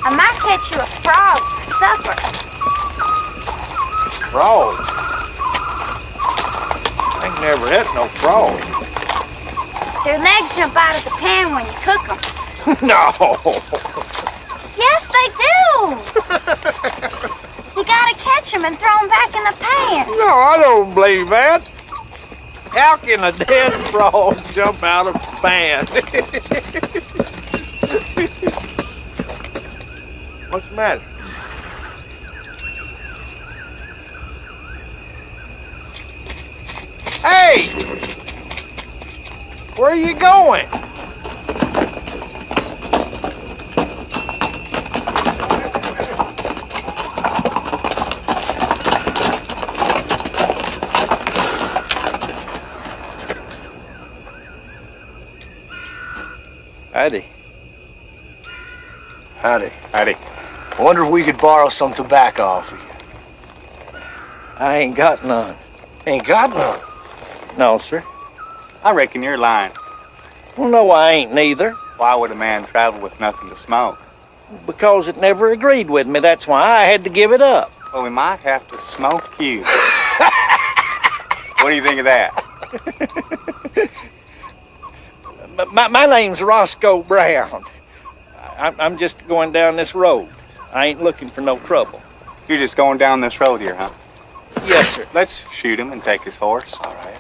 I might catch you a frog for supper. Frog? I ain't never had no frog. Their legs jump out of the pan when you cook them. No. Yes, they do. You gotta catch them and throw them back in the pan. No, I don't believe that. How can a dead frog jump out of the pan? What's the matter? Where are you going? Howdy. Howdy. Howdy. I wonder if we could borrow some tobacco off of you. I ain't got none. Ain't got none? No, sir. I reckon you're lying. Well, no, I ain't neither. Why would a man travel with nothing to smoke? Because it never agreed with me. That's why I had to give it up. Well, we might have to smoke you. What do you think of that? My name's Roscoe Brown. I'm just going down this road. I ain't looking for no trouble. You're just going down this road here, huh? Yes, sir. Let's shoot him and take his horse. All right.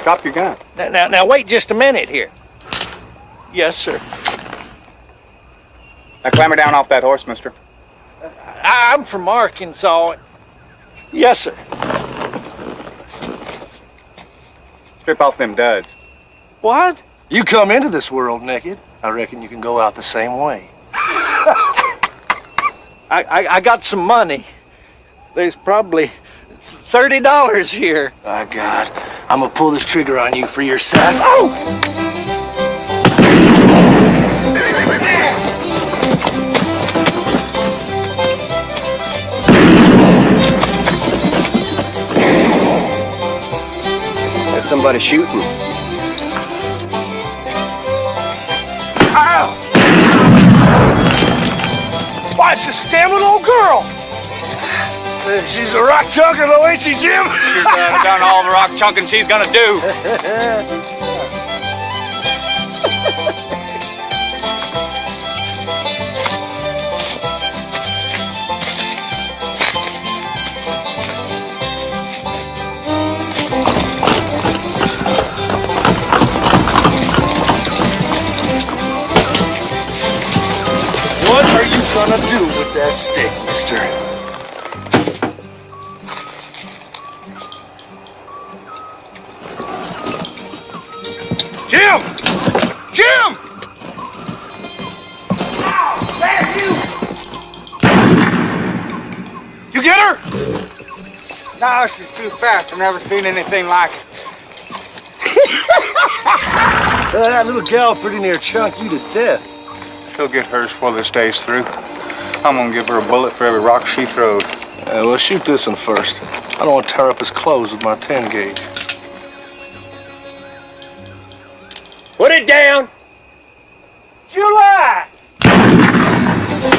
Drop your gun. Now, wait just a minute here. Yes, sir. Now, clamber down off that horse, mister. I'm from Arkansas. Yes, sir. Strip off them duds. What? You come into this world naked. I reckon you can go out the same way. I got some money. There's probably $30 here. My God, I'm gonna pull this trigger on you for your son. Oh! There's somebody shooting. Ow! Why, it's a scamming old girl. She's a rock chunker, though, ain't she, Jim? She's done all the rock chunking she's gonna do. What are you gonna do with that stick, mister? Jim! Jim! Ow! There, you! You get her? No, she's too fast. I've never seen anything like it. That little gal pretty near chunk you to death. She'll get hers before this day's through. I'm gonna give her a bullet for every rock she throws. Well, shoot this one first. I don't want to tear up his clothes with my 10 gauge. Put it down. July!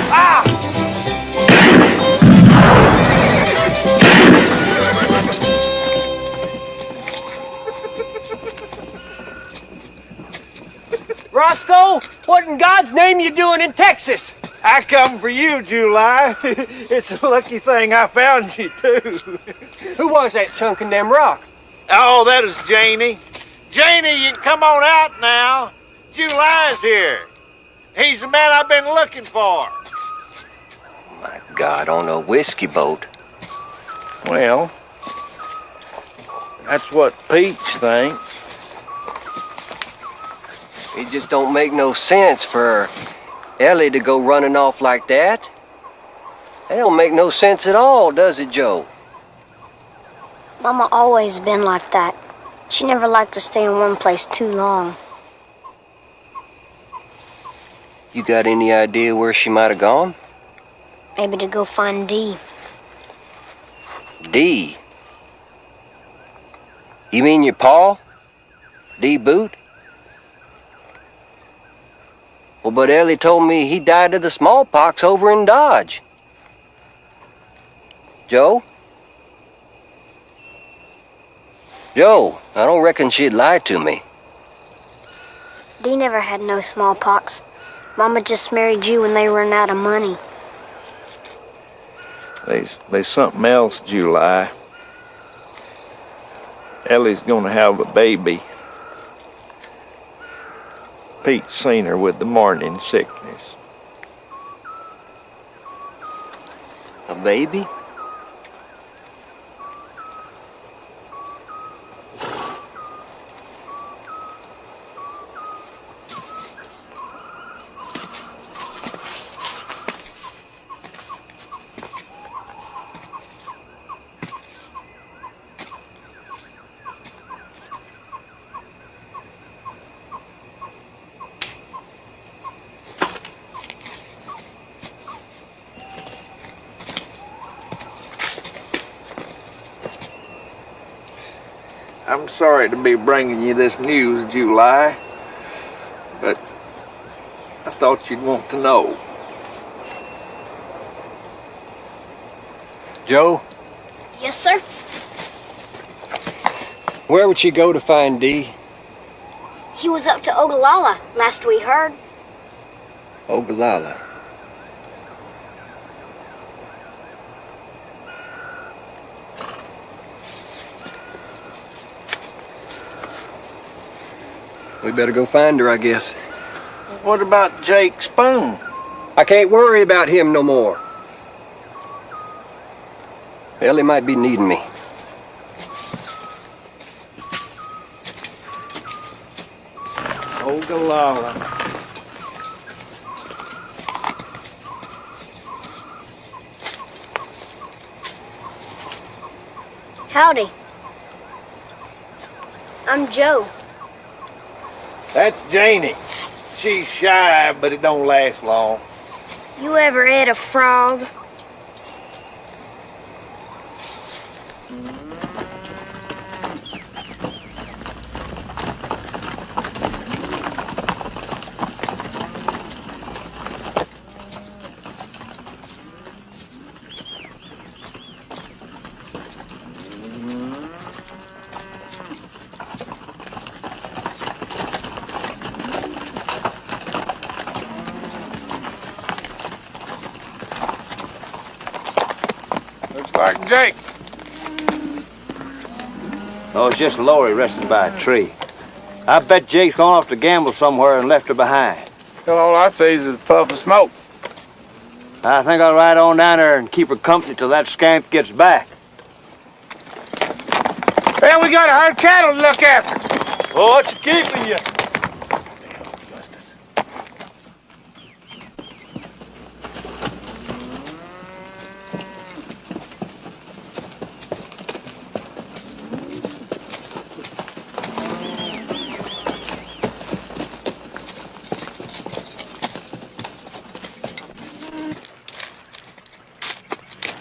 Ah! Roscoe, what in God's name you doing in Texas? I come for you, July. It's a lucky thing I found you, too. Who was that chunking them rocks? Oh, that is Janie. Janie, you can come on out now. July's here. He's the man I've been looking for. My God, on a whiskey boat. Well, that's what Peach thinks. It just don't make no sense for Ellie to go running off like that. That don't make no sense at all, does it, Joe? Mama always been like that. She never liked to stay in one place too long. You got any idea where she might have gone? Maybe to go find Dee. Dee? You mean your pa? Dee Boot? Well, but Ellie told me he died of the smallpox over in Dodge. Joe? Joe, I don't reckon she'd lie to me. Dee never had no smallpox. Mama just married you when they run out of money. There's something else, July. Ellie's gonna have a baby. Pete's seen her with the morning sickness. A baby? I'm sorry to be bringing you this news, July, but I thought you'd want to know. Joe, Yes, sir. where would she go to find Dee? He was up to Ogallala, last we heard. Ogallala. We better go find her, I guess. What about Jake Spoon? I can't worry about him no more. Hell, he might be needing me. Ogallala. Howdy. I'm Joe. That's Janie. She's shy, but it don't last long. You ever ate a frog? Looks like Jake. Oh, it's just Lori resting by a tree. I bet Jake's gone off to gamble somewhere and left her behind. Well, all I see is a puff of smoke. I think I'll ride on down there and keep her company till that scamp gets back. Well, we got a herd of cattle to look after. Oh, what's keeping you?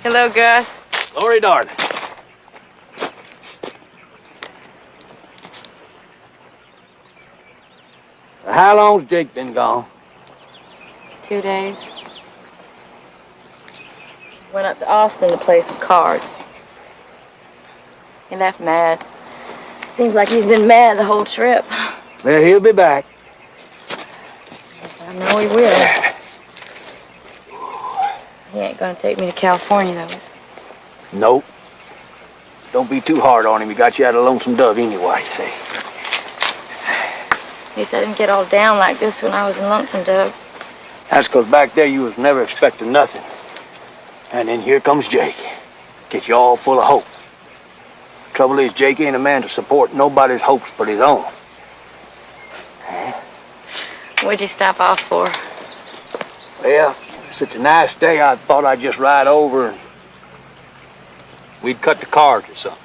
Hello, Gus. Lori, darling. How long's Jake been gone? 2 days. Went up to Austin to play some cards. He left mad. Seems like he's been mad the whole trip. Well, he'll be back. I know he will. He ain't gonna take me to California, though, is he? Nope. Don't be too hard on him. He got you out of Lonesome Dove anyway, you see. At least I didn't get all down like this when I was in Lonesome Dove. That's 'cause back there you was never expecting nothing. And then here comes Jake. Gets you all full of hope. Trouble is, Jake ain't a man to support nobody's hopes but his own. What'd you stop off for? Well, such a nice day, I thought I'd just ride over and we'd cut the cards or something.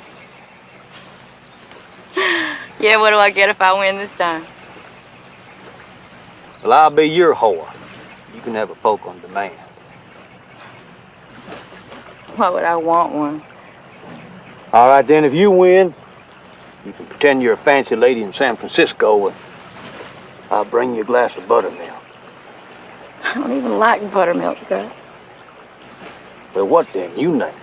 Yeah, what do I get if I win this time? Well, I'll be your whore. You can have a poke on demand. Why would I want one? All right, then, if you win, you can pretend you're a fancy lady in San Francisco and I'll bring you a glass of buttermilk. I don't even like buttermilk, Gus. Well, what then? You name it.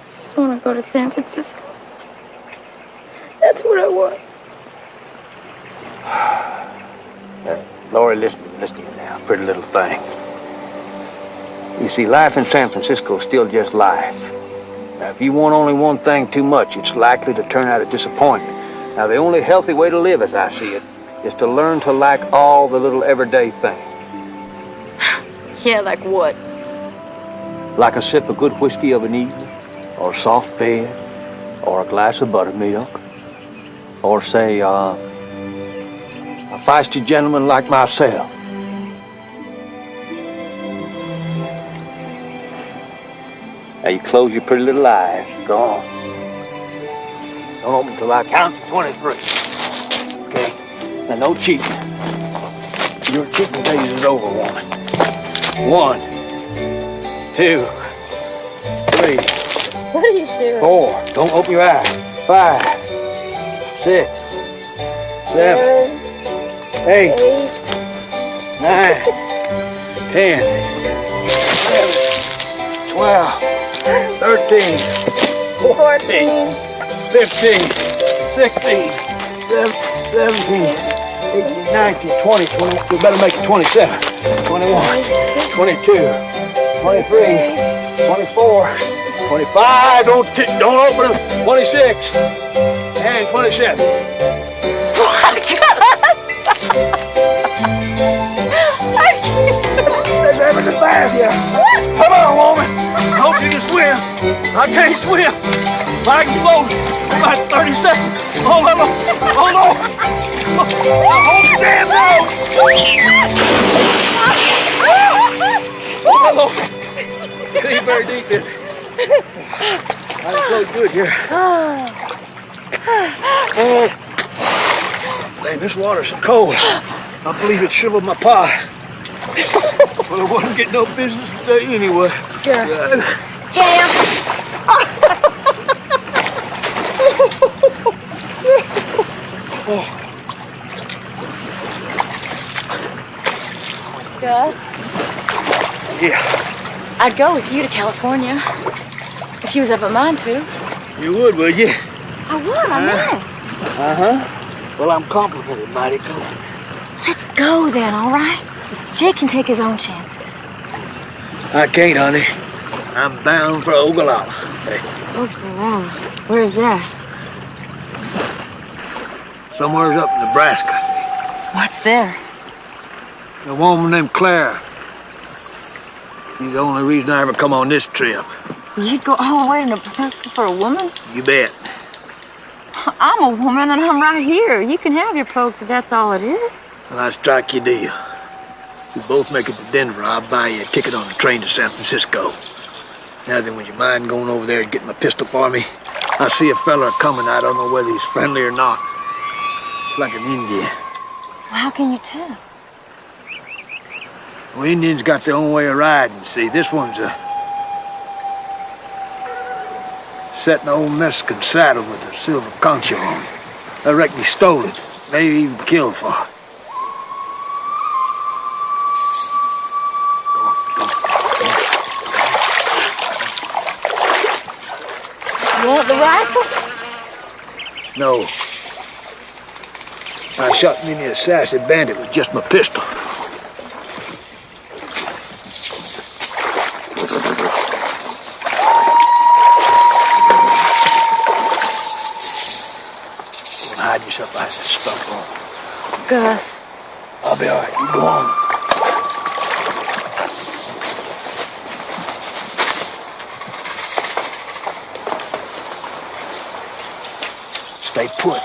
I just want to go to San Francisco. That's what I want. Lori, listen to me now, pretty little thing. You see, life in San Francisco is still just life. Now, if you want only one thing too much, it's likely to turn out a disappointment. Now, the only healthy way to live, as I see it, is to learn to like all the little everyday things. Yeah, like what? Like a sip of good whiskey of an evening, or a soft bed, or a glass of buttermilk, or say, a feisty gentleman like myself. Now you close your pretty little eyes. Go on. Don't open till I count to 23. Okay? Now no cheating. Your cheating days is over, woman. 1, 2, 3. What are you doing? 4. Don't open your eyes. 5, 6, 7, 8, 9, 10, 11, 12, 13, 14, 15, 16, 17, 18, 19, 20, 20. We better make it 27, 21, 22, 23, 24, 25. Don't open them. 26 and 27. There's everything bad here. Come on, woman. I hope you can swim. I can't swim. I can float about 30 seconds. Oh, no. Oh, no. Hold your damn nose. Oh, Lord. It ain't very deep, is it? I can float good here. Man, this water's so cold. I believe it shivered my pie. Well, I wasn't getting no business today anyway. Scamp! Gus? Yeah. I'd go with you to California. If you was of a mind to. You would you? I would, I know. Uh-huh. Well, I'm complimented, mighty complimented. Let's go then, all right? Jake can take his own chances. I can't, honey. I'm bound for Ogallala. Hey, Ogallala? Where's that? somewhere's up in Nebraska. What's there? A woman named Claire. She's the only reason I ever come on this trip. You'd go all the way to Nebraska for a woman? You bet. I'm a woman and I'm right here. You can have your folks if that's all it is. Well, I strike your deal. We both make it to Denver. I'll buy you a ticket on the train to San Francisco. Now then, would you mind going over there and getting my pistol for me? I see a fella coming. I don't know whether he's friendly or not. Like an Indian. How can you tell? Well, Indians got their own way of riding, see. This one's a set in an old Mexican saddle with a silver concho on it. I reckon he stole it. Maybe even killed for it. You want the rifle? No. I shot many a sassy bandit with just my pistol. Hide yourself behind that stump on. Gus. I'll be all right. You go on. Stay put.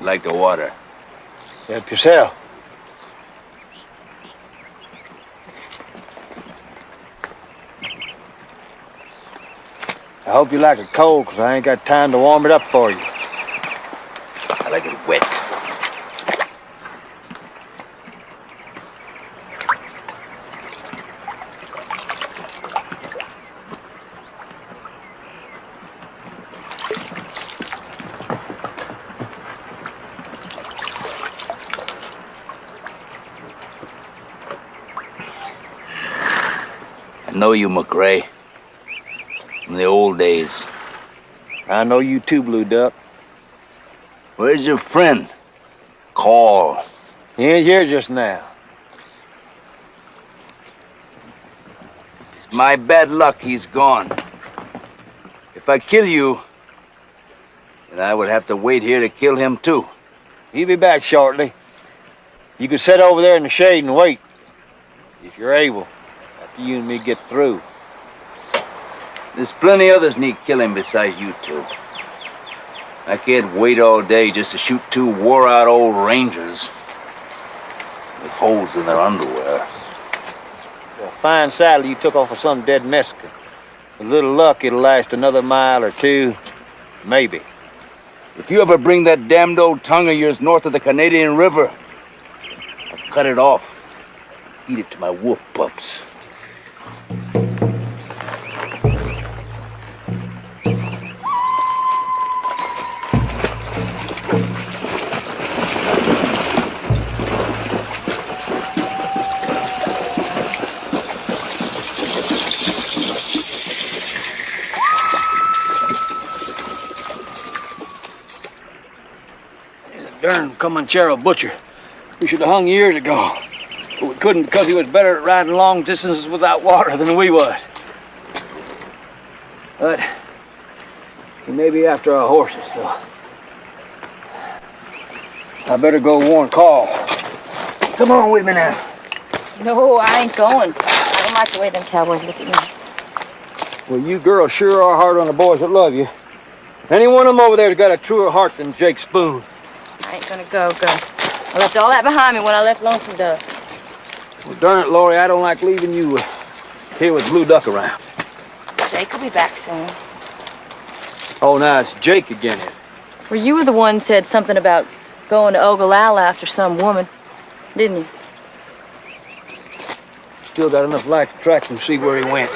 Like the water. Help yourself. I hope you like it cold, because I ain't got time to warm it up for you. I like it wet. I know you, McRae. From the old days. I know you too, Blue Duck. Where's your friend? Call. He ain't here just now. my bad luck he's gone. If I kill you, then I would have to wait here to kill him too. He'll be back shortly. You can sit over there in the shade and wait, if you're able, after you and me get through. There's plenty others need killing besides you two. I can't wait all day just to shoot two wore-out old rangers with holes in their underwear. A fine saddle you took off of some dead Mexican. With a little luck, it'll last another mile or two, maybe. If you ever bring that damned old tongue of yours north of the Canadian River, I'll cut it off. Feed it to my wolf pups. Darn Comanchero butcher. We should have hung years ago. But we couldn't because he was better at riding long distances without water than we was. But he may be after our horses, though. I better go warn Carl. Come on with me now. No, I ain't going. I don't like the way them cowboys look at me. Well, you girls sure are hard on the boys that love you. Any one of them over there's got a truer heart than Jake Spoon. I ain't gonna go, Gus. I left all that behind me when I left Lonesome Dove. Well, darn it, Laurie, I don't like leaving you here with Blue Duck around. Jake will be back soon. Oh, now it's Jake again. Well, you were the one said something about going to Ogallala after some woman, didn't you? Still got enough light to track him and see where he went.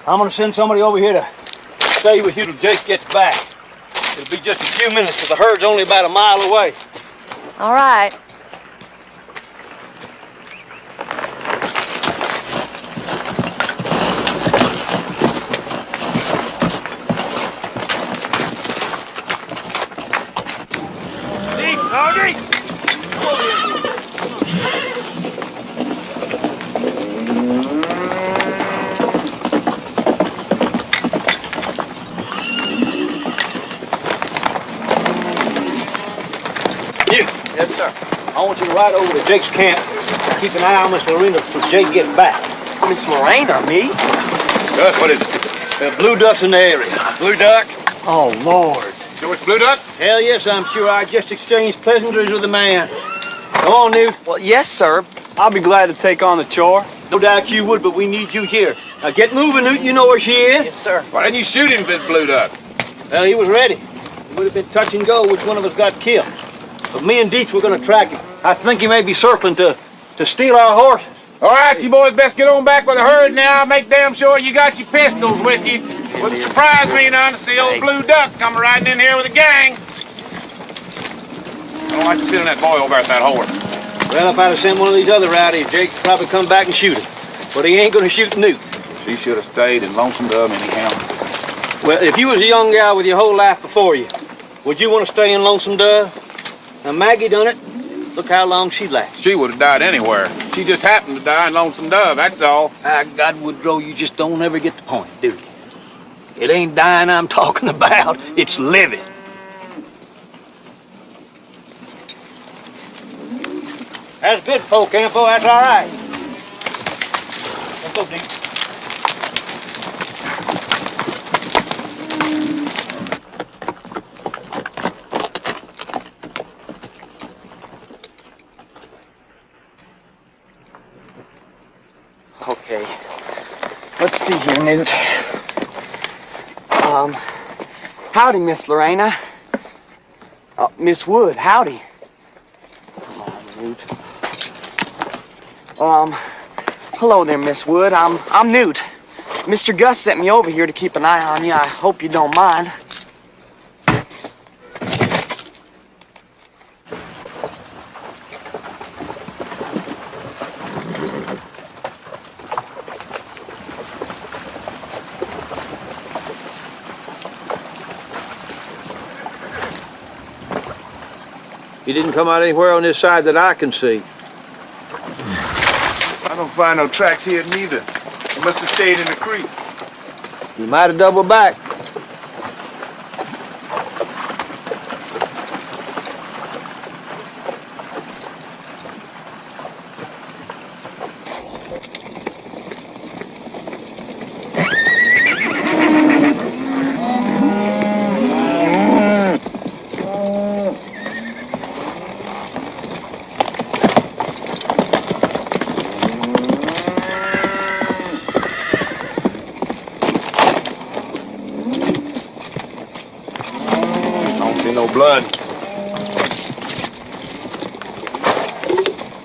I'm gonna send somebody over here to stay with you till Jake gets back. It'll be just a few minutes, because the herd's only about a mile away. All right. Deep, Tony! Yes, sir. I want you to ride over to Jake's camp. Keep an eye on Miss Lorena till Jake gets back. Miss Lorena, me? Gus, what is it? Blue Duck's in the area. Blue Duck? Oh, Lord. So it's Blue Duck? Hell yes, I'm sure. I just exchanged pleasantries with the man. Come on, Newt. Well, yes, sir. I'll be glad to take on the chore. No doubt you would, but we need you here. Now get moving, Newt. You know where she is. Yes, sir. Why didn't you shoot him, Big Blue Duck? Well, he was ready. It would have been touch and go which one of us got killed. But me and Dietz were going to track him. I think he may be circling to steal our horses. All right, you boys best get on back with the herd now. Make damn sure you got your pistols with you. Wouldn't surprise me none to see old Blue Duck come riding in here with a gang. I don't like to sit on that boy over at that horse. Well, if I'd have sent one of these other rowdies, Jake'd probably come back and shoot him. But he ain't going to shoot Newt. She should have stayed in Lonesome Dove anyhow. Well, if you was a young gal with your whole life before you, would you want to stay in Lonesome Dove? Now, Maggie done it. Look how long she lasted. She would have died anywhere. She just happened to die in Lonesome Dove, that's all. God, Woodrow, you just don't ever get the point, do you? It ain't dying I'm talking about. It's living. That's good, folk, Campo. That's all right. Let's go, Deke. Okay. Let's see here, Newt. Howdy, Miss Lorena. Miss Wood, howdy. Come on, Newt. Hello there, Miss Wood. I'm Newt. Mr. Gus sent me over here to keep an eye on you. I hope you don't mind. He didn't come out anywhere on this side that I can see. I don't find no tracks here neither. He must have stayed in the creek. You might have doubled back. No blood.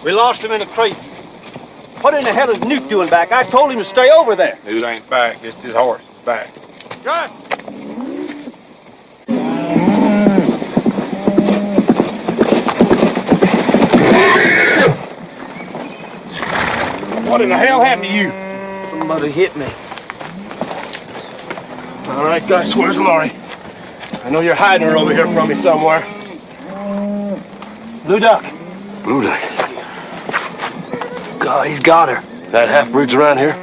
We lost him in the creek. What in the hell is Newt doing back? I told him to stay over there. Newt ain't back, just his horse is back. Gus! What in the hell happened to you? Somebody hit me. All right, Gus, where's Laurie? I know you're hiding her over here from me somewhere. Blue Duck. Blue Duck. God, he's got her. That half-breed's around here?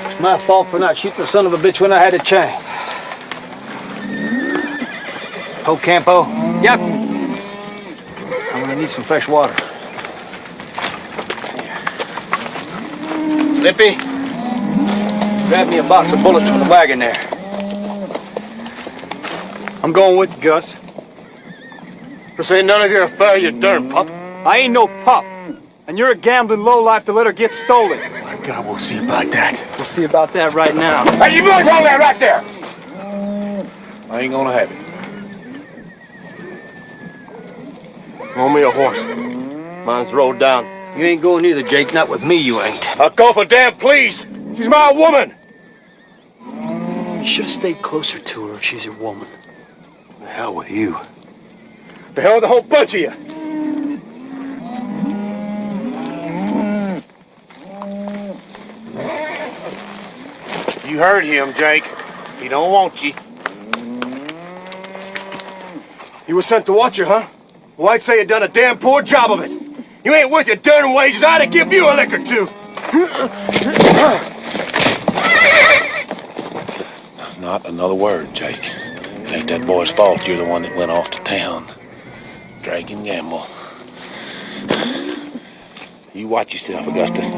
It's my fault for not shooting the son of a bitch when I had a chance. Ho Campo? Yep. I'm gonna need some fresh water. Lippy, grab me a box of bullets from the wagon there. I'm going with you, Gus. This ain't none of your affair, you darn pup. I ain't no pup. And you're a gambling lowlife to let her get stolen. My God, we'll see about that. We'll see about that right now. Hey, you boys hold that right there! I ain't gonna have it. Loan me a horse. Mine's rode down. You ain't going either, Jake. Not with me, you ain't. I'll go for damn please! She's my woman! You should have stayed closer to her if she's your woman. The hell with you. The hell with the whole bunch of you! You heard him, Jake. He don't want you. You were sent to watch her, huh? Well, I'd say you done a damn poor job of it. You ain't worth your darn wages. I'd have give you a lick or two. Not another word, Jake. It ain't that boy's fault you're the one that went off to town. Drink and gamble. You watch yourself, Augustus.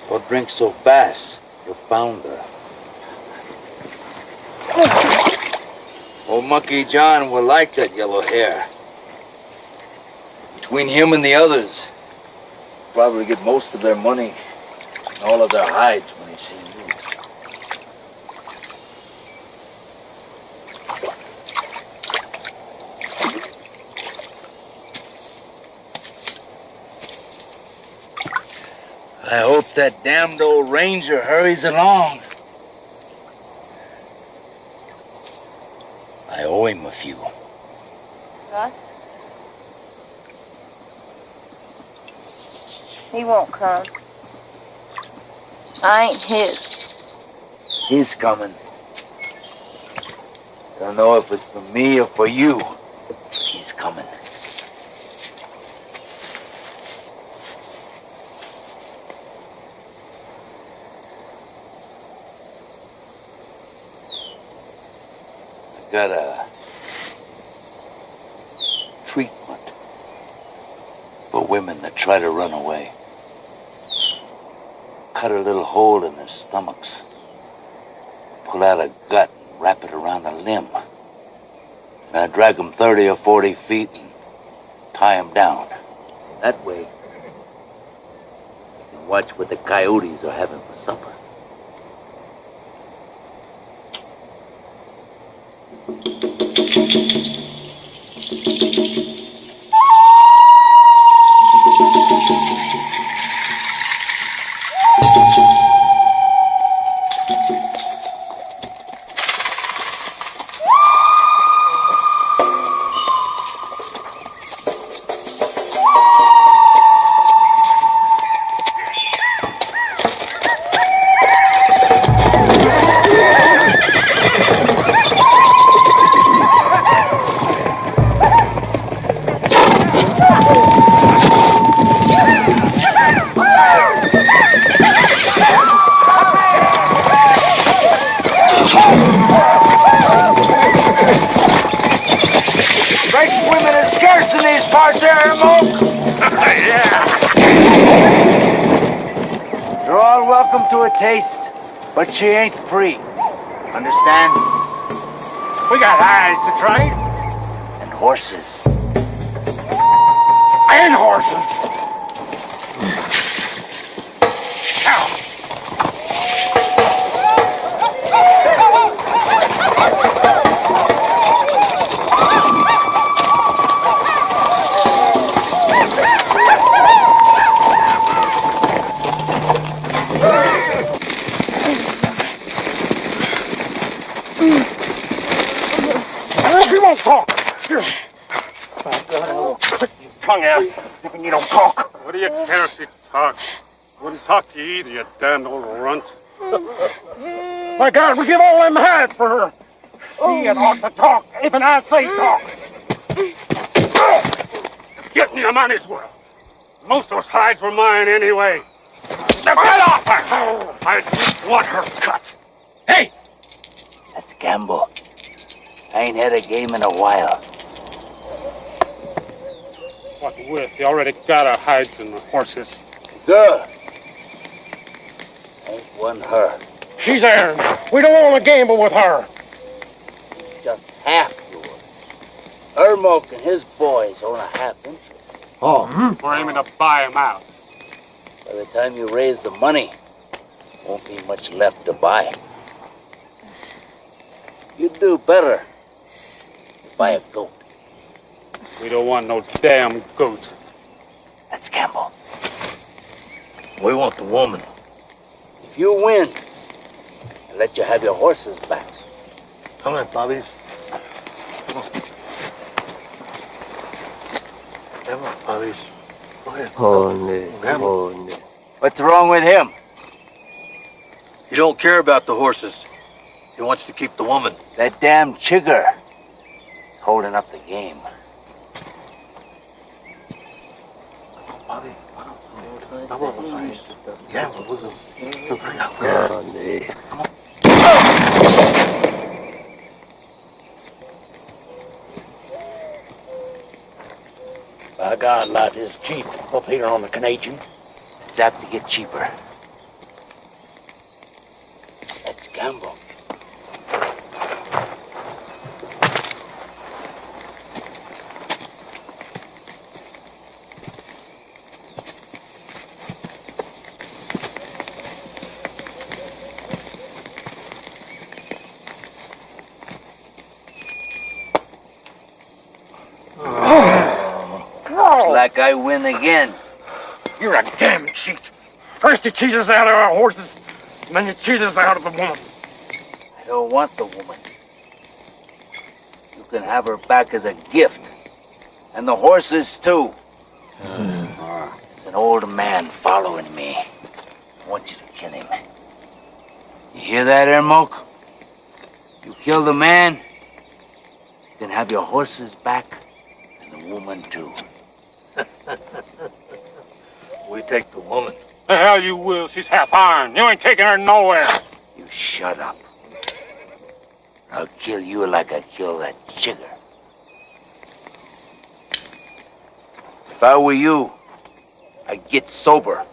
Don't drink so fast. You found her. Old Monkey John will like that yellow hair. Between him and the others, probably get most of their money and all of their hides when they see you. I hope that damned old ranger hurries along. I owe him a few. Gus? He won't come. I ain't his. He's coming. Don't know if it's for me or for you. He's coming. got a treatment for women that try to run away. Cut a little hole in their stomachs. Pull out a gut and wrap it around a limb. And I drag them 30 or 40 feet and tie them down. That way, you can watch what the coyotes are having for supper. But she ain't free. Understand? We got hides to trade. And horses. And horses. Talk. Here. Put your tongue out, thinking you don't talk. What do you care if she talks? Wouldn't talk to you either, you damned old runt. My God, we give all them hides for her. He had ought to talk, even I say talk. Get me, I might as well. Most of those hides were mine anyway. Now get off her! I just want her cut. Hey! That's Gamble. I ain't had a game in a while. What with? You already got our hides and the horses. Girl. Ain't one her. She's ours. We don't want to gamble with her. Just half yours. Ermok and his boys own a half interest. Oh, we're aiming to buy him out. By the time you raise the money, won't be much left to buy. You'd do better. Buy a goat. We don't want no damn goat. That's Campbell. We want the woman. If you win, I'll let you have your horses back. Come on, Bobbies. Come on. Come on, Bobbies. Go ahead. Honey. What's wrong with him? He don't care about the horses. He wants to keep the woman. That damn chigger. Holding up the game. Bobby, come on, yeah, we'll bring out there. Come on. By God, life is cheap up here on the Canadian. It's apt to get cheaper. Let's gamble. Looks like I win again. You're a damn cheat. First you cheat us out of our horses, and then you cheat us out of the woman. I don't want the woman. You can have her back as a gift. And the horses, too. There's an old man following me. I want you to kill him. You hear that, Ermok? You kill the man, you can have your horses back, and the woman, too. We take the woman. The hell you will. She's half iron. You ain't taking her nowhere. You shut up. I'll kill you like I killed that chigger. If I were you, I'd get sober.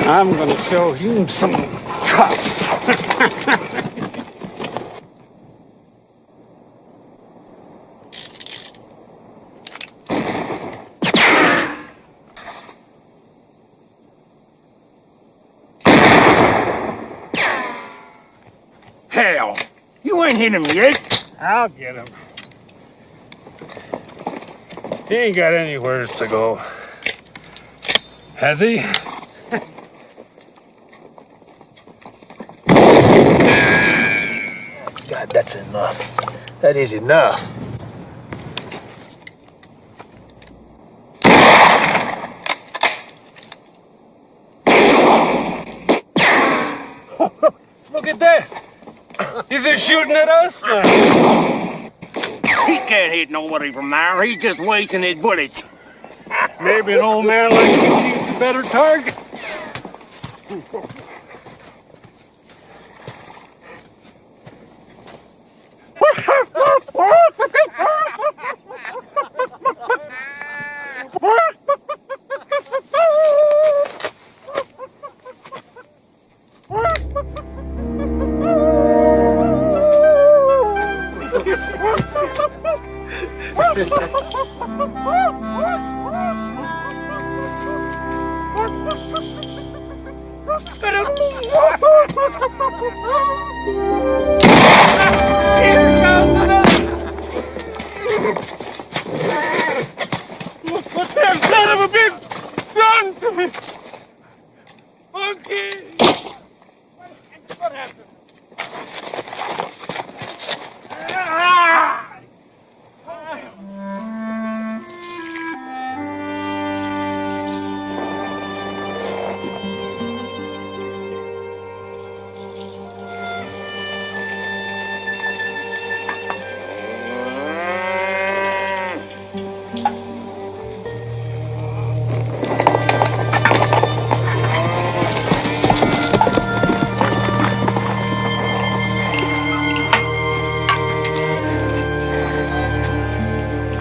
I'm gonna show you some tough. Hell, you ain't hit him yet. I'll get him. He ain't got anywhere to go. Has he? God, that's enough. That is enough. Look at that. Is he shooting at us? He can't hit nobody from there. He's just wasting his bullets. Maybe an old man like you needs a better target. What's that son of a bitch done to me? Monkey! What happened?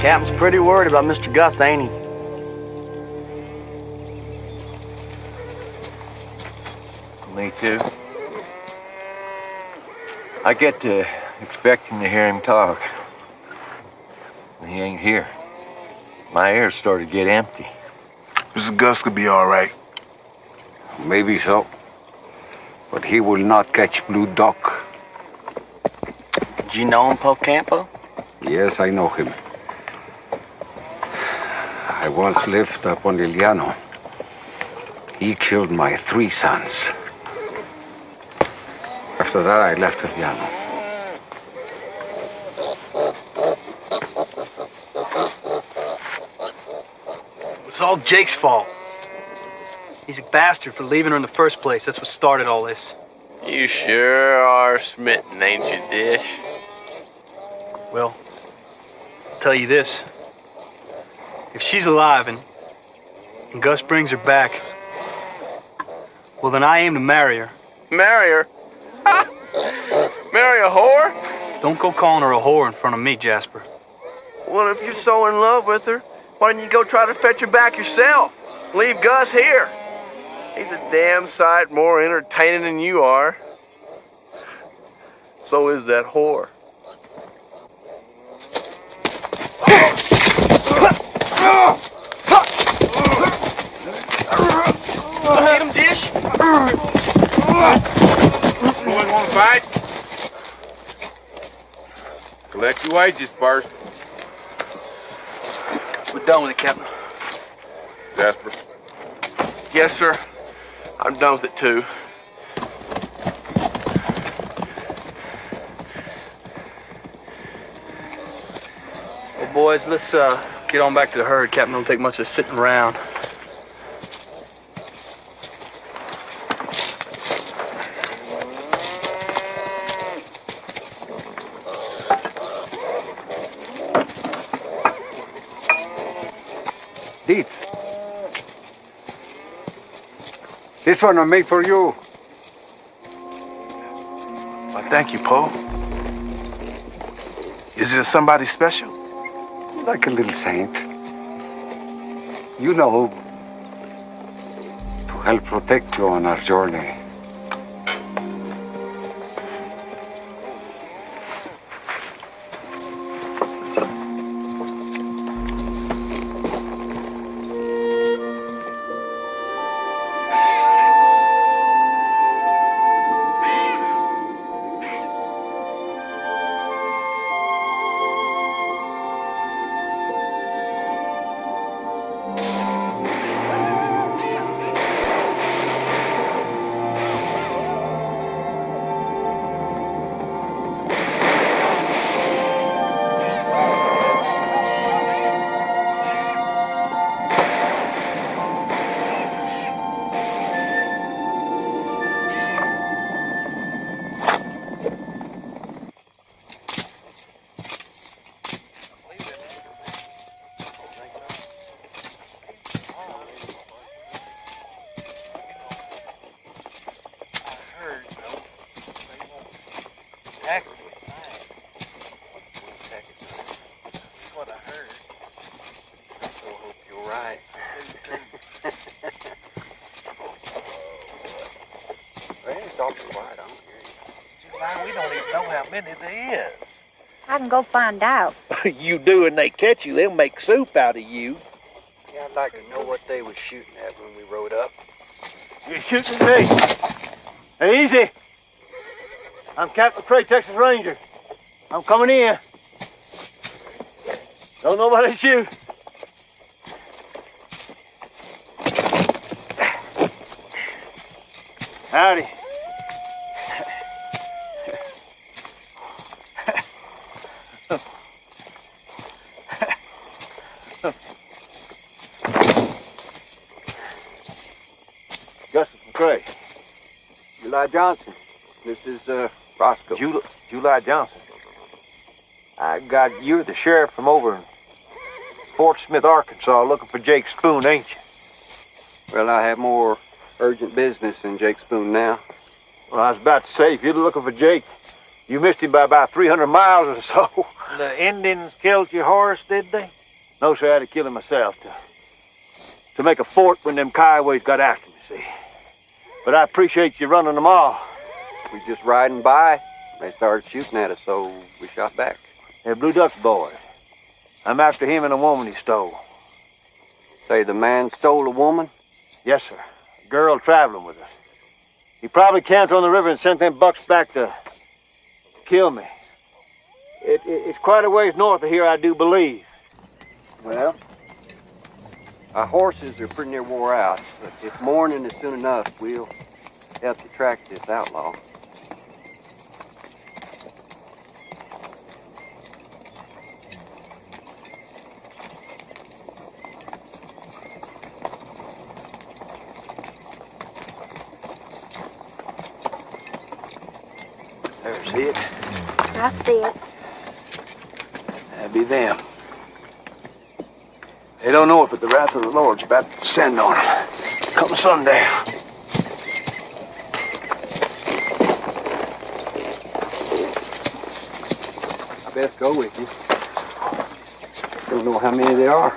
Captain's pretty worried about Mr. Gus, ain't he? Me too. I get to expecting to hear him talk. He ain't here. My ears started to get empty. Mr. Gus could be all right. Maybe so. But he will not catch Blue Duck. Did you know him, Pope Campo? Yes, I know him. I once lived up on El Llano. He killed my 3 sons. After that, I left El Llano. It's all Jake's fault. He's a bastard for leaving her in the first place. That's what started all this. You sure are smitten, ain't you, Dish? Well, I'll tell you this. If she's alive and Gus brings her back, well, then I aim to marry her. Marry her? Marry a whore? Don't go calling her a whore in front of me, Jasper. Well, if you're so in love with her, why don't you go try to fetch her back yourself? Leave Gus here. He's a damn sight more entertaining than you are. So is that whore. Hit him, Dish! Anyone want to fight? Collect your wages first. We're done with it, Captain. Jasper. Yes, sir. I'm done with it, too. Well, boys, let's get on back to the herd. Captain don't take much of sitting around. Dietz. This one I made for you. Well, thank you, Poe. Is it somebody special? Like a little saint. You know, to help protect you on our journey. We don't even know how many there is. I can go find out. You do and they catch you, they'll make soup out of you. Yeah, I'd like to know what they was shooting at when we rode up. You're shooting at me. Hey, easy. I'm Captain Cray, Texas Ranger. I'm coming in. Don't nobody shoot. Howdy. Justice McCray. July Johnson. This is Roscoe. July Johnson. I got you're the sheriff from over in Fort Smith, Arkansas, looking for Jake Spoon, ain't you? Well, I have more urgent business than Jake Spoon now. Well, I was about to say, if you're looking for Jake, you missed him by about 300 miles or so. The Indians killed your horse, did they? No, sir, I had to kill him myself to make a fort when them Kioways got after me, see. But I appreciate you running them off. We just riding by. They started shooting at us, so we shot back. They're Blue Duck's boys. I'm after him and a woman he stole. Say the man stole a woman? Yes, sir. A girl traveling with us. He probably camped on the river and sent them bucks back to kill me. It's quite a ways north of here, I do believe. Well, our horses are pretty near wore out, but if morning is soon enough, we'll help you track this outlaw. There, see it? I see it. That'd be them. They don't know it, but the wrath of the Lord's about to descend on them. Come sundown. I best go with you. Don't know how many there are.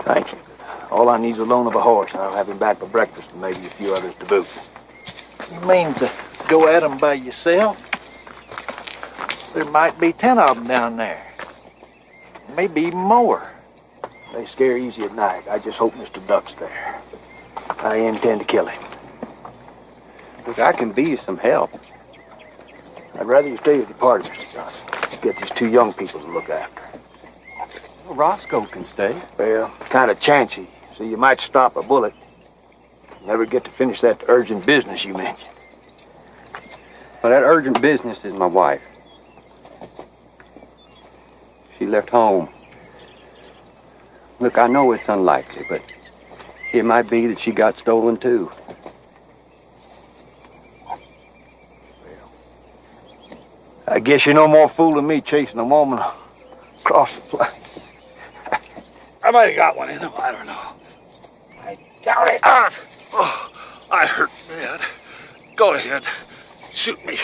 Thank you. All I need is a loan of a horse, and I'll have him back for breakfast and maybe a few others to boot. You mean to go at 'em by yourself? There might be 10 of them down there. Maybe even more. They scare easy at night. I just hope Mr. Duck's there. I intend to kill him. Look, I can be you some help. I'd rather you stay with your party, Mr. Johnson. Get these two young people to look after. Well, Roscoe can stay. Well, kind of chancey, so you might stop a bullet. Never get to finish that urgent business you mentioned. Well, that urgent business is my wife. She left home. Look, I know it's unlikely, but it might be that she got stolen too. I guess you're no more fool than me chasing a woman across the plains. I might have got one in him. I don't know. I doubt it. I hurt bad. Go ahead. Shoot me.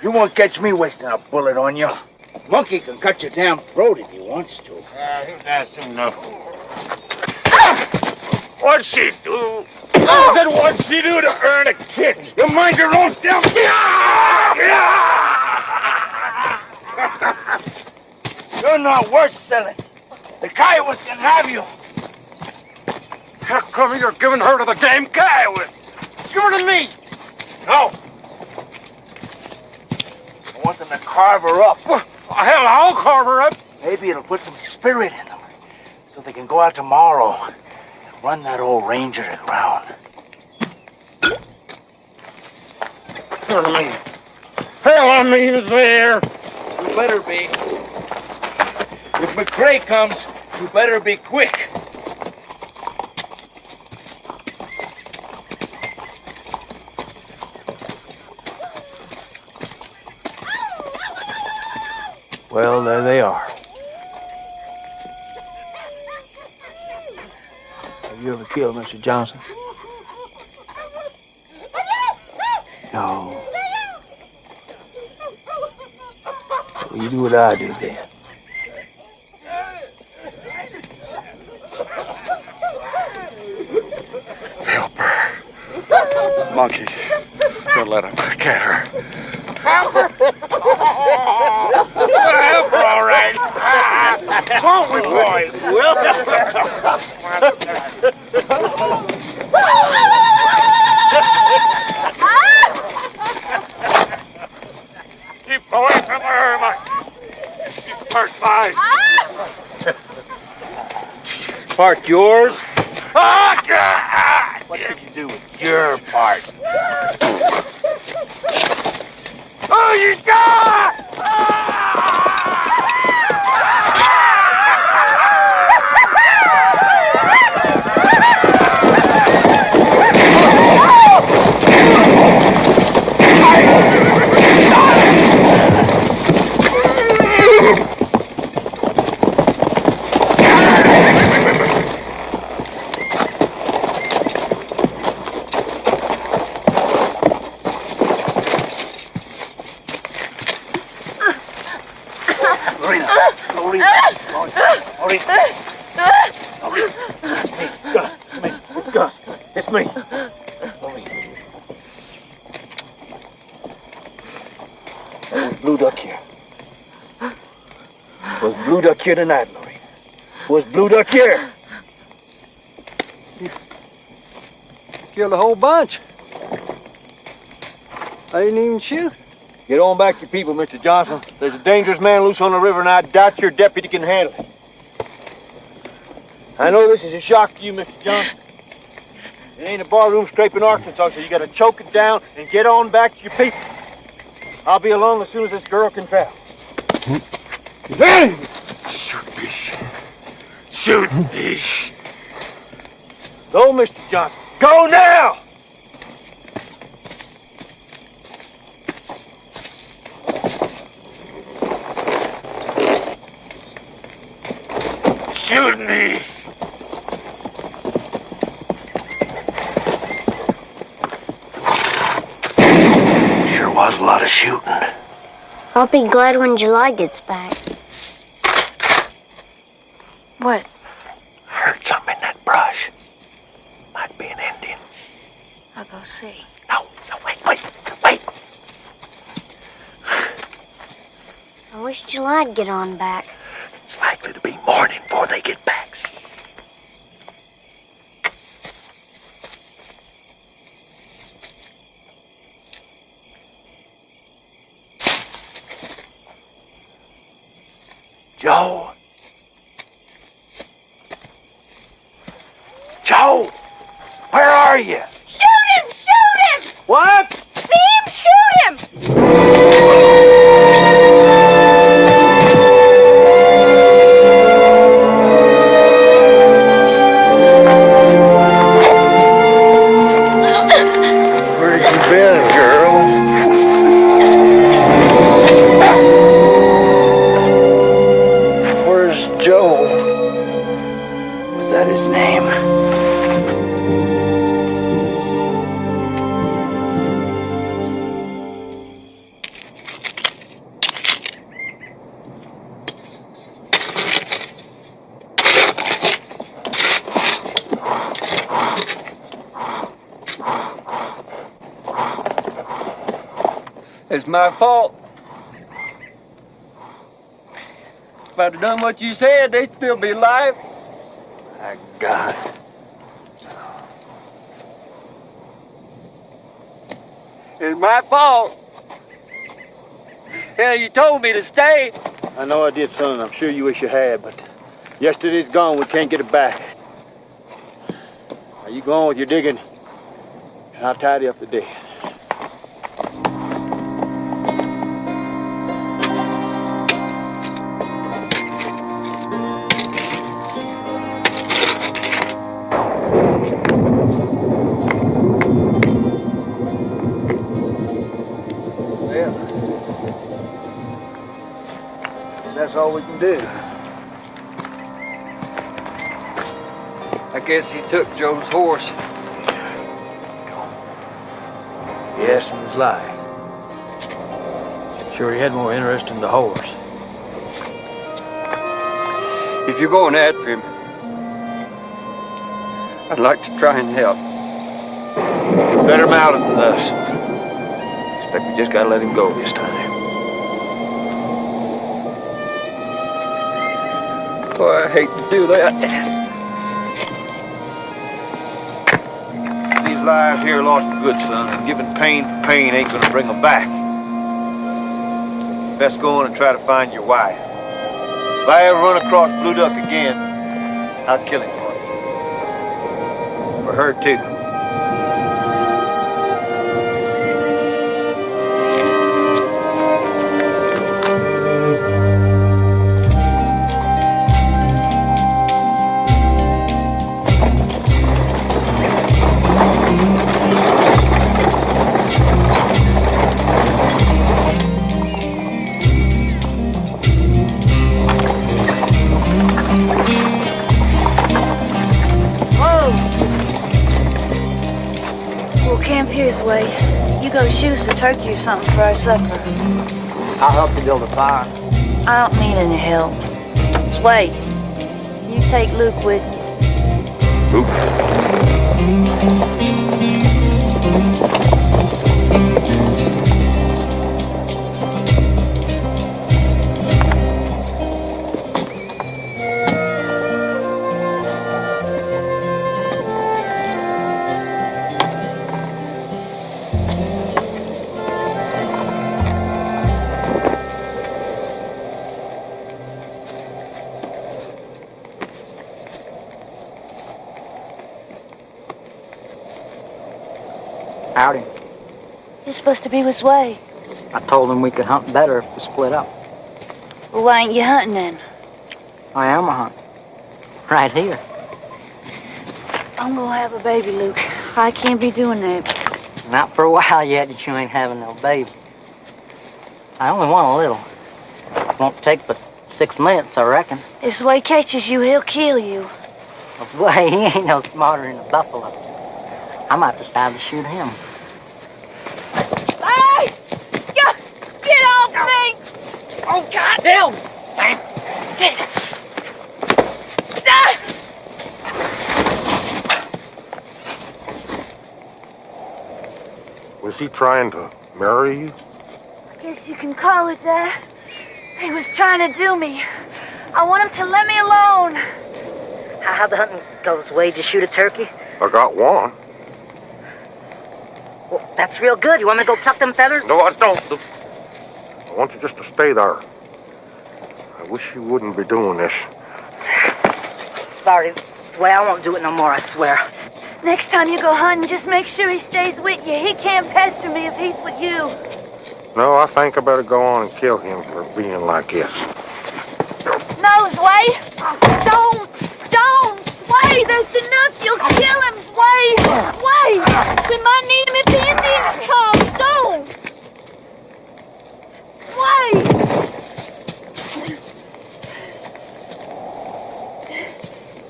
You won't catch me wasting a bullet on you. Monkey can cut your damn throat if he wants to. That's enough. What'd she do? I said, what'd she do to earn a kick? You mind your own damn... You're not worth selling. The Kiowas can have you. How come you're giving her to the damn Kiowa? Give her to me. No. I want them to carve her up. Well, hell, I'll carve her up. Maybe it'll put some spirit in them, so they can go out tomorrow and run that old ranger to ground. Hell, I mean, there. You better be. If McCrae comes, you better be quick. Well, there they are. Have you ever killed Mr. Johnson? No. Well, you do what I do then. Help her. Monkey. Don't let him get her. Help her! Help her, all right. Won't we, boys? Keep away from her, Mike. She's part mine. Part yours? Oh, God! What did you do with your part? Oh, you got! Gus, it's me. Was Blue Duck here? Was Blue Duck here tonight, Lorraine? Was Blue Duck here? Killed a whole bunch. I didn't even shoot. Get on back to your people, Mr. Johnson. There's a dangerous man loose on the river, and I doubt your deputy can handle it. I know this is a shock to you, Mr. Johnson. It ain't a barroom scrape in Arkansas, so you gotta choke it down and get on back to your people. I'll be along as soon as this girl can travel. Shoot me. Shoot me. Go, Mr. Johnson. Go now! Shoot me. Sure was a lot of shooting. I'll be glad when July gets back. What? I heard something in that brush. Might be an Indian. I'll go see. No, wait. I wish July'd get on back. It's likely to be morning before they get back. Joe? Joe! Where are you? Shoot him! Shoot him! What? See him? Shoot him! Where have you been, girl? Where's Joe? Was that his name? It's my fault. If I'd have done what you said, they'd still be alive. My God. It's my fault. Hell, you told me to stay. I know I did, son. I'm sure you wish you had, but yesterday's gone. We can't get it back. Now you go on with your digging, and I'll tidy up the dead. That's all we can do. I guess he took Joe's horse. Yes, in his life. Sure, he had more interest in the horse. If you're going after him, I'd like to try and help. Better mount it than us. Expect we just gotta let him go this time. Boy, I hate to do that. These lives here lost for good, son, and giving pain for pain ain't gonna bring them back. Best go on and try to find your wife. If I ever run across Blue Duck again, I'll kill him for you. For her, too. Here's way. You go shoot us a turkey or something for our supper. I'll help you build a fire. I don't need any help. Wait. You take Luke with you. Howdy. You're supposed to be with Sway. I told him we could hunt better if we split up. Well, why ain't you hunting then? I am a hunt. Right here. I'm gonna have a baby, Luke. I can't be doing that. Not for a while yet that you ain't having no baby. I only want a little. Won't take but 6 months, I reckon. If Sway catches you, he'll kill you. Well, he ain't no smarter than a buffalo. I might decide to shoot him. Hey! Get off me! Oh, God! Damn! Was he trying to marry you? I guess you can call it that. He was trying to do me. I want him to let me alone. How'd the hunting go, Sway? Did you shoot a turkey? I got one. Well, that's real good. You want me to go pluck them feathers? No, I don't. I want you just to stay there. I wish you wouldn't be doing this. Sorry, Sway, I won't do it no more, I swear. Next time you go hunting, just make sure he stays with you. He can't pester me if he's with you. No, I think I better go on and kill him for being like this. No, Sway! Don't! Sway! That's enough! You'll kill him, Sway! Sway! We might need him if the Indians come! Don't! Sway!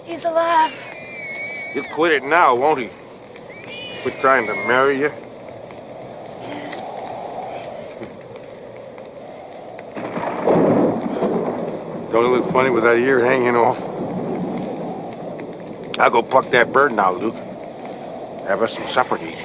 He's alive. He'll quit it now, won't he? Quit trying to marry you. Don't it look funny with that ear hanging off? I'll go pluck that bird now, Luke. Have us some supper to eat.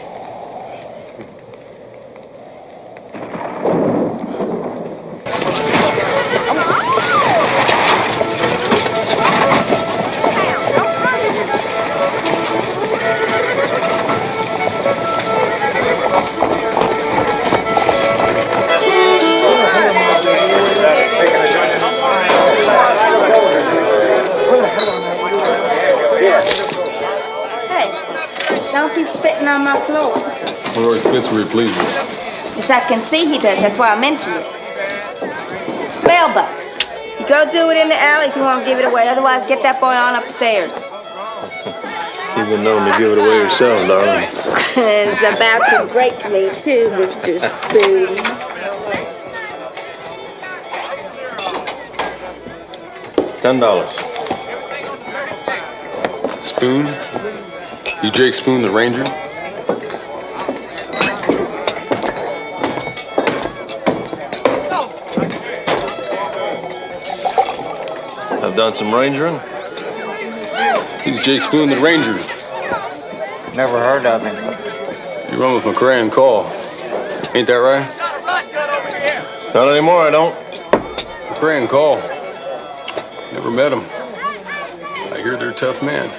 Don't be spitting on my floor. Roy spits where he pleases. Yes, I can see he does. That's why I mentioned it. Melba, you go do it in the alley if you want to give it away. Otherwise, get that boy on upstairs. You've been known to give it away yourself, darling. It's about to break me, too, Mr. Spoon. $10. Spoon? You Jake Spoon, the ranger? I've done some rangering. He's Jake Spoon, the ranger. Never heard of him. You run with McCrae and Call. Ain't that right? Not anymore, I don't. McCrae and Call. Never met them. I hear they're a tough man.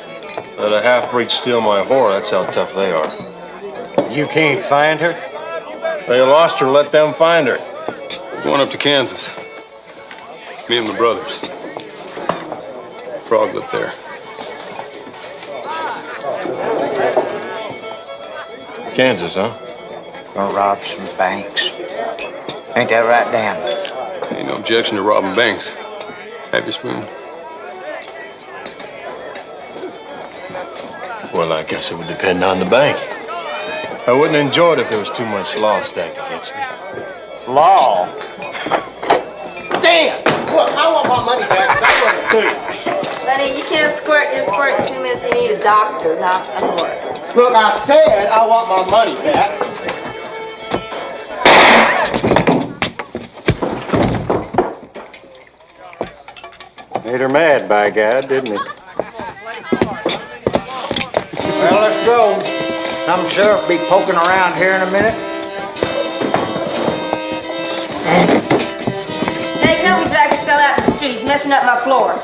Let a half-breed steal my whore, that's how tough they are. You can't find her? They lost her, let them find her. We're going up to Kansas. Me and my brothers. Frog lived there. Kansas, huh? Gonna rob some banks. Ain't that right, Dan? Ain't no objection to robbing banks. Have you, Spoon? Well, I guess it would depend on the bank. I wouldn't enjoy it if there was too much law stacked against me. Law? Dan! Look, I want my money back. That's what it do. Honey, you can't squirt your squirt in 2 minutes. You need a doctor, not a horse. Look, I said I want my money back. Made her mad, by God, didn't he? go. Some sheriff be poking around here in a minute. Jake, help me drag this fella out to the street. He's messing up my floor.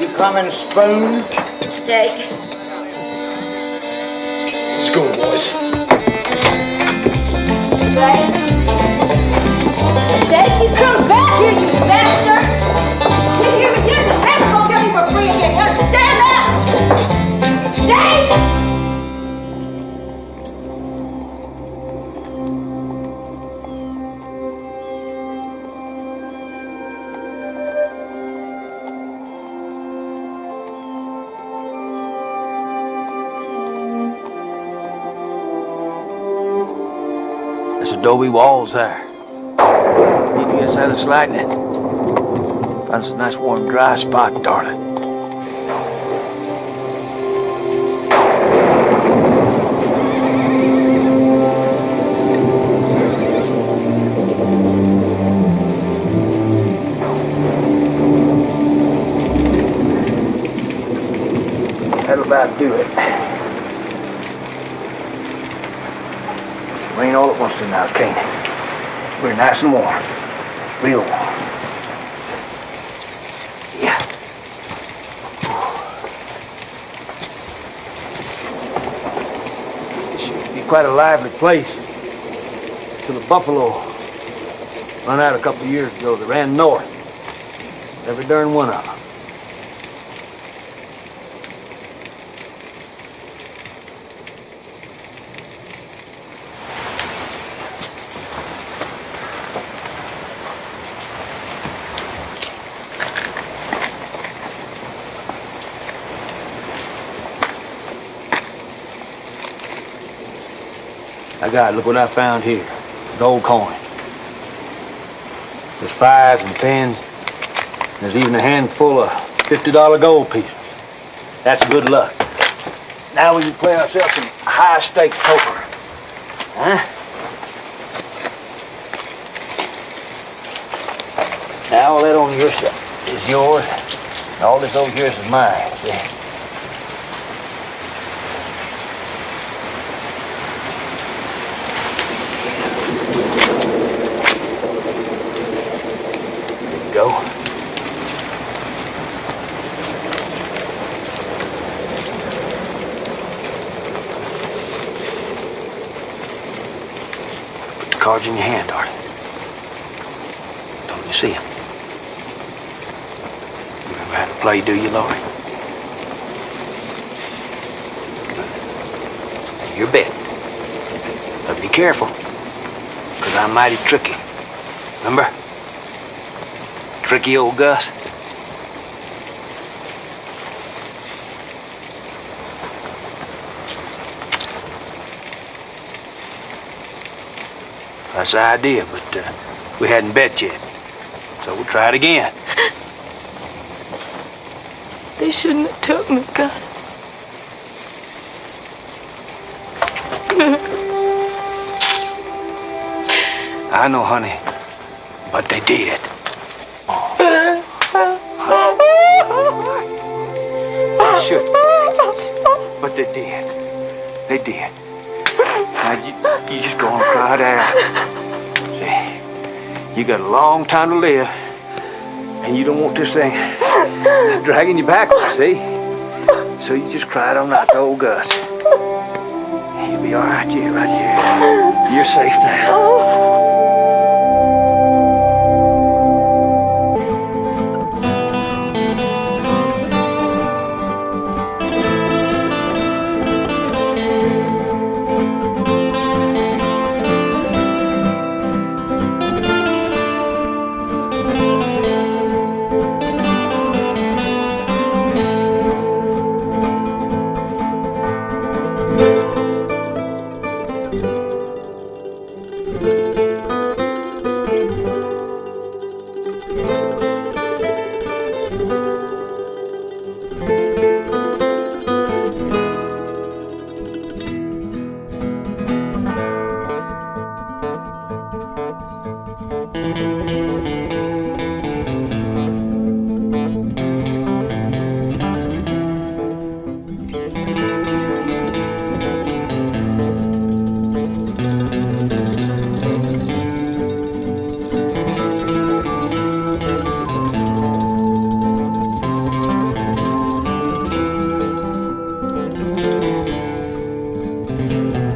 You coming, Spoon? Jake. Let's go, boys. Jake? Jake, you come back here, you bastard! You hear me? Here's the paper gonna get me for free again. You understand that? Jake! There's adobe walls there. Need to get inside this lightning. Find us a nice warm dry spot, darling. That'll about do it. Rain all at once tonight, can't it? We're nice and warm. Real warm. Yeah. This used to be quite a lively place. Till the buffalo run out a couple of years ago. They ran north. Every darn one of them. God, look what I found here. Gold coin. There's 5s and 10s. There's even a handful of $50 gold pieces. That's good luck. Now we can play ourselves some high-stakes poker. Huh? Now all that on your side is yours. And all this over here is mine. See? Go. Put the cards in your hand, darling. Don't you see them? You remember how to play, do you, Lori? Good. Your bet. But be careful, because I'm mighty tricky. Remember? Tricky old Gus. That's the idea, but we hadn't bet yet. So we'll try it again. They shouldn't have took me, Gus. I know, honey, but they did. They shouldn't, but they did. They did. Now you just go on and cry it out. See, you got a long time to live, and you don't want this thing dragging you backwards, see? So you just cry it on out to old Gus. You'll be all right, yeah, right here. You're safe now. Thank you.